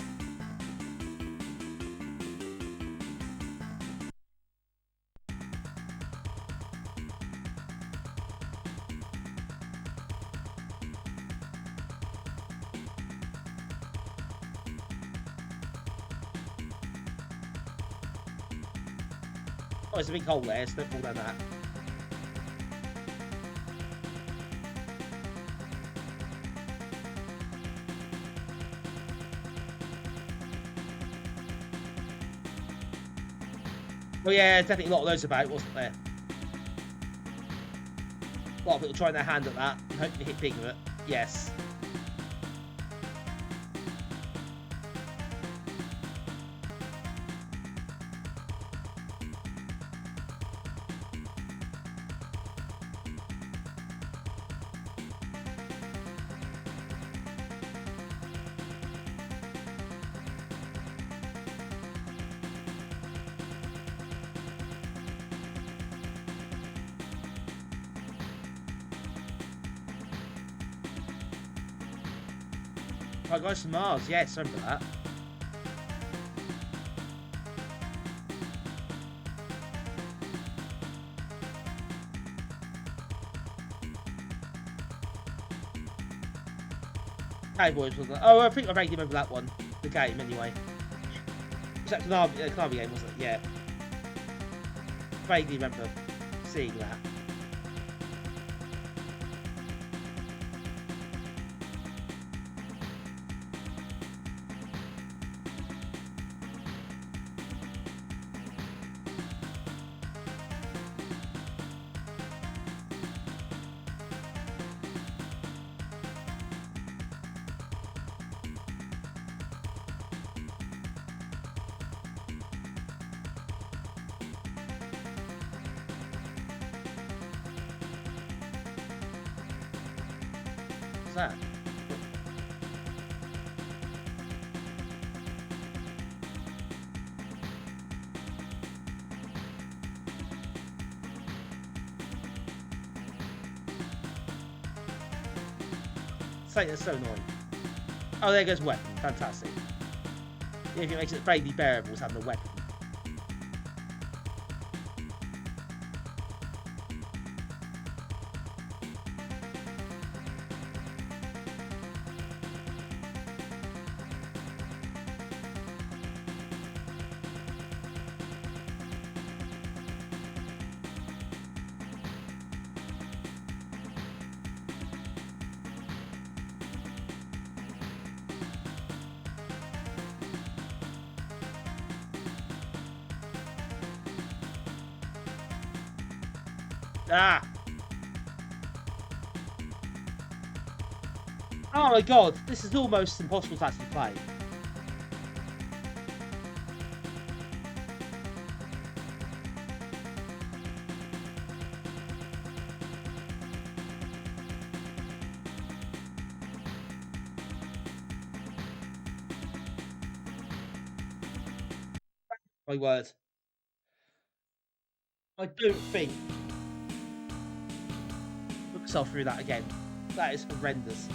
Oh, it's a big hole there, so don't fall down that. Well, yeah, definitely a lot of those about, wasn't there? A lot of people trying their hand at that and hoping to hit big with it. Yes. Oh, Guys from Mars, yes, I remember that. Cowboys wasn't it? Oh, I think I vaguely remember that one. The game, anyway. Was that Konami game, wasn't it? Yeah. Vaguely remember seeing that. that? That's so annoying. Oh, there goes weapon. Fantastic. Yeah, if it makes it vaguely bearable having a weapon. Ah! Oh my god, this is almost impossible to actually play. My word. I don't think put myself through that again. That is horrendous.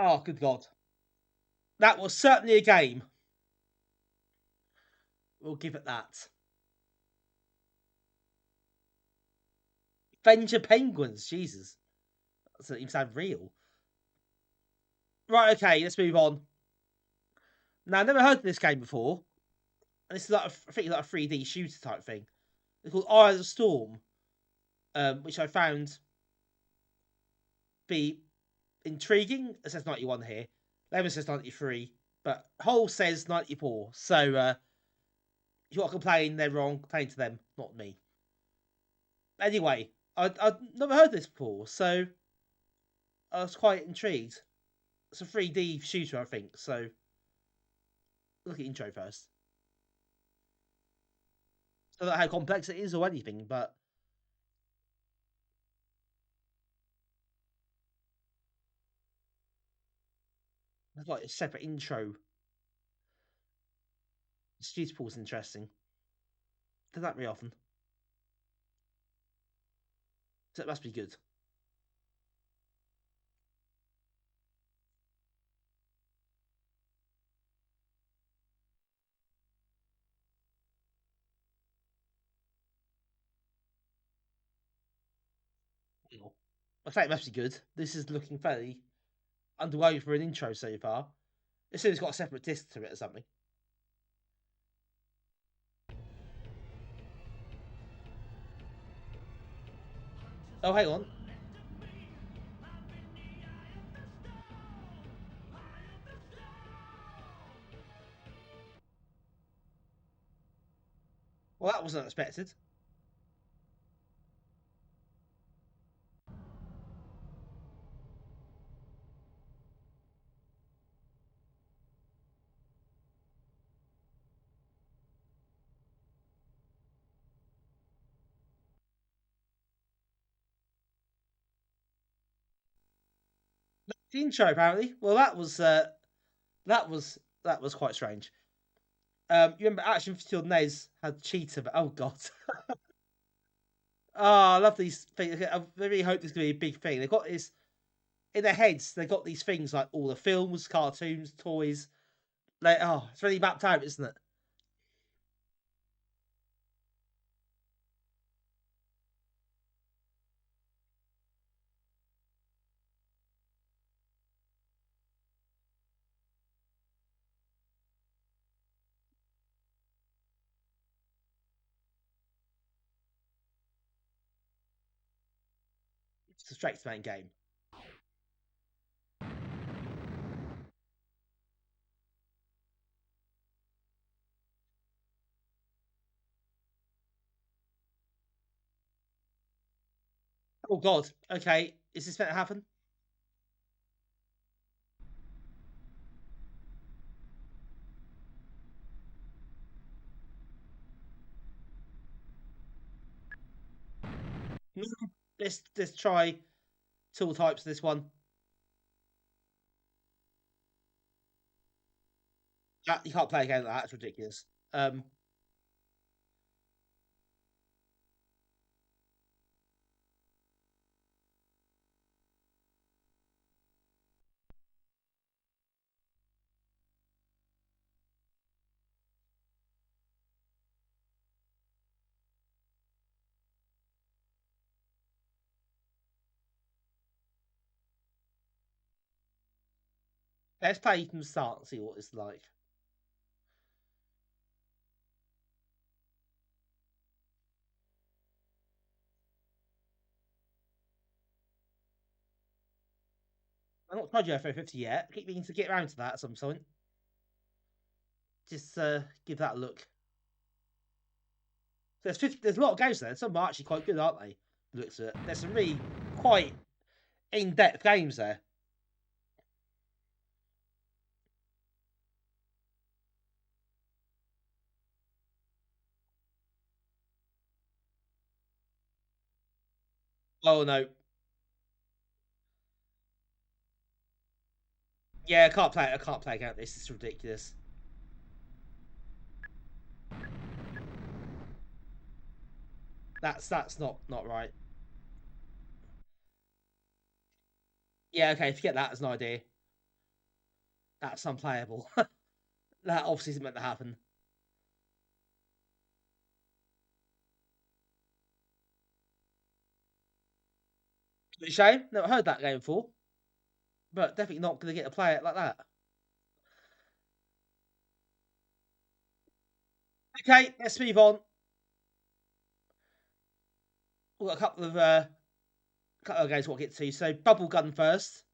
Oh, good god. That was certainly a game. We'll give it that. Avenger Penguins, Jesus. That doesn't even sound real. Right, okay, let's move on. Now, I've never heard of this game before. And this is like I think like a 3D shooter type thing. It's called Eye of the Storm, which I found be intriguing. It says 91 here. Lemon says 93, but Hole says 94. So if you want to complain, they're wrong. Complain to them, not me. Anyway, I'd never heard this before, so I was quite intrigued. It's a 3D shooter, I think. So look at intro first. I don't know how complex it is or anything, but it's like a separate intro. The shooter pool's interesting. Does that very often. So it must be good. I think it must be good. This is looking fairly underway for an intro so far. As soon as it's got a separate disc to it or something. Oh, hang on. Well, that wasn't expected. The intro, apparently. Well, that was quite strange. You remember Action Hero and NES had cheater, but oh god. Oh, I love these things. I really hope this is going to be a big thing. They've got this in their heads. They've got these things like all the films, cartoons, toys. Like, oh, it's really mapped out, isn't it? It's a straight to main game. Oh god. Okay, is this meant to happen? let's try tool types. This one. You can't play a game like that. It's ridiculous. Let's play from the start and see what it's like. I've not tried UFO 50 yet. I keep meaning to get around to that at some point. Just give that a look. So there's a lot of games there. Some are actually quite good, aren't they? Looks at it. There's some really quite in-depth games there. Oh no. Yeah, I can't play it. I can't play against this. It's ridiculous. That's not right. Yeah, okay, forget that as an idea. That's unplayable. That obviously isn't meant to happen. It's a shame. Never heard that game before. But definitely not going to get to play it like that. Okay, let's move on. We've got a couple of games we'll get to. So Bubblegum first.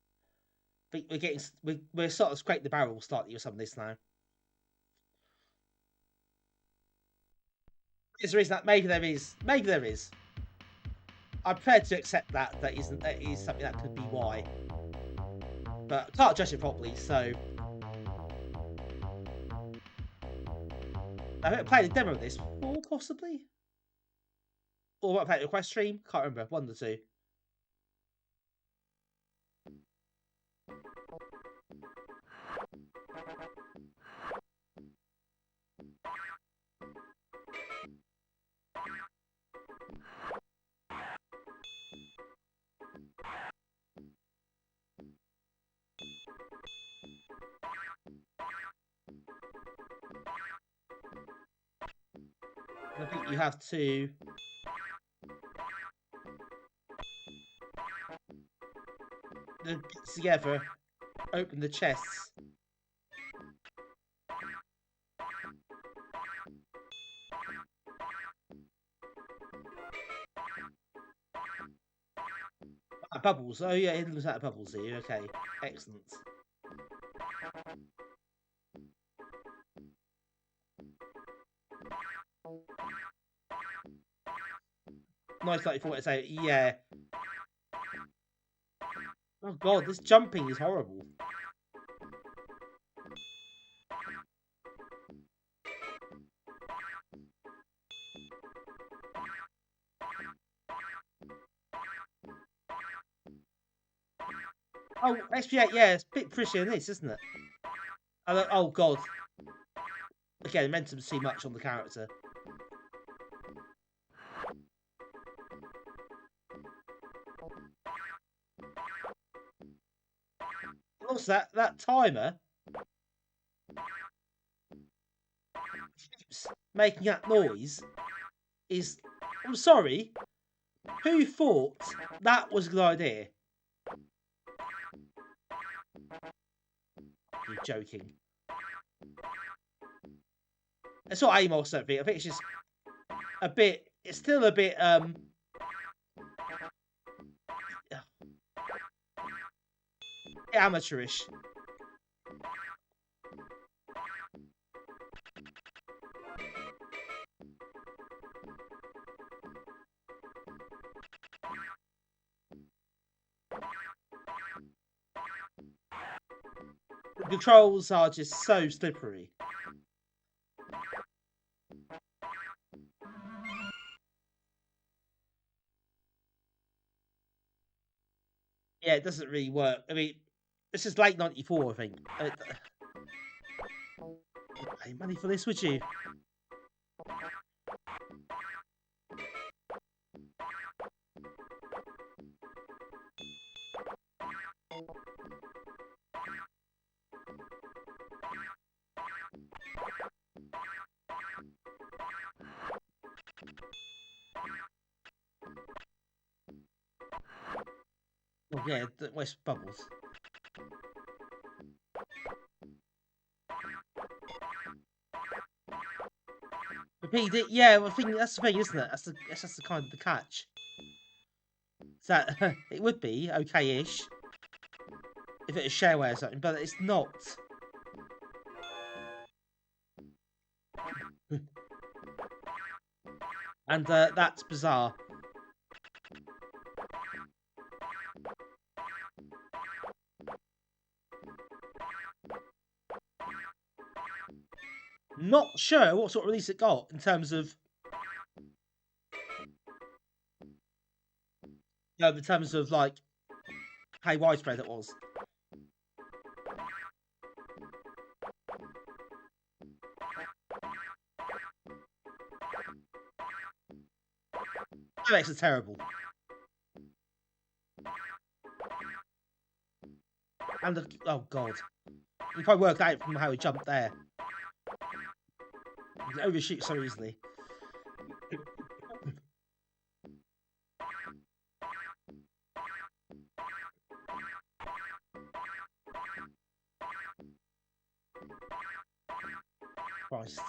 We're sort of scraping the barrel slightly with some of this now. There's a reason that maybe there is. Maybe there is. I'm prepared to accept that is something that could be why. But I can't judge it properly, so I haven't played a demo of this before, possibly. Or I played a request stream, can't remember, one of the two. I think you have to together open the chests. Bubbles. Oh yeah, it looks like bubbles here. Okay, excellent. Nice, like what I say. Yeah. Oh god, this jumping is horrible. Oh, XP8, yeah, it's a bit prettier than this, isn't it? Oh god. Okay, momentum's too much on the character. Also, that timer keeps making that noise is... I'm sorry. Who thought that was a good idea? You're joking. It's not aim or something. I think it's just a bit... It's still a bit... amateurish. The controls are just so slippery. Yeah, it doesn't really work. I mean, this is late '94, I think. You'd pay money for this, would you? Oh yeah, don't waste bubbles. Repeat it. Yeah, well, that's the thing, isn't it? That's just the kind of the catch. Is that it would be okay-ish if it was shareware or something, but it's not. And that's bizarre. Not sure what sort of release it got in terms of, like how widespread it was. That makes it terrible. And oh god, you probably worked out from how he jumped there. He overshoot so easily. Christ.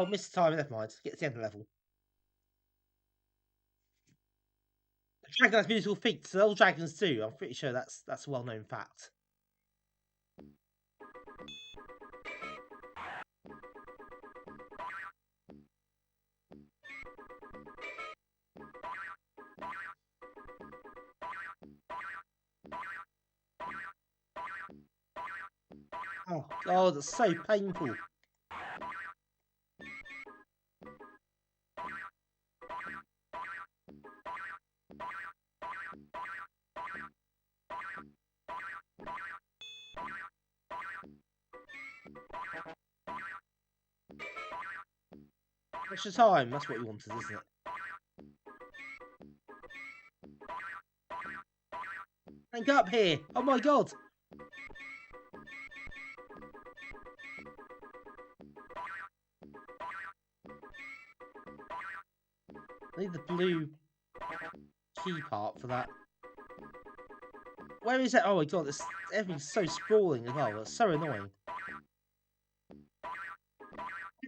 Oh, missed time, never mind. Get to the end of the level. The dragon has beautiful feet, so all dragons do. I'm pretty sure that's a well-known fact. Oh god, it's so painful. Extra time, that's what you wanted, isn't it? And get up here! Oh my god! I need the blue key part for that. Where is it? Oh my god, everything's so sprawling as well. It's so annoying.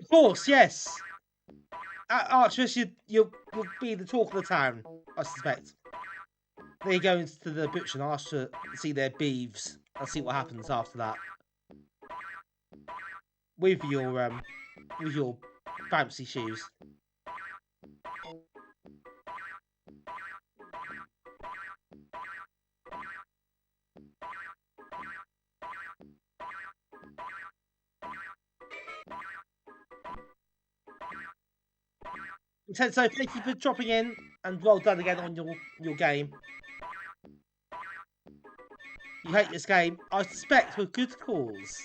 Of course, yes! Archers, you'll be the talk of the town, I suspect. Then you go into the butcher and ask to see their beeves and see what happens after that. With your bouncy shoes. So thank you for dropping in, and well done again on your game. You hate this game, I suspect, with good cause.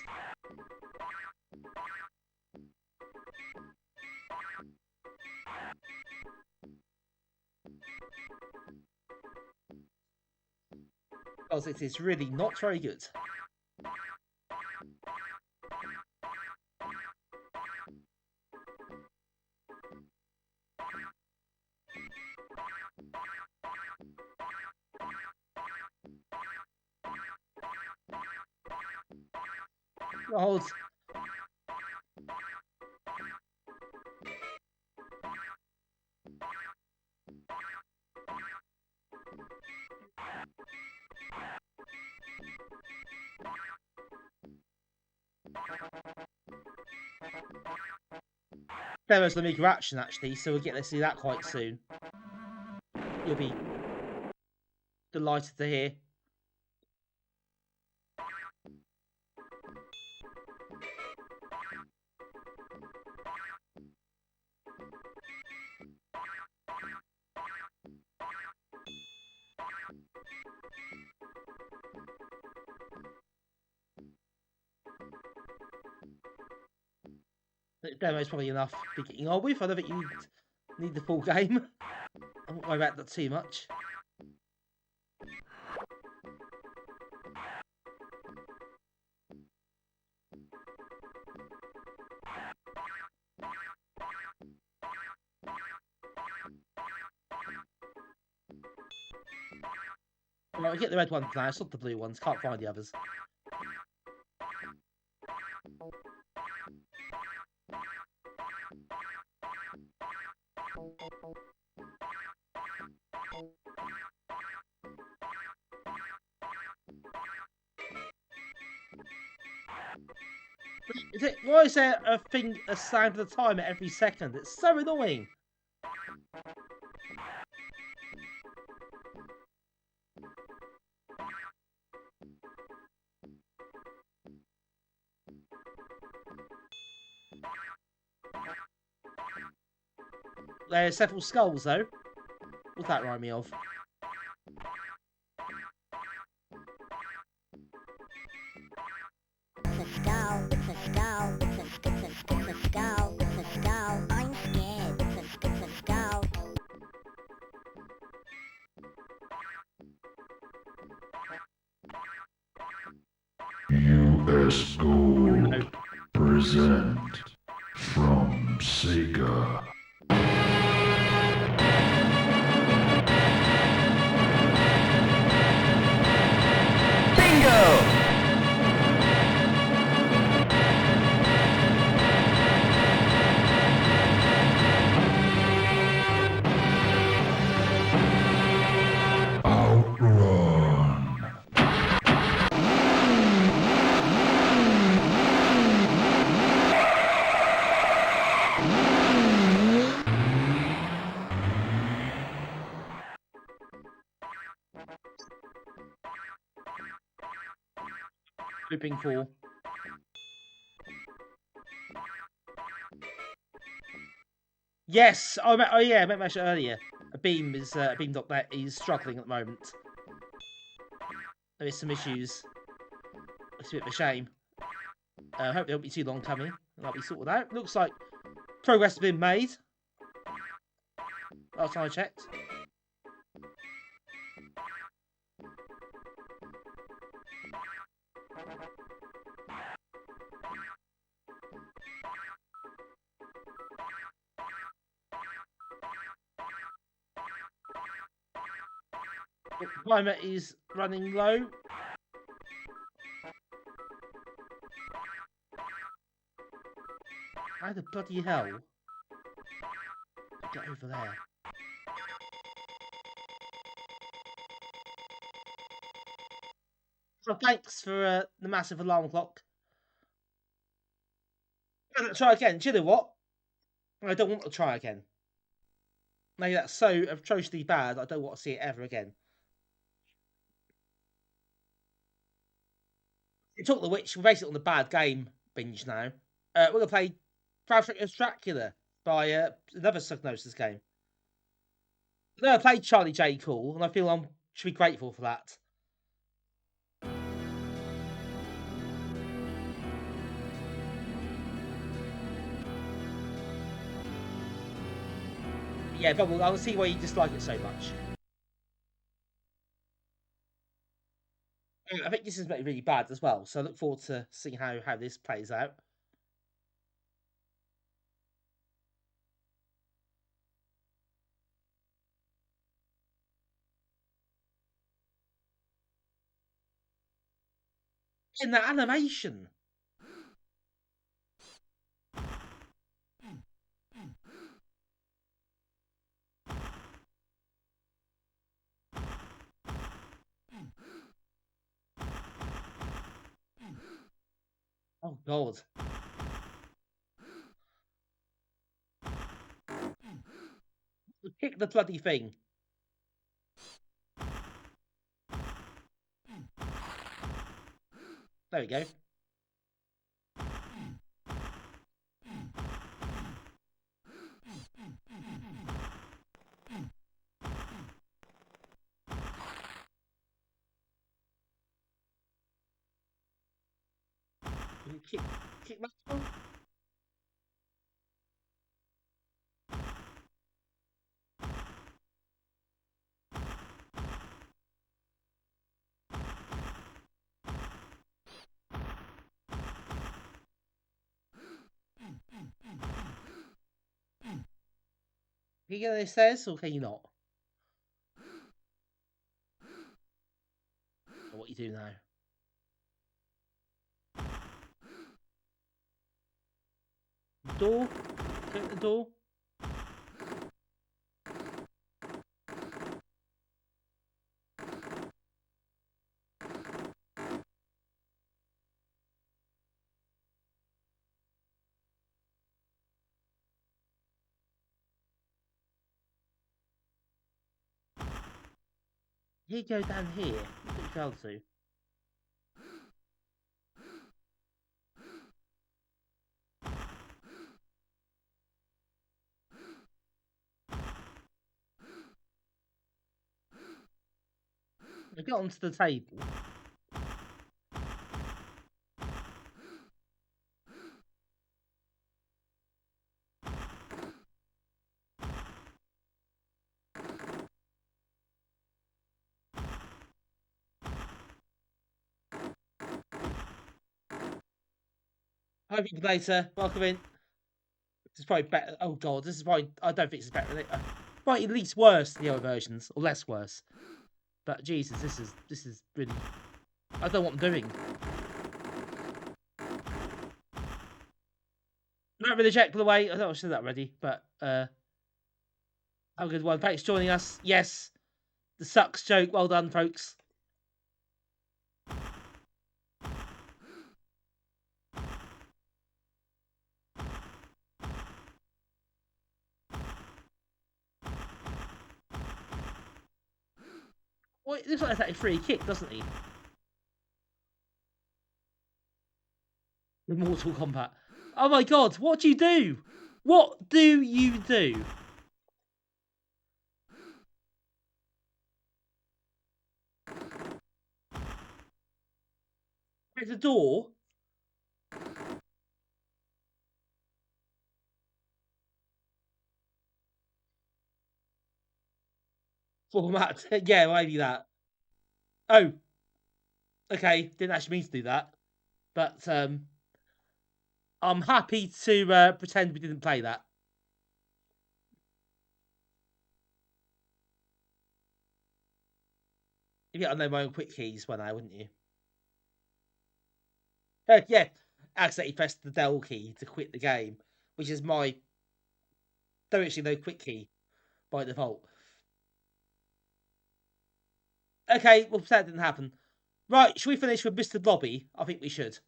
Because it is really not very good. God. demo's the Amiga Action actually, so we'll get to see that quite soon. You'll be delighted to hear. The demo's probably enough to be getting on with. I don't think you need the full game. I won't worry about that too much. Right, we get the red ones now. It's not the blue ones. Can't find the others. Why is there a sound of the timer every second? It's so annoying. There are several skulls though. What's that remind me of? US Gold present from Sega. Grouping 4. Yes! I mentioned earlier. Beam.net is struggling at the moment. There is some issues. It's a bit of a shame. I hope they won't be too long coming. That'll be sorted out. Looks like progress has been made. Last time I checked. The climate is running low. How the bloody hell? Get over there. So thanks for the massive alarm clock. Try again. Do you know what? I don't want to try again. Maybe that's so atrociously bad, I don't want to see it ever again. We took the witch, we're basically on the bad game binge now. We're going to play Graftgold and Dracula by another Psygnosis game. I played Charlie J. Cool, and I feel I should be grateful for that. Yeah, but I'll see why you dislike it so much. I think this is really bad as well, so I look forward to seeing how this plays out. In that animation. Oh God. Kick the bloody thing. There we go. Kick that one. Can you get those stairs or can you not? Or what you do now? Door? Go to the door? You go down here. What you fell to? I got onto the table. Hi people later, welcome in. This is probably better. Oh god, this is probably, I don't think this is better than it. Probably at least worse than the other versions, or less worse. But Jesus, this is really, I don't know what I'm doing. Not really check, by the way. I thought I should have that ready, but have a good one. Thanks for joining us. Yes, the sucks joke. Well done, folks. Well, it looks like that's a free kick, doesn't he? With Mortal Kombat. Oh my god, what do you do? What do you do? There's a door. Format. Yeah, maybe that. Oh. Okay, didn't actually mean to do that. But I'm happy to pretend we didn't play that. You get to know my own quick keys one now, wouldn't you? Yeah, accidentally pressed the Del key to quit the game, which is my don't actually know quick key by default. Okay, well, that didn't happen. Right, should we finish with Mr. Blobby? I think we should.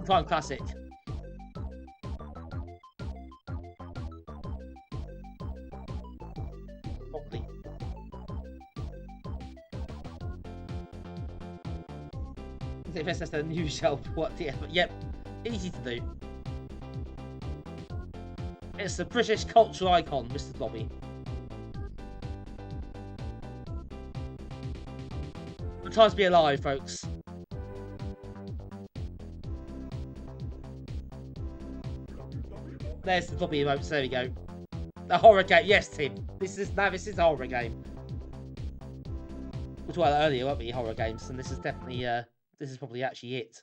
Time classic. Probably. If that's the new shelf, what? Yeah, yep, easy to do. It's the British cultural icon, Mr. Blobby. Good time to be alive, folks. There's the Blobby emotes. There we go. The horror game. Yes, Tim. This is a horror game. We talked about that earlier, won't we? Horror games, and this is definitely this is probably actually it.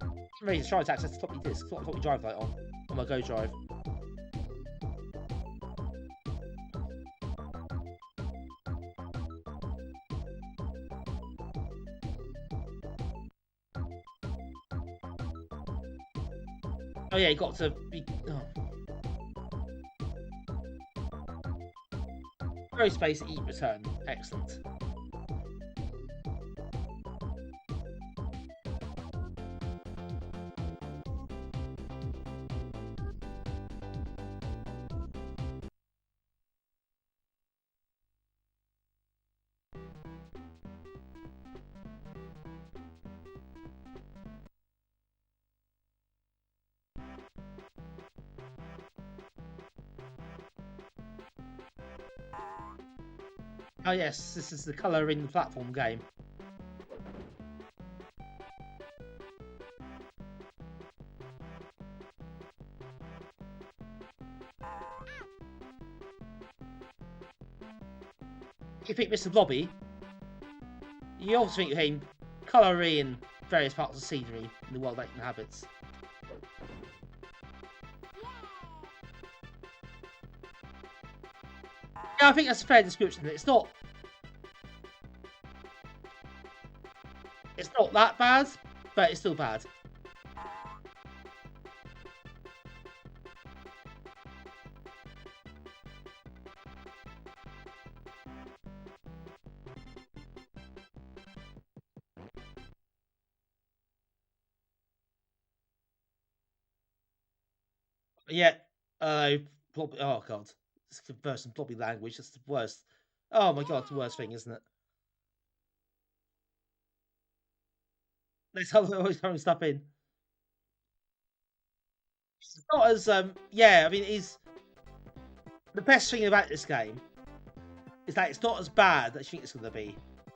I'm ready to try to access the floppy disk. What floppy drive light on my Go drive. Oh yeah, you got to be. Oh. Throw space, eat, return. Excellent. Oh yes, this is the colour in the platform game. If you pick Mr Blobby, you also think you're hitting colour in various parts of scenery in the world that it inhabits. Yeah, I think that's a fair description. It's not that bad, but it's still bad. Yeah, Blobby, oh god, this conversion Blobby language, that's the worst. Oh my god, it's the worst thing, isn't it? Let's always throwing stuff in. It's not as yeah, I mean, it's the best thing about this game is that it's not as bad as you think it's going to be.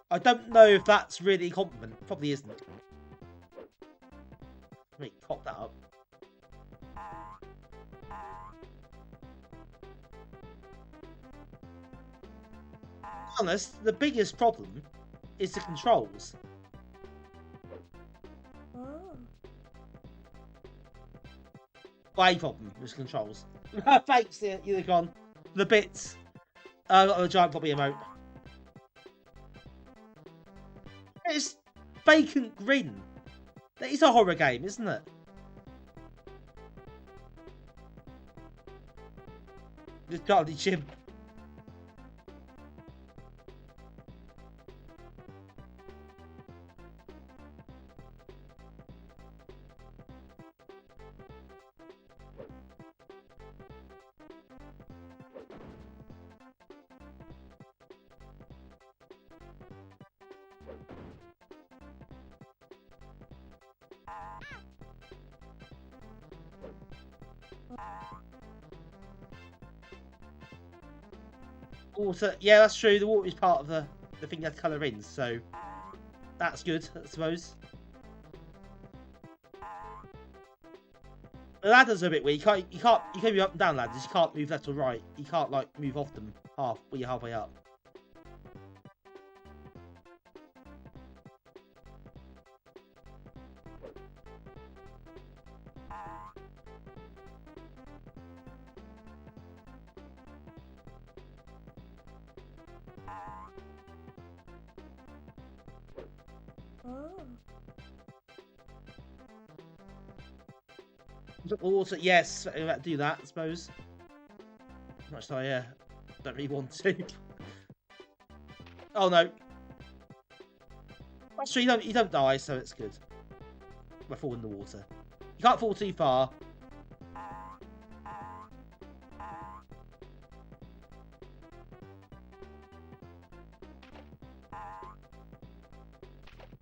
I don't know if that's really a compliment. Probably isn't. Let me pop that up. To be honest, the biggest problem is the controls. My problem with controls. Thanks, Unicorn. The bits. I got the giant Blobby emote. It's Vacant Grin. That is a horror game, isn't it? Just Charlie Chimp. Water, yeah, that's true. The water is part of the thing that colour in, so that's good, I suppose. The ladders are a bit weird. You can't move up and down ladders. You can't move left or right. You can't like move off them when you're halfway up. Water, yes, do that, I suppose. Much I don't really want to. Oh no. That's true, you don't die, so it's good. I fall in the water. You can't fall too far.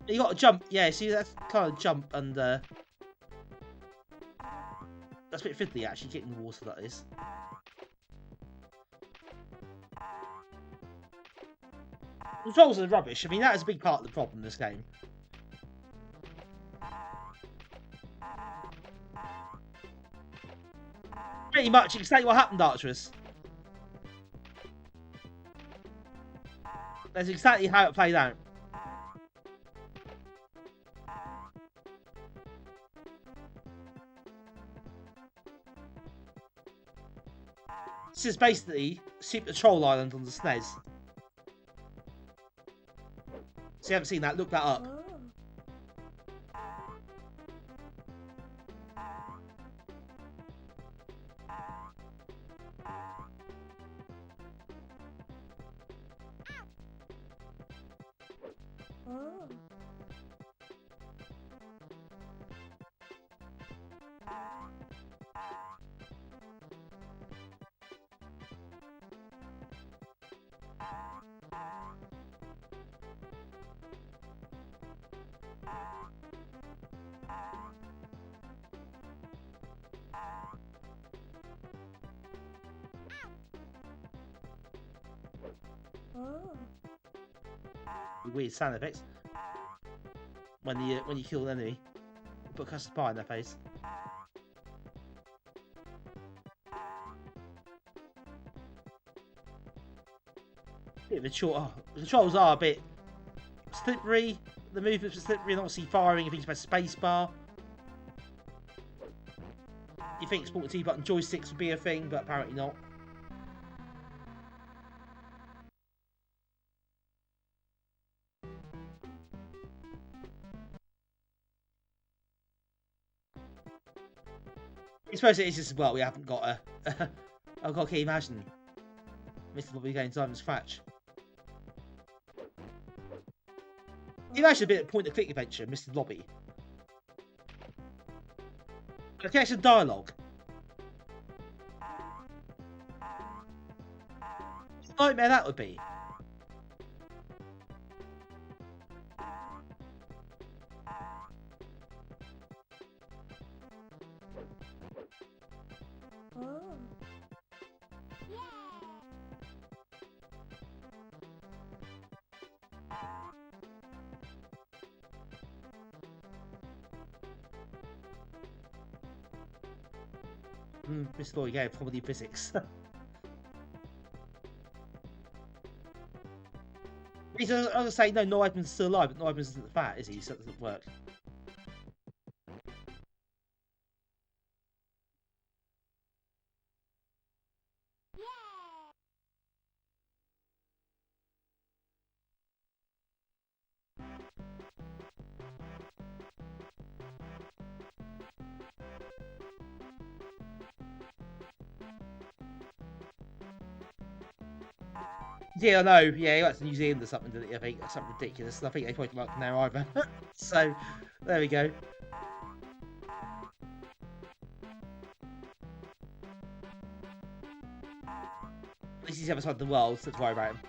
You got to jump, yeah, see that's kind of jump and that's a bit fiddly actually, getting the water that is. Controls are rubbish. I mean, that is a big part of the problem in this game. Pretty much exactly what happened, Archeress. That's exactly how it played out. This is basically Super Troll Island on the SNES. So you haven't seen that, look that up. Weird sound effects when you kill an enemy. Put a custard pie in their face. The controls are a bit slippery. The movements are slippery, and obviously firing. If you press space bar, you think sport T-button joysticks would be a thing, but apparently not. I suppose it is just, well, we haven't got a... I've got to imagine Mr Blobby going to Diamond Scratch. Imagine a bit of point-and-click adventure, Mr Blobby. Okay, some dialogue. What a nightmare that would be. Mr. Blobby game, comedy physics. I was going to say, no, Noel Edmonds is still alive, but Noel Edmonds isn't fat, is he? So that doesn't work. Yeah, I know. Yeah, he went to New Zealand or something, didn't he? I think that's something ridiculous. I think they probably like now either. So, there we go. At least he's the other side of the world, so let's worry about him.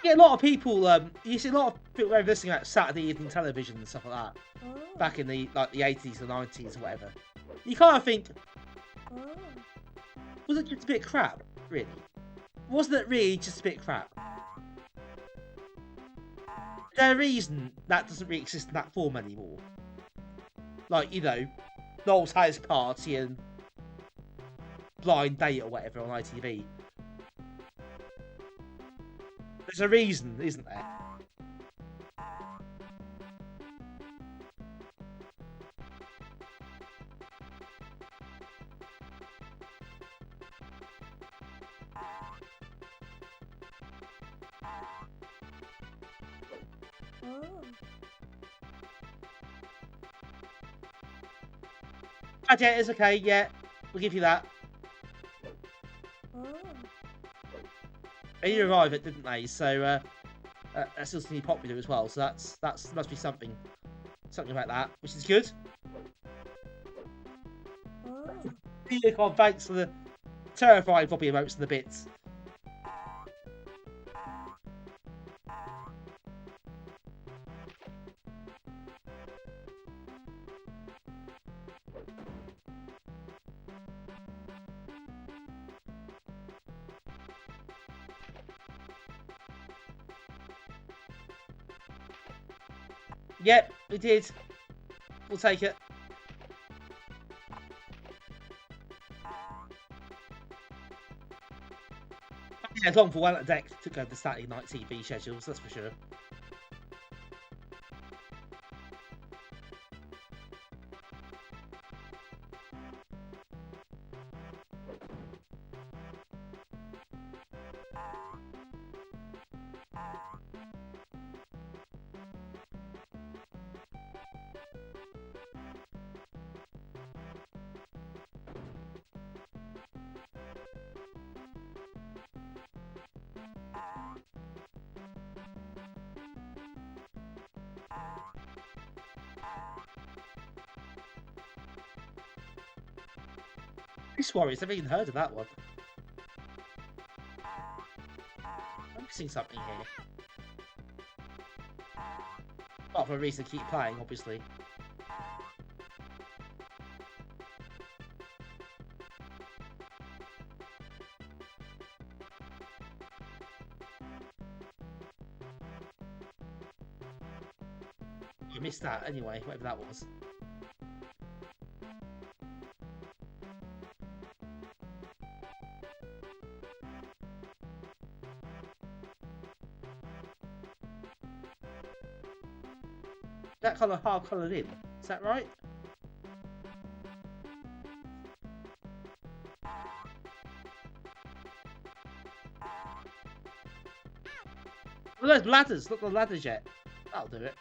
Yeah, a lot of people, you see a lot of people listening about Saturday evening television and stuff like that. Back in the 80s or 90s or whatever. You kind of think, was it just a bit crap, really? Wasn't it really just a bit crap? There's a reason that doesn't really exist in that form anymore. Like, you know, Noel's House Party and Blind Date or whatever on ITV. There's a reason, isn't there? Yeah, it's okay, yeah. We'll give you that. They revive it, didn't they? So that's still seeming popular as well. So that's must be something about that, which is good. Unicorn, thanks for the terrifying floppy emotes and the bits. Yep, we did. We'll take it. Yeah, long for one at deck took over the Saturday night TV schedules, that's for sure. Beast Warriors, I've even heard of that one. I'm missing something here. Apart from a reason to keep playing, obviously. I missed that anyway, whatever that was. That colour hard coloured in, is that right? Well, those ladders, not the ladders yet. That'll do it.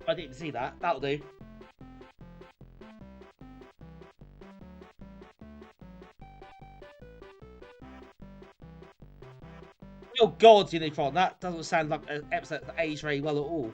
I didn't see that. That'll do. Oh God, Unicron, that doesn't sound like an episode that aged very well at all.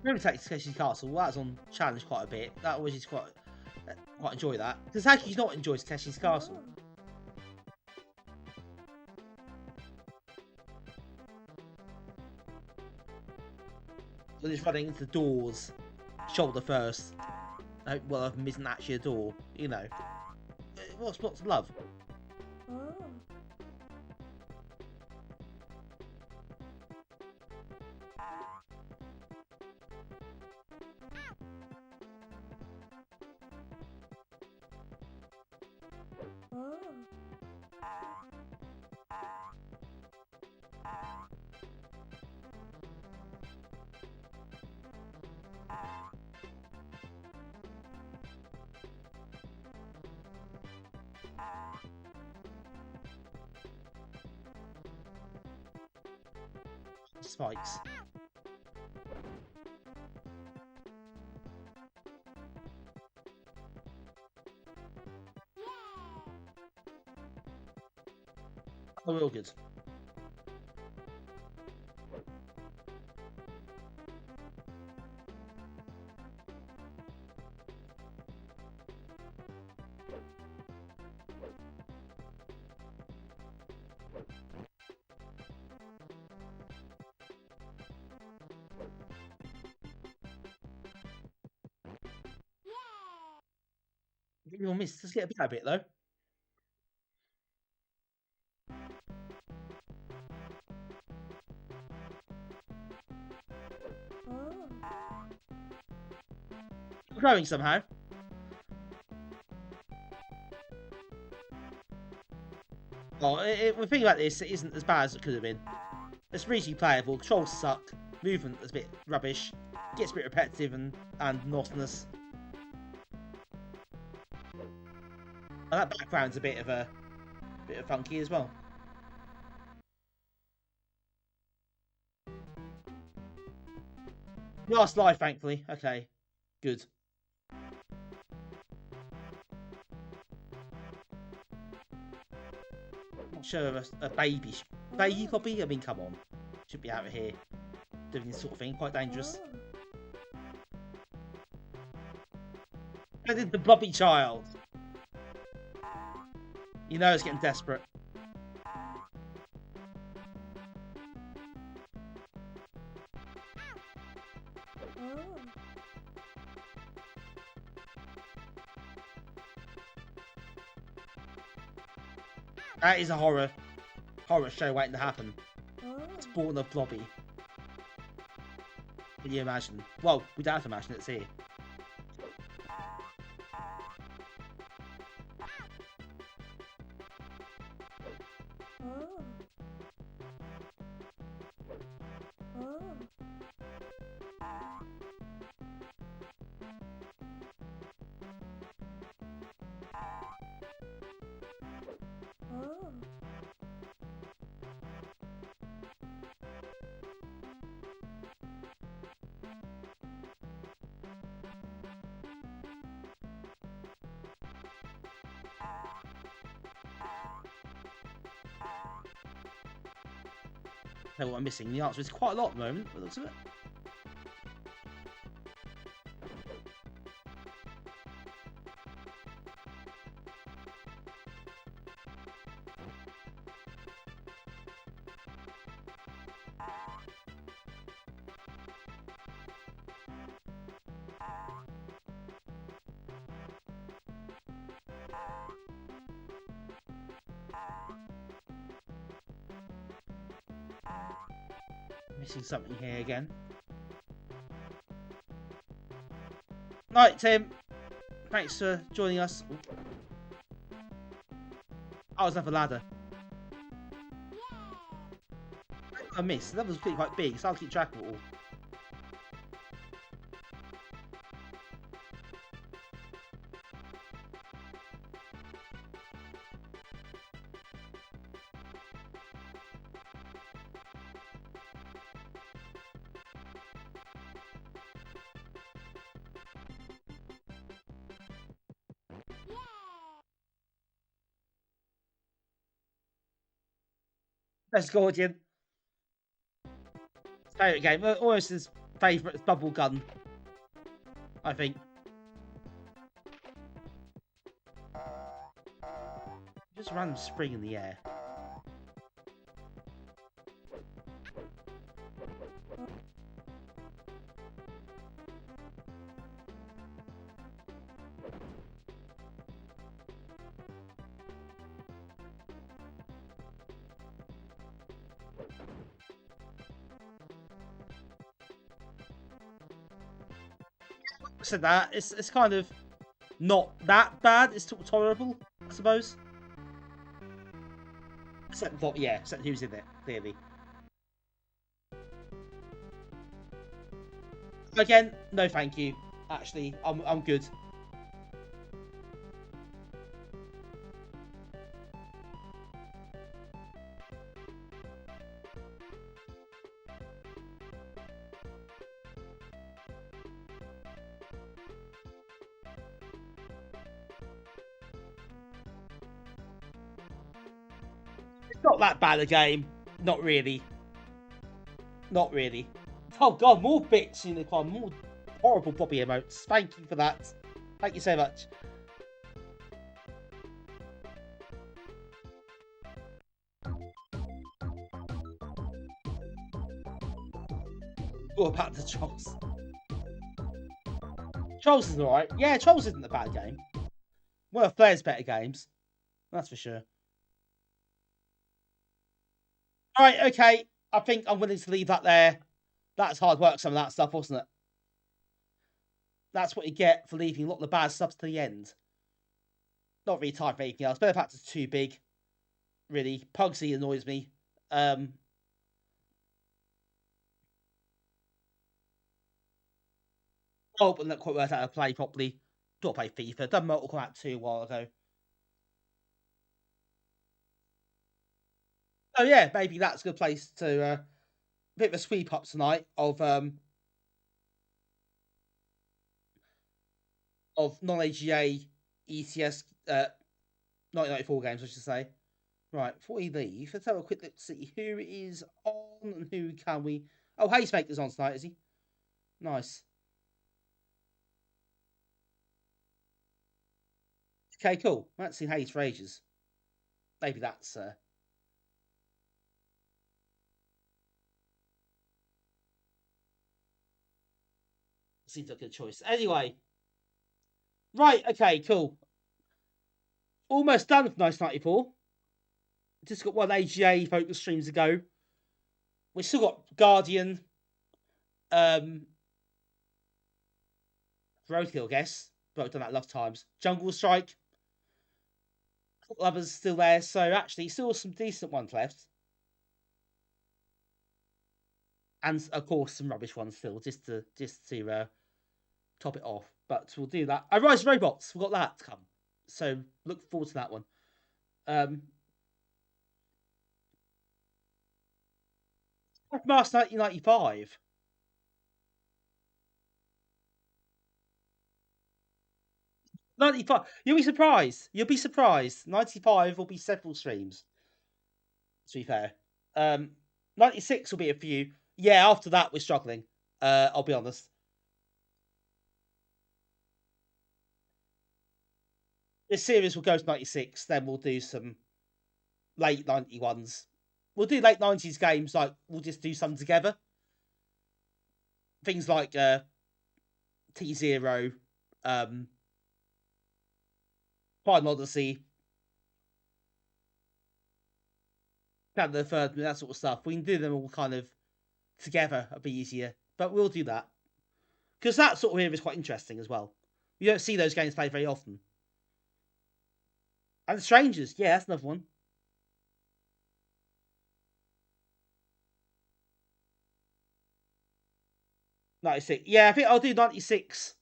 Remember Takeshi's Castle? Well, that was on challenge quite a bit. That always is quite enjoy that. Because how can you not enjoy Takeshi's Castle? So just running into the doors, shoulder first. Well, I'm missing actually a door, you know. What's not to love? Spikes. Oh, real good. You'll miss. Let's get a bit though. Growing somehow. Oh, the thing about this, it isn't as bad as it could have been. It's reasonably playable. Controls suck. Movement is a bit rubbish. Gets a bit repetitive and monotonous. And that background's a bit of funky as well. Last life, thankfully. Okay, good. Not sure of a baby copy. I mean, come on, should be out of here doing this sort of thing. Quite dangerous. I did the Blobby child. You know it's getting desperate. That is a horror show waiting to happen. It's born of Blobby. Can you imagine? Well, we don't have to imagine, it's here. Know what I'm missing? The answer is quite a lot at the moment, by the looks of it. Missing something here again. Right, Tim. Thanks for joining us. Oh, there's another ladder. I missed. That was quite big, so I'll keep track of it all. Best Guardian. Favourite game. Almost his favourite bubble gun, I think. Just a random spring in the air. Said that it's kind of not that bad. It's tolerable, I suppose. Except what, yeah, except who's in it, clearly. Again, no, thank you. Actually, I'm good. Not that bad a game. Not really. Not really. Oh god, more bits in the club. More horrible Bobby emotes. Thank you for that. Thank you so much. What about the Trolls? Trolls is alright. Yeah, Trolls isn't a bad game. One of Flair's better games. That's for sure. Alright, okay. I think I'm willing to leave that there. That's hard work, some of that stuff, wasn't it? That's what you get for leaving a lot of the bad stuff to the end. Not really time for anything else. Better Factor's too big. Really. Pugsy annoys me. Oh, but not quite worth out how to play properly. Don't play FIFA. Done Mortal Kombat 2 a while ago. Oh yeah, maybe that's a good place to a bit of a sweep up tonight of non-AGA ECS 1994 games, I should say. Right, before we leave, let's have a quick look to see who is on and who can we. Oh, Hazemaker's on tonight, is he? Nice. Okay, cool. I haven't seen Hayes for ages. maybe that's seems like a good choice. Anyway, right, okay, cool. Almost done with 1994. Just got one AGA focus streams to go. We've still got Guardian, Roadkill, I guess, but I've done that enough times. Jungle Strike, a couple others still there, so actually still some decent ones left. And of course some rubbish ones still, just to top it off. But we'll do that. Rise Robots, we've got that to come. So look forward to that one. March 1995. '95. You'll be surprised. 95 will be several streams. To be fair. 96 will be a few. Yeah, after that we're struggling. I'll be honest. This series will go to 96, then we'll do some late 91s. We'll do late 90s games, like we'll just do some together. Things like T-Zero, Final Odyssey, Planet of the Third, that sort of stuff. We can do them all kind of together. It'll be easier. But we'll do that. Because that sort of era is quite interesting as well. You don't see those games played very often. And The Strangers, yeah, that's another one. '96. Yeah, I think I'll do 96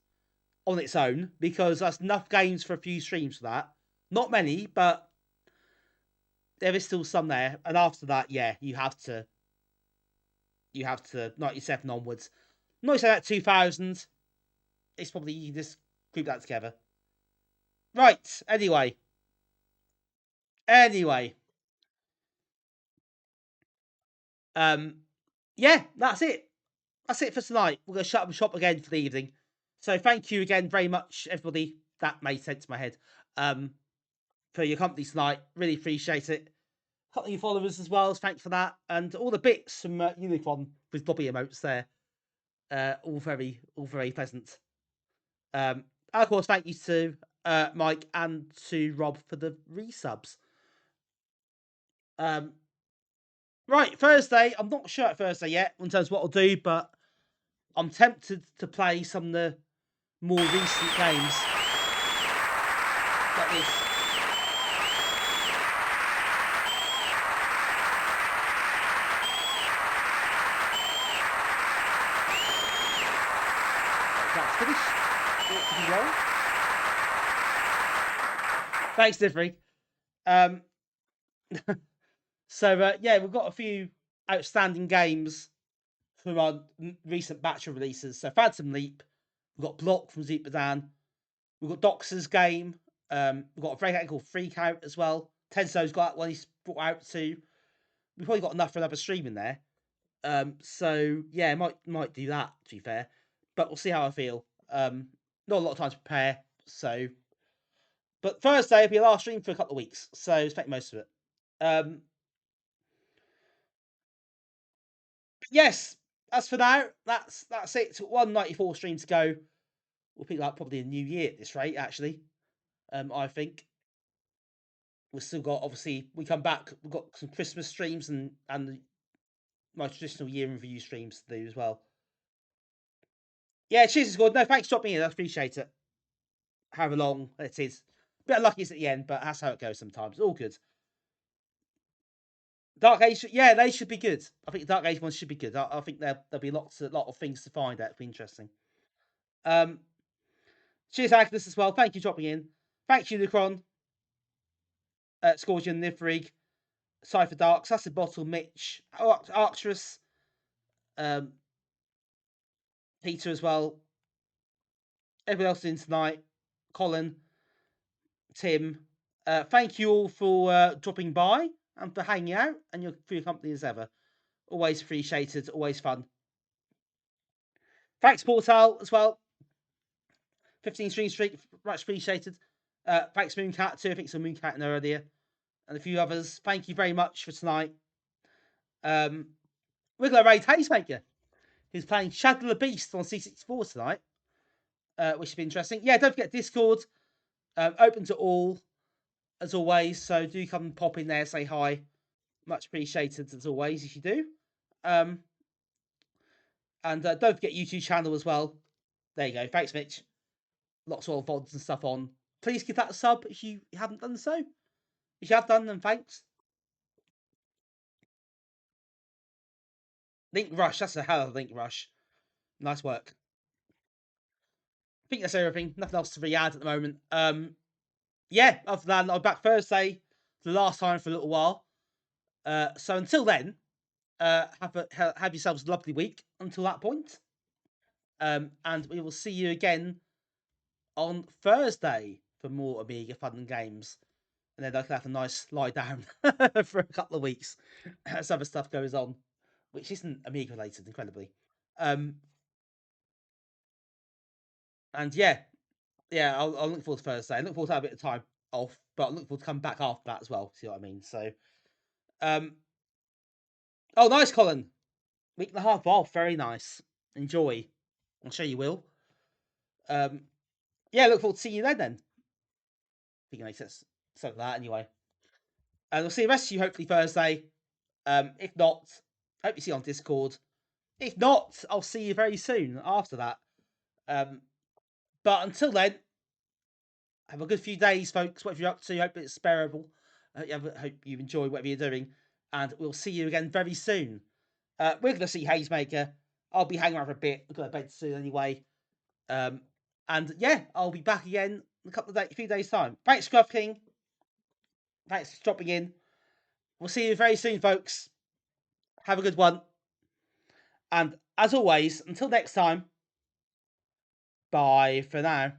on its own because that's enough games for a few streams for that. Not many, but there is still some there. And after that, yeah, you have to 97 onwards. Not say that 2000. It's probably you just group that together. Right. Anyway. Yeah, that's it. That's it for tonight. We're going to shut up shop again for the evening. So thank you again very much, everybody. That made sense in my head. For your company tonight. Really appreciate it. A couple of your followers as well. Thanks for that. And all the bits from Unicron with Blobby emotes there. All very pleasant. And of course, thank you to Mike and to Rob for the resubs. Right, Thursday. I'm not sure at Thursday yet in terms of what I'll do, but I'm tempted to play some of the more recent games. Like this. That's finished. Thanks, Diffry. So, yeah, we've got a few outstanding games from our recent batch of releases. So, Phantom Leap, we've got Block from Zeepadan, we've got Doxer's game, we've got a breakout called Freak Out as well. Tenso's got one he's brought out too. We've probably got enough for another stream in there. So, yeah, might do that, to be fair. But we'll see how I feel. Not a lot of time to prepare, so... But Thursday will be the last stream for a couple of weeks, so expect most of it. Yes, as for now, that's it. 194 stream to go. We'll pick up probably a new year at this rate, actually. I think. We've still got, obviously, we come back, we've got some Christmas streams and my traditional year in review streams to do as well. Yeah, cheers, Gordon. No, thanks for dropping in. I appreciate it. However long it is. A bit unlucky it's at the end, but that's how it goes sometimes. All good. Dark Age, yeah, they should be good. I think the Dark Age ones should be good. I think there'll be a lot of things to find out. It'll be interesting. Cheers, Agnes, as well. Thank you for dropping in. Thanks, Unicron. Scorpion, Nifrig, Cypher Darks, Acid Bottle, Mitch, Arcturus, Peter as well. Everyone else in tonight. Colin, Tim. Thank you all for dropping by and for hanging out and for your company as ever. Always appreciated, always fun. Thanks, Portal, as well. 15 stream streak, much appreciated. Thanks, Mooncat, too. I think some Mooncat in there earlier. and a few others. Thank you very much for tonight. We're going to raid Hazemaker, who's playing Shadow the Beast on C64 tonight, which should be interesting. Yeah, don't forget Discord, open to all, as always. So do come and pop in there, say hi. Much appreciated as always if you do. And don't forget YouTube channel as well. There you go. Thanks, Mitch. Lots of VODs and stuff on. Please give that a sub if you haven't done so. If you have done, then thanks. Link Rush. That's a hell of a Link Rush. Nice work. I think that's everything. Nothing else to re-add at the moment. Yeah, other than I'm back Thursday for the last time for a little while. So until then, have yourselves a lovely week until that point. And we will see you again on Thursday for more Amiga fun and games. And then I can have a nice lie down for a couple of weeks as other stuff goes on, which isn't Amiga related, incredibly. And yeah, I'll look forward to Thursday. I look forward to have a bit of time off, but I look forward to coming back after that as well. See what I mean? So, oh, nice, Colin. Week and a half off, very nice. Enjoy. I'm sure you will. Yeah, look forward to seeing you then. I think it makes sense. So that anyway. And we'll see the rest of you hopefully Thursday. If not, hope you see you on Discord. If not, I'll see you very soon after that. But until then, have a good few days, folks. Whatever you're up to, hope it's bearable. Hope you enjoy whatever you're doing. And we'll see you again very soon. We're going to see Hazemaker. I'll be hanging around for a bit. I've got to bed soon anyway. And yeah, I'll be back again in a few days' time. Thanks, Scruff King. Thanks for dropping in. We'll see you very soon, folks. Have a good one. And as always, until next time, bye for now.